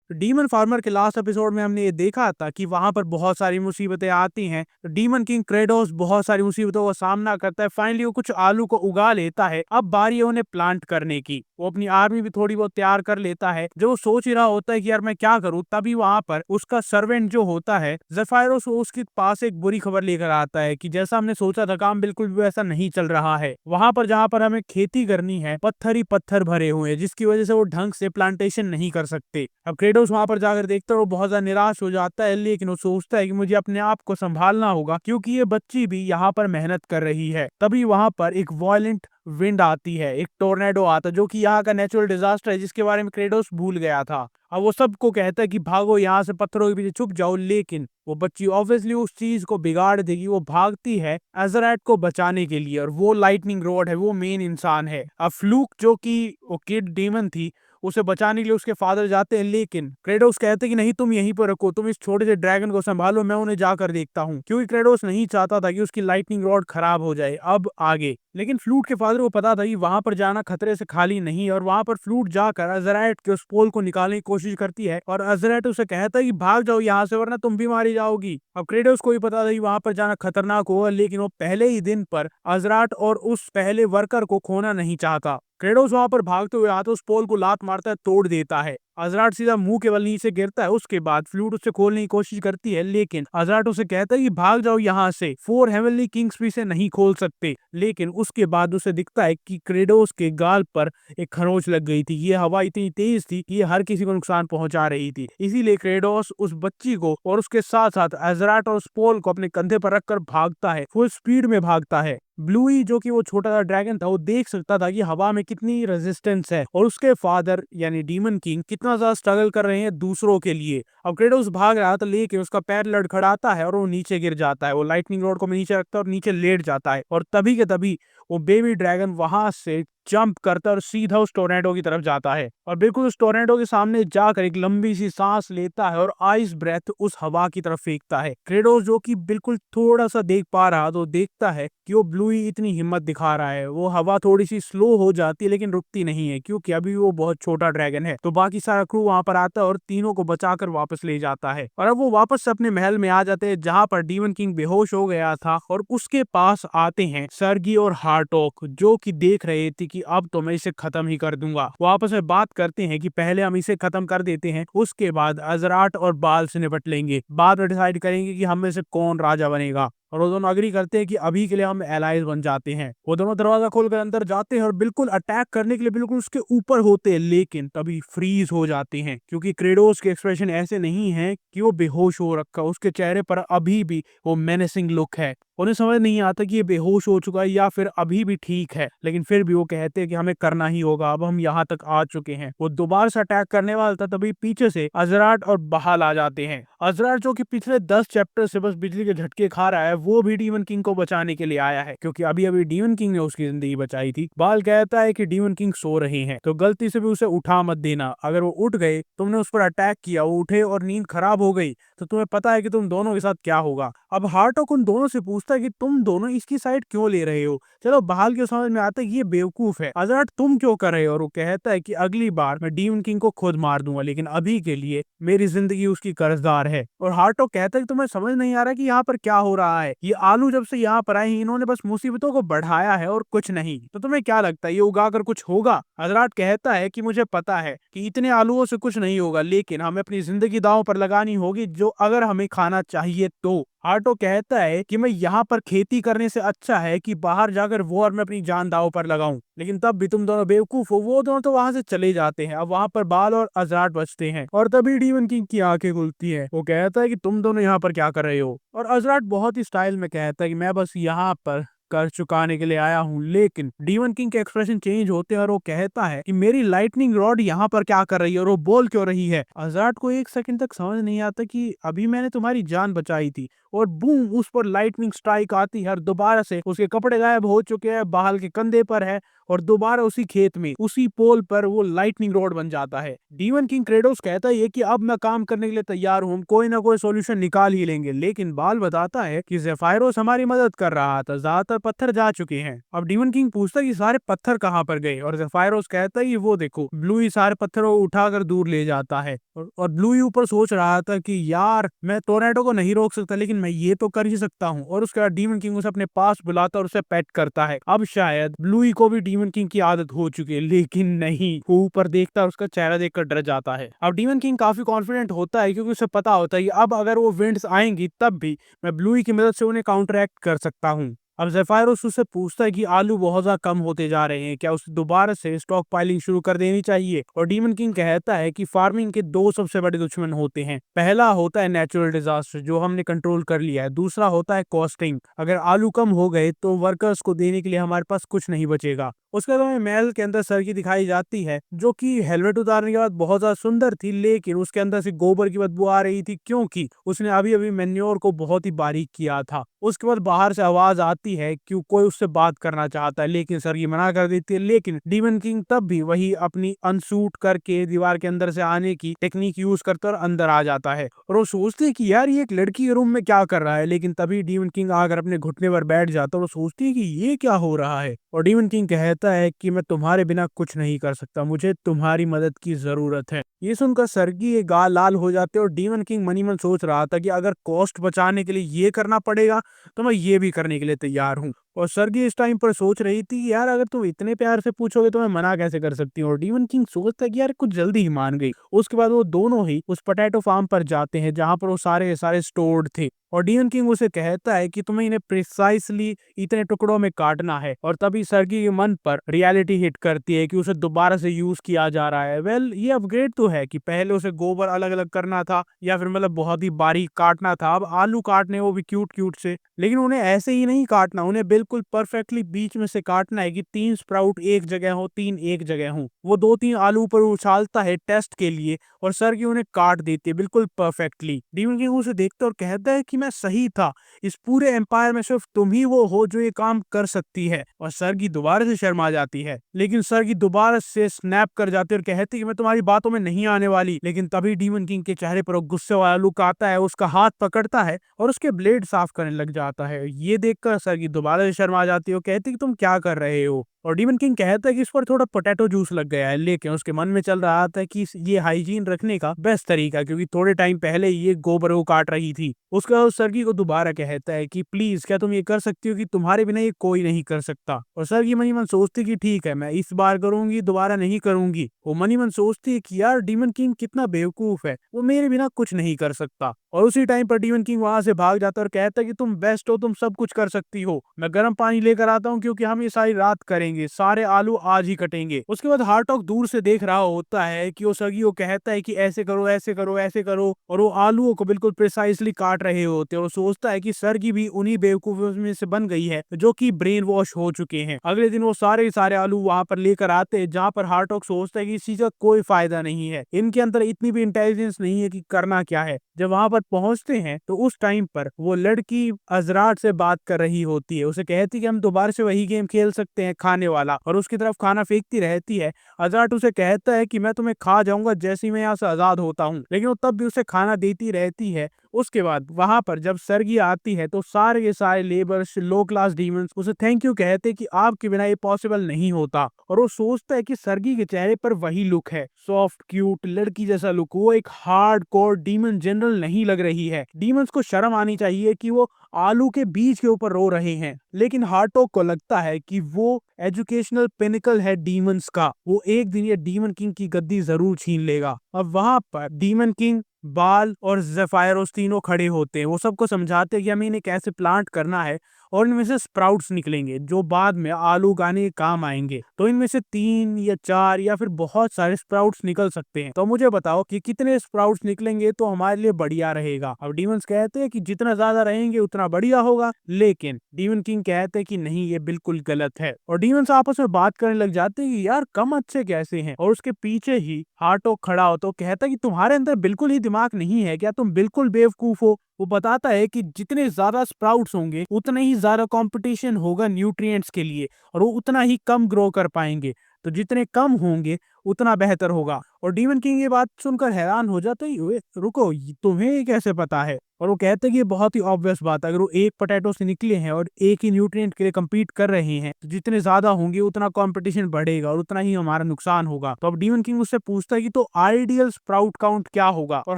डीमन फार्मर के लास्ट एपिसोड में हमने ये देखा था कि वहां पर बहुत सारी मुसीबतें आती हैं। तो डीमन किंग क्रेडोस बहुत सारी मुसीबतों का सामना करता है। फाइनली वो कुछ आलू को उगा लेता है। अब बारी है उन्हें प्लांट करने की। वो अपनी आर्मी भी थोड़ी बहुत तैयार कर लेता है। जो वो सोच ही रहा होता है कि यार मैं क्या करूं, तभी वहां पर उसका सर्वेंट जो होता है ज़ेफायरोस उसके पास एक बुरी खबर लेकर आता है कि जैसा हमने सोचा था काम बिल्कुल भी वैसा नहीं चल रहा है। वहां पर जहां पर हमें खेती करनी है पत्थर ही पत्थर भरे हुए हैं, जिसकी वजह से वो ढंग से प्लांटेशन नहीं कर सकते। अब क्रेडोस वहां पर जाकर देखता है, वो बहुत ज्यादा निराश हो जाता है। लेकिन वो सोचता है कि मुझे अपने आप को संभालना होगा क्योंकि ये बच्ची भी यहाँ पर मेहनत कर रही है। तभी वहां पर एक वायलेंट विंड आती है, एक टोर्नेडो आता है जो कि यहाँ का नेचुरल डिजास्टर है जिसके बारे में क्रेडोस भूल गया था। अब वो सबको कहता है कि भागो यहाँ से, पत्थरों के पीछे छुप जाओ। लेकिन वो बच्ची ऑब्वियसली उस चीज को बिगाड़ देगी। वो भागती है एजरेट को बचाने के लिए और वो लाइटनिंग रॉड है, वो मेन इंसान है। अब फ्लूक जो कि वो किड डीमन थी उसे बचाने के लिए उसके फादर जाते हैं। लेकिन क्रेडोस कहते हैं कि नहीं तुम यहीं पर रखो, तुम इस छोटे से ड्रैगन को संभालो, मैं उन्हें जाकर देखता हूँ। क्योंकि क्रेडोस नहीं चाहता था कि उसकी लाइटनिंग रॉड खराब हो जाए। अब आगे लेकिन फ्लूट के फादर को पता था कि वहां पर जाना खतरे से खाली नहीं है और वहां पर फ्लूट जाकर अज़राइट के उस पोल को निकालने की कोशिश करती है और अज़राइट उसे कहता है कि भाग जाओ यहाँ से वरना तुम भी मारी जाओगी। अब क्रेडोस को भी पता था कि वहां पर जाना खतरनाक होगा, लेकिन वो पहले ही दिन पर अज़राइट और उस पहले वर्कर को खोना नहीं चाहता। क्रेडोस वहां पर भागते हुए आता है, उस पोल को लात मारता है, तोड़ देता है। अज़राइट सीधा मुंह के बल नीचे गिरता है। उसके बाद फ्लूट उसे खोलने की कोशिश करती है, लेकिन अज़राइट उसे कहता है कि भाग जाओ यहाँ से, 4 हेवनली किंग्स भी इसे नहीं खोल सकते। लेकिन उसके बाद उसे दिखता है कि क्रेडोस के गाल पर एक खरोंच लग गई थी। ये हवा इतनी तेज थी कि ये हर किसी को नुकसान पहुंचा रही थी। इसीलिए क्रेडोस उस बच्ची को और उसके साथ साथ अज़राइट और उस पोल को अपने कंधे पर रखकर भागता है, फुल स्पीड में भागता है। ब्लूई जो कि वो छोटा सा ड्रैगन था, वो देख सकता था कि हवा में कितनी रेजिस्टेंस है और उसके फादर यानी डीमन किंग कितना ज्यादा स्ट्रगल कर रहे हैं दूसरों के लिए। अब क्रेडोस भाग रहा था, लेकिन उसका पैर लड़खड़ाता है और वो नीचे गिर जाता है। वो लाइटनिंग रॉड को नीचे रखता है और नीचे लेट जाता है और तभी के तभी वो बेबी ड्रैगन वहां से जंप करता है और सीधा उस टोर्नेडो की तरफ जाता है और बिल्कुल उस टोर्नेडो के सामने जाकर एक लंबी सी सांस लेता है और आइस ब्रेथ उस हवा की तरफ फेंकता है। क्रेडोस जो कि बिल्कुल थोड़ा सा देख पा रहा तो देखता है कि वो ब्लूई इतनी हिम्मत दिखा रहा है। वो हवा थोड़ी सी स्लो हो जाती है लेकिन रुकती नहीं है, क्योंकि अभी वो बहुत छोटा ड्रैगन है। तो बाकी सारा क्रू वहां पर आता है और तीनों को बचाकर वापस ले जाता है और अब वो वापस अपने महल में आ जाते हैं, जहाँ पर डीमन किंग बेहोश हो गया था। और उसके पास आते हैं सर्गी और हार्टोक, जो कि देख रहे थे कि अब तो मैं इसे खत्म ही कर दूंगा। वो आपस में बात करते हैं कि पहले हम इसे खत्म कर देते हैं, उसके बाद अज़राट और बाल से निपट लेंगे, बाद में डिसाइड करेंगे कि हम में से कौन राजा बनेगा। और वो दोनों अग्री करते हैं कि अभी के लिए हम एलाइज बन जाते हैं। वो दोनों दरवाजा खोलकर अंदर जाते हैं और बिल्कुल अटैक करने के लिए बिल्कुल उसके ऊपर होते हैं, लेकिन तभी फ्रीज हो जाते हैं, क्योंकि क्रेडोस के एक्सप्रेशन ऐसे नहीं है कि वो बेहोश हो रखा। उसके चेहरे पर अभी भी वो मेनेसिंग लुक है। उन्हें समझ नहीं आता कि ये बेहोश हो चुका है या फिर अभी भी ठीक है, लेकिन फिर भी वो कहते हैं कि हमें करना ही होगा, अब हम यहाँ तक आ चुके हैं। वो दोबारा से अटैक करने वाला था, तभी पीछे से अज़राट और बहाल आ जाते हैं। अज़राट जो कि पिछले 10 चैप्टर से बस बिजली के झटके खा रहा है, वो भी डीमन किंग को बचाने के लिए आया है, क्योंकि अभी अभी डीमन किंग ने उसकी जिंदगी बचाई थी। बाल कहता है कि डीमन किंग सो रहे हैं, तो गलती से भी उसे उठा मत देना। अगर वो उठ गए, तुमने उस पर अटैक किया, वो उठे और नींद खराब हो गई, तो तुम्हें पता है कि तुम दोनों के साथ क्या होगा। अब हार्टोक उन दोनों से पूछता है कि तुम दोनों इसकी साइड क्यों ले रहे हो। चलो बहाल के समझ में आता है कि ये बेवकूफ है। अज़राट तुम क्यों कर रहे हो? और वो कहता है कि अगली बार मैं डीमन किंग को खुद मार दूंगा, लेकिन अभी के लिए मेरी जिंदगी उसकी कर्जदार है। और हार्टोक कहता है कि तुम्हें समझ नहीं आ रहा कि यहाँ पर क्या हो रहा है। ये आलू जब से यहाँ पर आए हैं, इन्होंने बस मुसीबतों को बढ़ाया है और कुछ नहीं। तो तुम्हें क्या लगता है ये उगाकर कुछ होगा? अज़राट कहता है कि मुझे पता है कि इतने आलूओं से कुछ नहीं होगा, लेकिन हमें अपनी जिंदगी दांव पर लगानी होगी, जो अगर हमें खाना चाहिए तो। हार्टो कहता है कि मैं यहाँ पर खेती करने से अच्छा है कि बाहर जाकर वॉर में अपनी जान दांव पर लगाऊं, लेकिन तब भी तुम दोनों बेवकूफ हो। वो दोनों तो वहां से चले जाते हैं। अब वहां पर बाल और अज़राट बचते हैं और तभी डीमन किंग की आंखें खुलती है। वो कहता है कि तुम दोनों यहाँ पर क्या कर रहे हो? और अज़राट बहुत ही स्टाइल में कहता है कि मैं बस यहाँ पर कर चुकाने के लिए आया हूँ। लेकिन डीमन किंग के एक्सप्रेशन चेंज होते हैं और वो कहता है कि मेरी लाइटनिंग रॉड यहाँ पर क्या कर रही है और वो बोल क्यों रही है। अज़राट को एक सेकंड तक समझ नहीं आता कि अभी मैंने तुम्हारी जान बचाई थी, और बूम, उस पर लाइटनिंग स्ट्राइक आती है और दोबारा से उसके कपड़े गायब हो चुके हैं, बहाल के कंधे पर है और दोबारा उसी खेत में उसी पोल पर वो लाइटनिंग रोड बन जाता है। डीमन किंग क्रेडोस कहता है कि अब मैं काम करने के लिए तैयार हूँ, हम कोई ना कोई सोल्यूशन निकाल ही लेंगे। लेकिन बाल बताता है कि ज़ेफायरोस हमारी मदद कर रहा था, ज्यादातर पत्थर जा चुके हैं। अब डीमन किंग पूछता है कि सारे पत्थर कहाँ पर गए, और ज़ेफायरोस कहता है कि वो देखो, ब्लूई सारे पत्थरों को उठाकर दूर ले जाता है। और ब्लूई ऊपर सोच रहा था कि यार मैं टोर्नेडो को नहीं रोक सकता, लेकिन मैं ये तो कर ही सकता हूँ। और उसके बाद डीमन किंग उसे अपने पास बुलाता और उसे पेट करता है। अब शायद ब्लूई को भी डीमन किंग की आदत हो चुकी है, लेकिन नहीं, वो ऊपर देखता है और उसका चेहरा देखकर डर जाता है। अब डीमन किंग काफी कॉन्फिडेंट होता है, क्योंकि उसे पता होता है कि अब अगर वो विंड्स आएंगी तब भी मैं ब्लूई की मदद से उन्हें काउंटरएक्ट कर सकता हूँ। अब ज़ेफायरोस उससे पूछता है कि आलू बहुत ज्यादा कम होते जा रहे हैं, क्या उसे दोबारा से स्टॉक पाइलिंग शुरू कर देनी चाहिए। और डीमन किंग कहता है कि फार्मिंग के 2 सबसे बड़े दुश्मन होते हैं। पहला होता है नेचुरल डिजास्टर, जो हमने कंट्रोल कर लिया है। दूसरा होता है कॉस्टिंग, अगर आलू कम हो गए तो वर्कर्स को देने के लिए हमारे पास कुछ नहीं बचेगा। उसके बाद हमें महल के अंदर सरगी दिखाई जाती है, जो कि हेलमेट उतारने के बाद बहुत ज्यादा सुंदर थी, लेकिन उसके अंदर से गोबर की बदबू आ रही थी, क्योंकि उसने अभी अभी मेन्योर को बहुत ही बारीक किया था। उसके बाद बाहर से आवाज आती जाती है कि कोई उससे बात करना चाहता है, लेकिन सरगी मना कर देती है। लेकिन डीमन किंग तब भी वही अपनी अनसूट करके दीवार के अंदर से आने की टेक्निक यूज करता और अंदर आ जाता है। और वो सोचते है कि यार ये एक लड़की के रूम में क्या कर रहा है, लेकिन तभी डीमन किंग आकर अपने घुटने पर बैठ जाता है और सोचती है कि ये क्या हो रहा है। और डीमन किंग कहता है कि मैं तुम्हारे बिना कुछ नहीं कर सकता, मुझे तुम्हारी मदद की जरूरत है। ये सुनकर सरगी के गाल लाल हो जाते और डीमन किंग मनी मन सोच रहा था कि अगर कॉस्ट बचाने के लिए ये करना पड़ेगा तो मैं ये भी करने के लिए तैयार हूँ। और सरगी इस टाइम पर सोच रही थी कि यार अगर तुम इतने प्यार से पूछोगे तो मैं मना कैसे कर सकती हूँ। और डीमन किंग सोचता है कि यार कुछ जल्दी ही मान गई। उसके बाद वो दोनों ही उस पोटैटो फार्म पर जाते हैं जहाँ पर वो सारे सारे स्टोर्ड थे। और डीमन किंग उसे कहता है कि तुम्हें इन्हें प्रिसाइसली इतने टुकड़ों में काटना है। और तभी सरगी के मन पर रियलिटी हिट करती है कि उसे दोबारा से यूज किया जा रहा है। वेल ये अपग्रेड तो है कि पहले उसे गोबर अलग अलग करना था या फिर मतलब बहुत ही बारीक काटना था, अब आलू काटने वो भी क्यूट क्यूट से। लेकिन उन्हें ऐसे ही नहीं काटना, उन्हें बिल्कुल परफेक्टली बीच में से काटना है कि 3 स्प्राउट एक जगह हो, 3 एक जगह हो। वो 2-3 आलू पर उछालता है टेस्ट के लिए और सरगी उन्हें काट देती है बिल्कुल परफेक्टली। डीमन किंग उसे देखता और कहता है कि मैं सही था, इस पूरे एम्पायर में सिर्फ तुम ही वो हो जो ये काम कर सकती है। और सरगी दोबारा से शर्मा जाती है, लेकिन सरगी दोबारा से स्नैप कर जाती है और कहती है कि मैं तुम्हारी बातों में नहीं आने वाली। लेकिन तभी डीमन किंग के चेहरे पर गुस्से वाला लुक आता है, उसका हाथ पकड़ता है और उसके ब्लेड साफ करने लग जाता है। ये देखकर सरगी दोबारा से शर्मा जाती है और कहती है कि तुम क्या कर रहे हो। और डीमन किंग कहता है कि इस पर थोड़ा पोटैटो जूस लग गया है, लेकिन उसके मन में चल रहा था कि ये हाइजीन रखने का बेस्ट तरीका, क्योंकि थोड़े टाइम पहले ये गोबर को काट रही थी। उसके बाद सरगी को दोबारा कहता है कि प्लीज क्या तुम ये कर सकती हो, कि तुम्हारे बिना ये कोई नहीं कर सकता। और सरगी मनी मन सोचती कि ठीक है मैं इस बार करूंगी, दोबारा नहीं करूंगी। वो मनी मन सोचती है कि यार डीमन किंग कितना बेवकूफ है, वो मेरे बिना कुछ नहीं कर सकता। और उसी टाइम पर डीमन किंग वहां से भाग जाता है और कहता है कि तुम बेस्ट हो, तुम सब कुछ कर सकती हो, मैं गर्म पानी लेकर आता हूँ क्योंकि हम ये सारी रात करेंगे, सारे आलू आज ही कटेंगे। उसके बाद हार्टॉक दूर से देख रहा होता है कि वो सरगी को कहता है कि ऐसे करो ऐसे करो ऐसे करो, और वो आलूओं को बिल्कुल प्रिसाइसली काट रहे होते हैं। और सोचता है कि सरगी भी उन्हीं बेवकूफों में से बन गई है जो कि ब्रेन वॉश हो चुके हैं। अगले दिन वो सारे आलू वहां पर लेकर आते हैं, जहाँ पर हार्टॉक सोचता है कि इस चीज का कोई फायदा नहीं है, इनके अंदर इतनी भी इंटेलिजेंस नहीं है कि करना क्या है। जब वहां पर पहुंचते हैं तो उस टाइम पर वो लड़की अजराट से बात कर रही होती है, उसे कहती है कि हम दोबारा से वही गेम खेल सकते हैं खाने वाला, और उसकी तरफ खाना फेंकती रहती है। अजराट उसे कहता है कि मैं तुम्हें खा जाऊंगा जैसे ही मैं यहाँ से आजाद होता हूँ, लेकिन वो तब भी उसे खाना देती रहती है। उसके बाद वहां पर जब सरगी आती है तो सारे के सारे लेबर्स, लो क्लास डीमंस उसे थैंक यू कहते हैं कि आपके बिना ये पॉसिबल नहीं होता। और वो सोचता है कि सरगी के चेहरे पर वही लुक है, सॉफ्ट क्यूट लड़की जैसा लुक, वो एक हार्ड कोर डीमन जनरल नहीं लग रही है। डीमंस को शर्म आनी चाहिए कि वो आलू के बीज के ऊपर रो रहे हैं, लेकिन हार्टॉक को लगता है कि वो एजुकेशनल पिनिकल है डीमंस का, वो एक दिन ये डीमन किंग की गद्दी जरूर छीन लेगा। अब वहां पर डीमन किंग, बाल और ज़ेफायरोस तीनों खड़े होते हैं। वो सबको समझाते हैं कि हमें इन्हें कैसे प्लांट करना है और इनमें से स्प्राउट्स निकलेंगे जो बाद में आलू उगाने के काम आएंगे। तो इनमें से 3 या 4 या फिर बहुत सारे स्प्राउट्स निकल सकते हैं। तो मुझे बताओ कि कितने स्प्राउट्स निकलेंगे तो हमारे लिए बढ़िया रहेगा। अब डीमंस कहते हैं कि जितना ज्यादा रहेंगे उतना बढ़िया होगा, लेकिन डीमन किंग कहते हैं कि नहीं, ये बिल्कुल गलत है। और डीमंस आपस में बात करने लग जाते हैं कि यार कम अच्छे कैसे हैं। और उसके पीछे ही हार्टॉक खड़ा हो तो कहता है कि तुम्हारे अंदर बिल्कुल ही दिमाग नहीं है क्या, तुम बिल्कुल बेवकूफ हो। वो बताता है कि जितने ज्यादा स्प्राउट्स होंगे उतना ही ज्यादा कंपटीशन होगा न्यूट्रिएंट्स के लिए, और वो उतना ही कम ग्रो कर पाएंगे, तो जितने कम होंगे उतना बेहतर होगा। और डीमन किंग ये बात सुनकर हैरान हो जाता है, रुको तुम्हें ये कैसे पता है। और वो कहते हैं कि ये बहुत ही ऑब्वियस बात है, अगर वो एक पोटैटो से निकले हैं और एक ही न्यूट्रिएंट के लिए कम्पीट कर रहे हैं तो जितने ज्यादा होंगे उतना कंपटीशन बढ़ेगा और उतना ही हमारा नुकसान होगा। तो अब डीमन किंग उससे पूछता है कि तो आइडियल स्प्राउट काउंट क्या होगा। और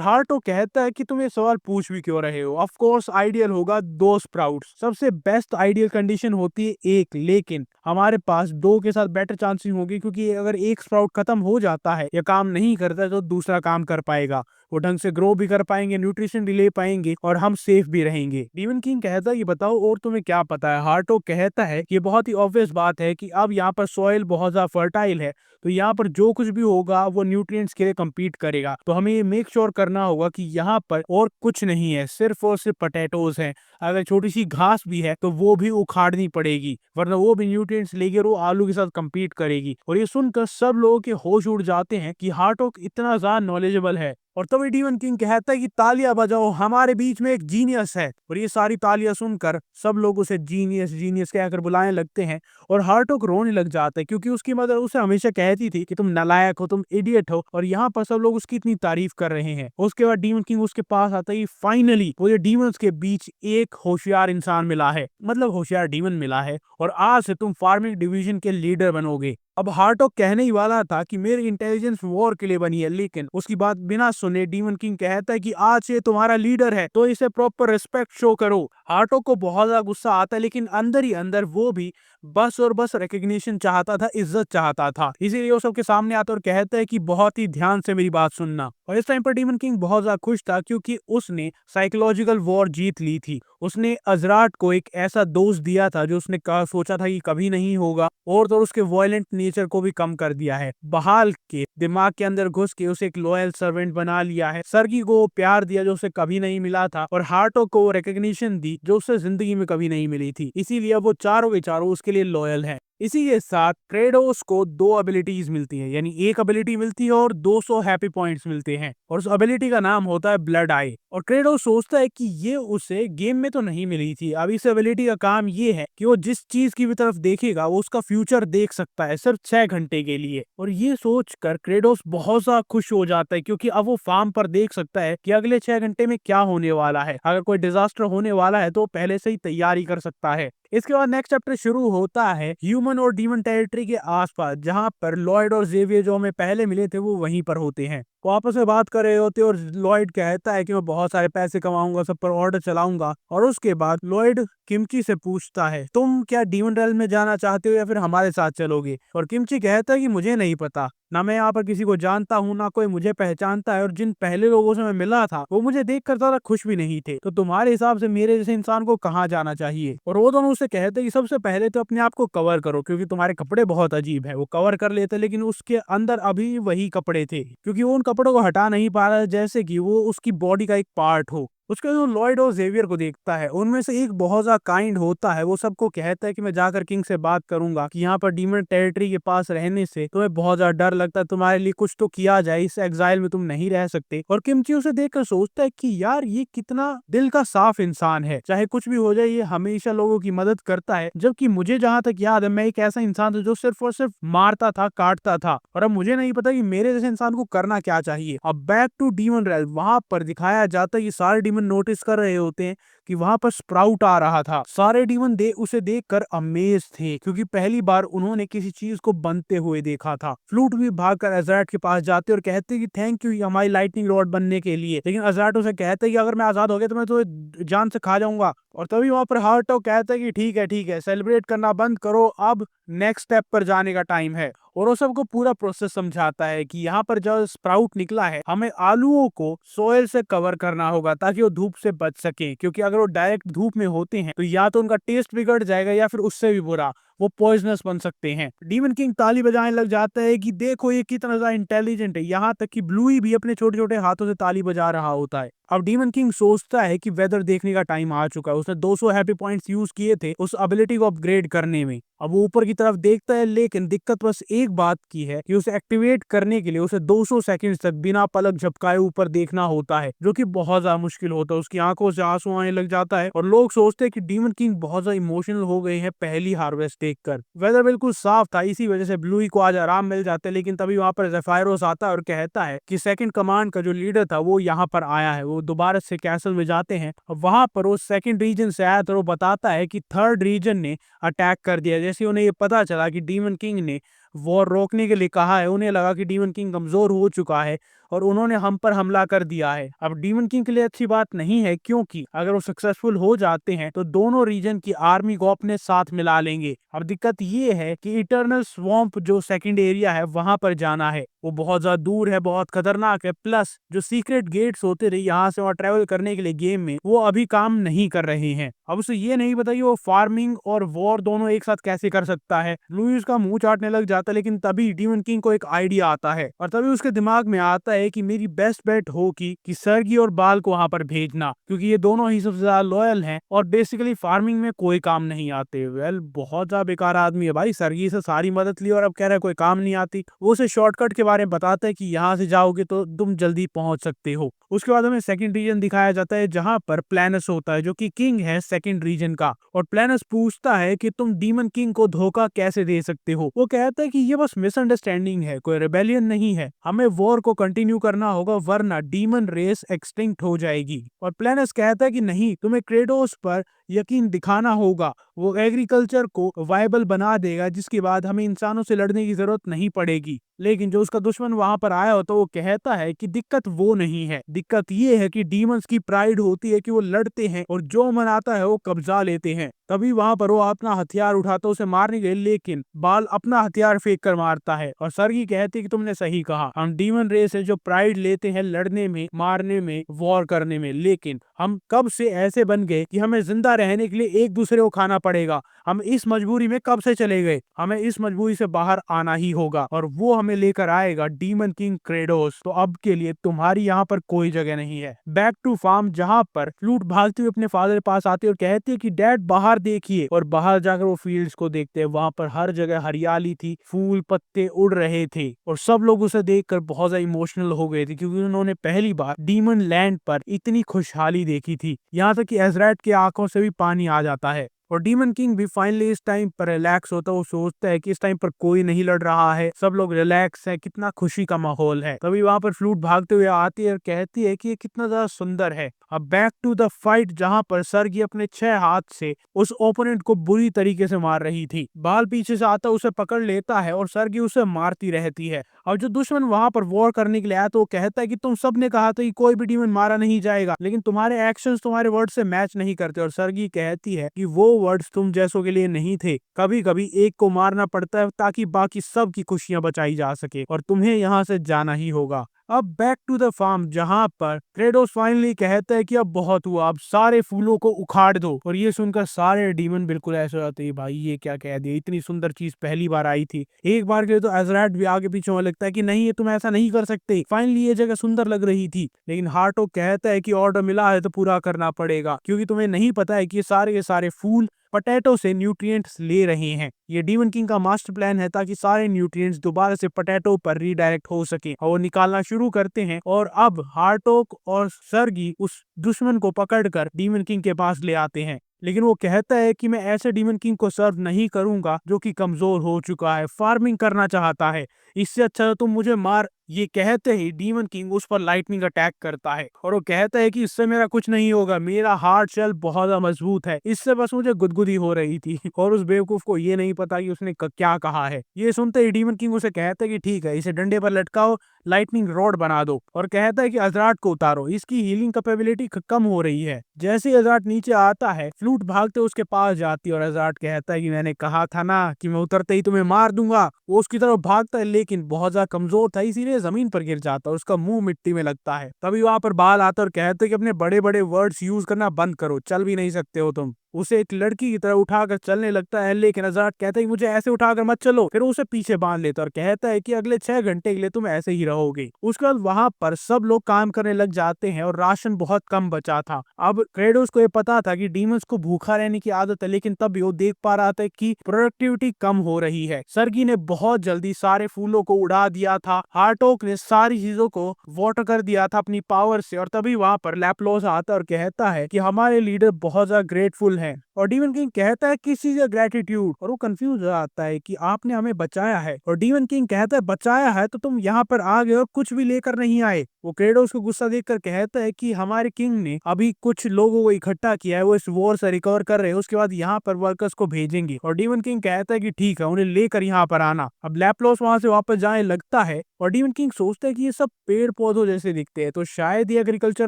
हार्टो कहता है कि तुम ये सवाल पूछ भी क्यों रहे हो, ऑफ कोर्स आइडियल होगा 2 स्प्राउट्स, सबसे बेस्ट आइडियल कंडीशन होती है 1, लेकिन हमारे पास 2 के साथ बेटर चांसिंग होगी, क्योंकि अगर एक स्प्राउट खत्म हो जाता है या काम नहीं करता तो दूसरा काम कर पाएगा, वो ढंग से ग्रो भी कर पाएंगे, न्यूट्रिशन भी ले पाएंगे और हम सेफ भी रहेंगे। डीमन किंग कहता है ये बताओ और तुम्हें क्या पता है। हार्टो कहता है कि ये बहुत ही ऑब्वियस बात है कि अब यहाँ पर सॉइल बहुत ज्यादा फर्टाइल है, तो यहाँ पर जो कुछ भी होगा वो न्यूट्रिएंट्स के लिए कम्पीट करेगा। तो हमें ये मेक श्योर करना होगा कि यहाँ पर और कुछ नहीं है, सिर्फ और सिर्फ पोटैटोज हैं। अगर छोटी सी घास भी है तो वो भी उखाड़नी पड़ेगी, वरना वो भी न्यूट्रिएंट्स लेगी और वो आलू के साथ कम्पीट करेगी। और ये सुनकर सब लोगों के होश उड़ जाते हैं कि हार्टॉक इतना ज्यादा नॉलेजेबल है। और तभी डीमन किंग कहता है कि तालियां बजाओ, हमारे बीच में एक जीनियस है। और ये सारी तालियां सुनकर सब लोग उसे जीनियस जीनियस कहकर बुलाने लगते हैं और हार्टोक रोने लग जाता है, क्योंकि उसकी मदर उसे हमेशा कहती थी कि तुम नालायक हो, तुम इडियट हो, और यहाँ पर सब लोग उसकी इतनी तारीफ कर रहे हैं। उसके बाद डीमन किंग उसके पास आता है कि फाइनली मुझे डीमंस के बीच एक होशियार इंसान मिला है, मतलब होशियार डीमन मिला है, और आज से तुम फार्मिंग डिवीजन के लीडर बनोगे। अब हार्टोक कहने ही वाला था कि मेरी इंटेलिजेंस वॉर के लिए बनी है, लेकिन उसकी बात बिना सुने डीमन किंग कहता है कि आज से तुम्हारा लीडर है तो इसे प्रॉपर रिस्पेक्ट शो करो। हार्टोक को बहुत ज्यादा गुस्सा आता है, लेकिन अंदर ही अंदर वो भी बस और बस रिकग्निशन चाहता था, इज्जत चाहता था। इसीलिए वो सबके सामने आता और कहता है कि बहुत ही ध्यान से मेरी बात सुनना। और इस टाइम पर डीमन किंग बहुत ज्यादा खुश था, क्योंकि उसने साइकोलॉजिकल वॉर जीत ली थी। उसने अजराट को एक ऐसा दोस्त दिया था जो उसने सोचा था कि कभी नहीं होगा, और तो उसके वायलेंट नेचर को भी कम कर दिया है। बहाल के दिमाग के अंदर घुस के उसे एक लॉयल सर्वेंट बना लिया है। सर्गी को प्यार दिया जो उसे कभी नहीं मिला था, और हार्टो को रिकग्निशन दी जो उसे जिंदगी में कभी नहीं मिली थी। इसीलिए वो चारों के चारों उसके लिए लॉयल है। इसी के साथ क्रेडोस को 2 एबिलिटीज मिलती है, यानी एक एबिलिटी मिलती है और 200 हैप्पी पॉइंट्स मिलते हैं, और उस एबिलिटी का नाम होता है ब्लड आई। और क्रेडोस सोचता है कि ये उसे गेम में तो नहीं मिली थी। अब इस एबिलिटी का काम ये है कि वो जिस चीज की भी तरफ देखेगा वो उसका फ्यूचर देख सकता है, सिर्फ 6 घंटे के लिए। और ये सोचकर क्रेडोस बहुत ज्यादा खुश हो जाता है, क्योंकि अब वो फार्म पर देख सकता है कि अगले 6 घंटे में क्या होने वाला है। अगर कोई डिजास्टर होने वाला है तो पहले से ही तैयारी कर सकता है। इसके बाद नेक्स्ट चैप्टर शुरू होता है ह्यूमन और डीमन टेरिटरी के आसपास, जहां पर लॉयड और जेवियर जो हमें पहले मिले थे वो वहीं पर होते हैं। वो आपस में बात कर रहे होते हैं और लॉयड कहता है कि मैं बहुत सारे पैसे कमाऊंगा, सब पर ऑर्डर चलाऊंगा। और उसके बाद लॉयड किमची से पूछता है तुम क्या डीमन रेल में जाना चाहते हो या फिर हमारे साथ चलोगे। और किमची कहता है कि मुझे नहीं पता, ना मैं यहाँ पर किसी को जानता हूँ, ना कोई मुझे पहचानता है, और जिन पहले लोगों से मैं मिला था वो मुझे देखकर ज्यादा खुश भी नहीं थे, तो तुम्हारे हिसाब से मेरे जैसे इंसान को कहाँ जाना चाहिए। और वो दोनों उसे कहते हैं कि सबसे पहले तो अपने आप को कवर करो, क्योंकि तुम्हारे कपड़े बहुत अजीब है। वो कवर कर लेते, लेकिन उसके अंदर अभी वही कपड़े थे, क्योंकि वो उन कपड़ों को हटा नहीं पा रहा, जैसे कि वो उसकी बॉडी का एक पार्ट हो। उसके बाद लॉयड और जेवियर को देखता है, उनमें से एक बहुत ज्यादा काइंड होता है। वो सबको कहता है कि मैं जाकर किंग से बात करूंगा कि यहाँ पर डीमन टेरिटरी के पास रहने से तुम्हें बहुत ज्यादा डर लगता है, तुम्हारे लिए कुछ तो किया जाए, इस एग्जाइल में तुम नहीं रह सकते। और किमची उसे देखकर सोचता है कि यार ये कितना दिल का साफ इंसान है, चाहे कुछ भी हो जाए ये हमेशा लोगों की मदद करता है। जबकि मुझे जहाँ तक याद है मैं एक ऐसा इंसान था जो सिर्फ और सिर्फ मारता था, काटता था, और अब मुझे नहीं पता कि मेरे जैसे इंसान को करना क्या चाहिए। अब बैक टू डीमन रेल, वहां पर दिखाया जाता है कि सारे डीमन नोटिस कर रहे होते हैं कि वहां पर स्प्राउट आ रहा था। सारे डीमन उसे देखकर अमेज थे, क्योंकि पहली बार उन्होंने किसी चीज को बनते हुए देखा था। फ्लूट भी भागकर अजराट के पास जाते और कहते कि थैंक यू हमारी लाइटनिंग रॉड बनने के लिए, लेकिन अजराट उसे कहते कि अगर मैं आजाद हो गया तो मैं तो जान से खा जाऊंगा। और तभी वहां पर हार्टोक कहता है कि ठीक है सेलिब्रेट करना बंद करो, अब नेक्स्ट स्टेप पर जाने का टाइम है। और वो सबको पूरा प्रोसेस समझाता है कि यहाँ पर जो स्प्राउट निकला है हमें आलूओं को सोयल से कवर करना होगा ताकि वो धूप से बच सके, क्योंकि अगर वो डायरेक्ट धूप में होते हैं तो या तो उनका टेस्ट बिगड़ जाएगा या फिर उससे भी बुरा वो पॉइजनस बन सकते हैं। डीमन किंग ताली बजाने लग जाता है कि देखो ये कितना ज्यादा इंटेलिजेंट है, यहाँ तक कि ब्लूई भी अपने छोटे छोटे हाथों से ताली बजा रहा होता है। अब डीमन किंग सोचता है कि वेदर देखने का टाइम आ चुका है। उसने 200 हैप्पी पॉइंट्स यूज किए थे उस एबिलिटी को अपग्रेड करने में। अब वो ऊपर की तरफ देखता है, लेकिन दिक्कत बस एक बात की है कि उसे एक्टिवेट करने के लिए उसे 200 सेकंड तक बिना पलक झपकाए ऊपर देखना होता है, जो कि बहुत ज्यादा मुश्किल होता है। उसकी आंखों से आंसू आने लग जाता है और लोग सोचते हैं कि डीमन किंग बहुत ज्यादा इमोशनल हो गए हैं पहली हार्वेस्ट देखकर। वेदर बिल्कुल साफ था, इसी वजह से ब्लूई को आज आराम मिल जाता है। लेकिन तभी वहां पर ज़ेफायरोस आता है और कहता है कि सेकंड कमांड का जो लीडर था वो यहाँ पर आया है। वो दोबारा से कैसल में जाते हैं, वहां पर वो सेकंड रीजन से आया तो वो बताता है कि थर्ड रीजन ने अटैक कर दिया। जैसे उन्हें ये पता चला कि डीमन किंग ने वॉर रोकने के लिए कहा है, उन्हें लगा कि डीमन किंग कमजोर हो चुका है और उन्होंने हम पर हमला कर दिया है। अब डीमन किंग के लिए अच्छी बात नहीं है, क्योंकि अगर वो सक्सेसफुल हो जाते हैं तो दोनों रीजन की आर्मी को अपने साथ मिला लेंगे। अब दिक्कत ये है कि इटर्नल स्वैम्प जो सेकंड एरिया है वहां पर जाना है, वो बहुत ज्यादा दूर है, बहुत खतरनाक है। प्लस जो सीक्रेट गेट्स होते रहे यहाँ से वहाँ ट्रेवल करने के लिए गेम में, वो अभी काम नहीं कर रहे हैं। अब उसे ये नहीं पता कि वो फार्मिंग और वॉर दोनों एक साथ कैसे कर सकता है। लुईस का मुंह चाटने लग जाता है, लेकिन तभी डीमन किंग को एक आइडिया आता है और तभी उसके दिमाग में आता है कि मेरी बेस्ट बेट होगी कि सर्गी और बाल को वहां पर भेजना, क्योंकि ये दोनों ही सबसे ज्यादा लॉयल हैं और बेसिकली फार्मिंग में कोई काम नहीं आते। बहुत ज्यादा बेकार आदमी है भाई, सर्गी से सारी मदद ली और अब कह रहा है कोई काम नहीं आती। वो उसे शॉर्टकट के बारे बारे में बताता है कि यहाँ से जाओगे तो तुम जल्दी पहुंच सकते हो। उसके बाद हमें सेकंड रीजन दिखाया जाता है जहां पर प्लेनस होता है जो कि किंग है सेकंड रीजन का, और प्लेनस पूछता है कि तुम डीमन किंग को धोखा कैसे दे सकते हो। वो कहता है कि ये बस मिसअंडरस्टैंडिंग है, कोई रिबेलियन नहीं है, हमें वॉर को कंटिन्यू करना होगा वरना डीमन रेस एक्सटिंक्ट हो जाएगी। और प्लेनस कहता है कि नहीं, तुम्हें क्रेडोस पर यकीन दिखाना होगा, वो एग्रीकल्चर को वायबल बना देगा जिसके बाद हमें इंसानों से लड़ने की जरूरत नहीं पड़ेगी। लेकिन जो उसका दुश्मन वहां पर आया होता है वो कहता है कि दिक्कत वो नहीं है, दिक्कत ये है कि डीमंस की प्राइड होती है कि वो लड़ते हैं और जो मन आता है वो कब्जा लेते हैं। तभी वहां पर वो अपना हथियार उठाता उसे मारने के लिए, लेकिन बाल अपना हथियार फेंक कर मारता है और सरगी कहती है कि तुमने सही कहा, हम डीमन रेस है जो प्राइड लेते हैं लड़ने में, मारने में, वॉर करने में, लेकिन हम कब से ऐसे बन गए कि हमें जिंदा रहने के लिए एक दूसरे को खाना पड़ेगा। हम इस मजबूरी में कब से चले गए, हमें इस मजबूरी से बाहर आना ही होगा और वो हमें लेकर आएगा डीमन किंग क्रेडोस। तो अब के लिए तुम्हारी यहाँ पर कोई जगह नहीं है। बैक टू फार्म जहाँ पर फ्लूट भागते हुए अपने फादर के पास आती है और कहती है कि डैड बाहर देखिए, और बाहर जाकर वो फील्ड्स को देखते हैं, वहां पर हर जगह हरियाली थी, फूल पत्ते उड़ रहे थे और सब लोग उसे देखकर बहुत ज्यादा इमोशनल हो गए थे क्योंकि उन्होंने पहली बार डीमन लैंड पर इतनी खुशहाली देखी थी। यहाँ तक कि एजराइट की आंखों से भी पानी आ जाता है और डीमन किंग भी फाइनली इस टाइम पर रिलैक्स होता है। वो सोचता है कि इस टाइम पर कोई नहीं लड़ रहा है, सब लोग रिलैक्स है, कितना खुशी का माहौल है। तभी वहां पर फ्लूट भागते हुए आती है और कहती है कि ये कितना ज्यादा सुंदर है। अब बैक टू द फाइट जहां पर सरगी अपने 6 हाथ से उस ओपोनेंट को बुरी तरीके से मार रही थी। बाल पीछे से आता उसे पकड़ लेता है और सरगी उसे मारती रहती है। और जो दुश्मन वहां पर वॉर करने के लिए आया तो वो कहता है कि तुम सब ने कहा था कि कोई भी डीमन मारा नहीं जाएगा, लेकिन तुम्हारे एक्शंस तुम्हारे वर्ड से मैच नहीं करते। और सरगी कहती है कि वो वर्ड्स तुम जैसों के लिए नहीं थे, कभी कभी एक को मारना पड़ता है ताकि बाकी सब की खुशियां बचाई जा सके और तुम्हें यहाँ से जाना ही होगा। अब बैक टू द फार्म जहां पर क्रेडोस फाइनली कहता है कि अब बहुत हुआ, अब सारे फूलों को उखाड़ दो। और ये सुनकर सारे डीमन बिल्कुल ऐसे हो जाते हैं, भाई ये क्या कह दिया, इतनी सुंदर चीज पहली बार आई थी। एक बार के लिए तो एजराट भी आगे पीछे होने लगता है कि नहीं, ये तुम ऐसा नहीं कर सकते, फाइनली ये जगह सुंदर लग रही थी। लेकिन हार्टो कहता है कि ऑर्डर मिला है तो पूरा करना पड़ेगा, क्योंकि तुम्हें नहीं पता है कि ये सारे फूल पोटैटो से न्यूट्रिएंट्स ले रहे हैं। ये डीमन किंग का मास्टर प्लान है ताकि सारे न्यूट्रिएंट्स दोबारा से पोटैटो पर रीडायरेक्ट हो सके और वो निकालना शुरू करते हैं। और अब हार्टोक और सरगी उस दुश्मन को पकड़कर डीमन किंग के पास ले आते हैं, लेकिन वो कहता है कि मैं ऐसे डीमन किंग को सर्व नहीं करूंगा जो कि कमजोर हो चुका है, फार्मिंग करना चाहता है, इससे अच्छा तुम मुझे मार। ये कहते ही डीमन किंग उस पर लाइटनिंग अटैक करता है और वो कहता है कि इससे मेरा कुछ नहीं होगा, मेरा हार्ट शेल बहुत मजबूत है, इससे बस मुझे गुदगुदी हो रही थी। और उस बेवकूफ को ये नहीं पता कि उसने क्या कहा है। ये सुनते ही डीमन किंग उसे कहता है कि ठीक है, इसे डंडे पर लटकाओ, लाइटनिंग रॉड बना दो, और कहता है कि अजराट को उतारो, इसकी हीलिंग कैपेबिलिटी कम हो रही है। जैसे ही अजराट नीचे आता है, फ्लूट भागते उसके पास जाती है और अजराट कहता है कि मैंने कहा था ना कि मैं उतरते ही तुम्हें मार दूंगा। वो उसकी तरफ भागता है लेकिन बहुत ज्यादा कमजोर था, इसीलिए जमीन पर गिर जाता है, उसका मुंह मिट्टी में लगता है। तभी वहां पर बाल आता और कहते हैं कि अपने बड़े बड़े वर्ड्स यूज करना बंद करो, चल भी नहीं सकते हो तुम। उसे एक लड़की की तरह उठाकर चलने लगता है, लेकिन अजराट कहता है कि मुझे ऐसे उठाकर मत चलो। फिर उसे पीछे बांध लेता और कहता है कि अगले 6 घंटे के लिए तुम ऐसे ही रहोगे। उसके बाद वहां पर सब लोग काम करने लग जाते हैं और राशन बहुत कम बचा था। अब क्रेडोस को ये पता था कि डीमंस को भूखा रहने की आदत है, लेकिन तब भी वो देख पा रहा था कि प्रोडक्टिविटी कम हो रही है। सरगी ने बहुत जल्दी सारे फूलों को उड़ा दिया था, हार्टोक ने सारी चीजों को वाटर कर दिया था अपनी पावर से। और तभी वहां पर लैप्लोस आता और कहता है कि हमारे लीडर बहुत ज्यादा ग्रेटफुल है। और डीमन किंग कहता है किस चीज का ग्रेटिट्यूड, और वो कंफ्यूज हो जाता है कि आपने हमें बचाया है। और डीमन किंग कहता है बचाया है तो तुम यहाँ पर आ गए और कुछ भी लेकर नहीं आए। वो क्रेडोस को गुस्सा देखकर कहता है कि हमारे किंग ने अभी कुछ लोगों को इकट्ठा किया है, वो इस वॉर से रिकवर कर रहे हैं, उसके बाद यहाँ पर वर्कर्स को भेजेंगे। और डीमन किंग कहता है कि ठीक है, उन्हें लेकर यहाँ पर आना। अब लैप्लोस वहां से वापस जाने लगता है और डीमन किंग सोचता है कि ये सब पेड़ पौधों जैसे दिखते हैं, तो शायद ये एग्रीकल्चर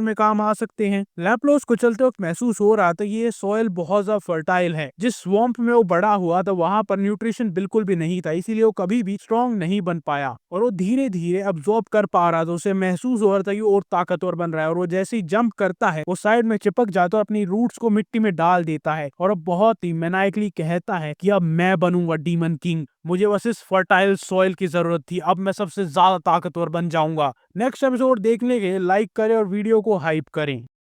में काम आ सकते हैं। लैप्लोस को चलते वक्त महसूस हो रहा था ये सॉइल बहुत ज्यादा फर्टाइल है। जिस स्वैम्प में वो बड़ा हुआ था वहां पर न्यूट्रिशन बिल्कुल भी नहीं था, इसीलिए वो कभी भी स्ट्रॉन्ग नहीं बन पाया। और वो धीरे धीरे अब्सॉर्ब कर पा रहा था, उसे महसूस हो रहा था कि और ताकतवर बन रहा है। और वो जैसे ही जंप करता है वो साइड में चिपक जाता है, अपनी रूट्स को मिट्टी में डाल देता है और अब बहुत ही मैनाइकली कहता है कि अब मैं बनूंगा डीमन किंग, मुझे बस इस फर्टाइल सॉइल की जरूरत थी, अब मैं सबसे ज्यादा ताकतवर बन जाऊंगा। नेक्स्ट एपिसोड देखने के लाइक करें और वीडियो को हाइप करें।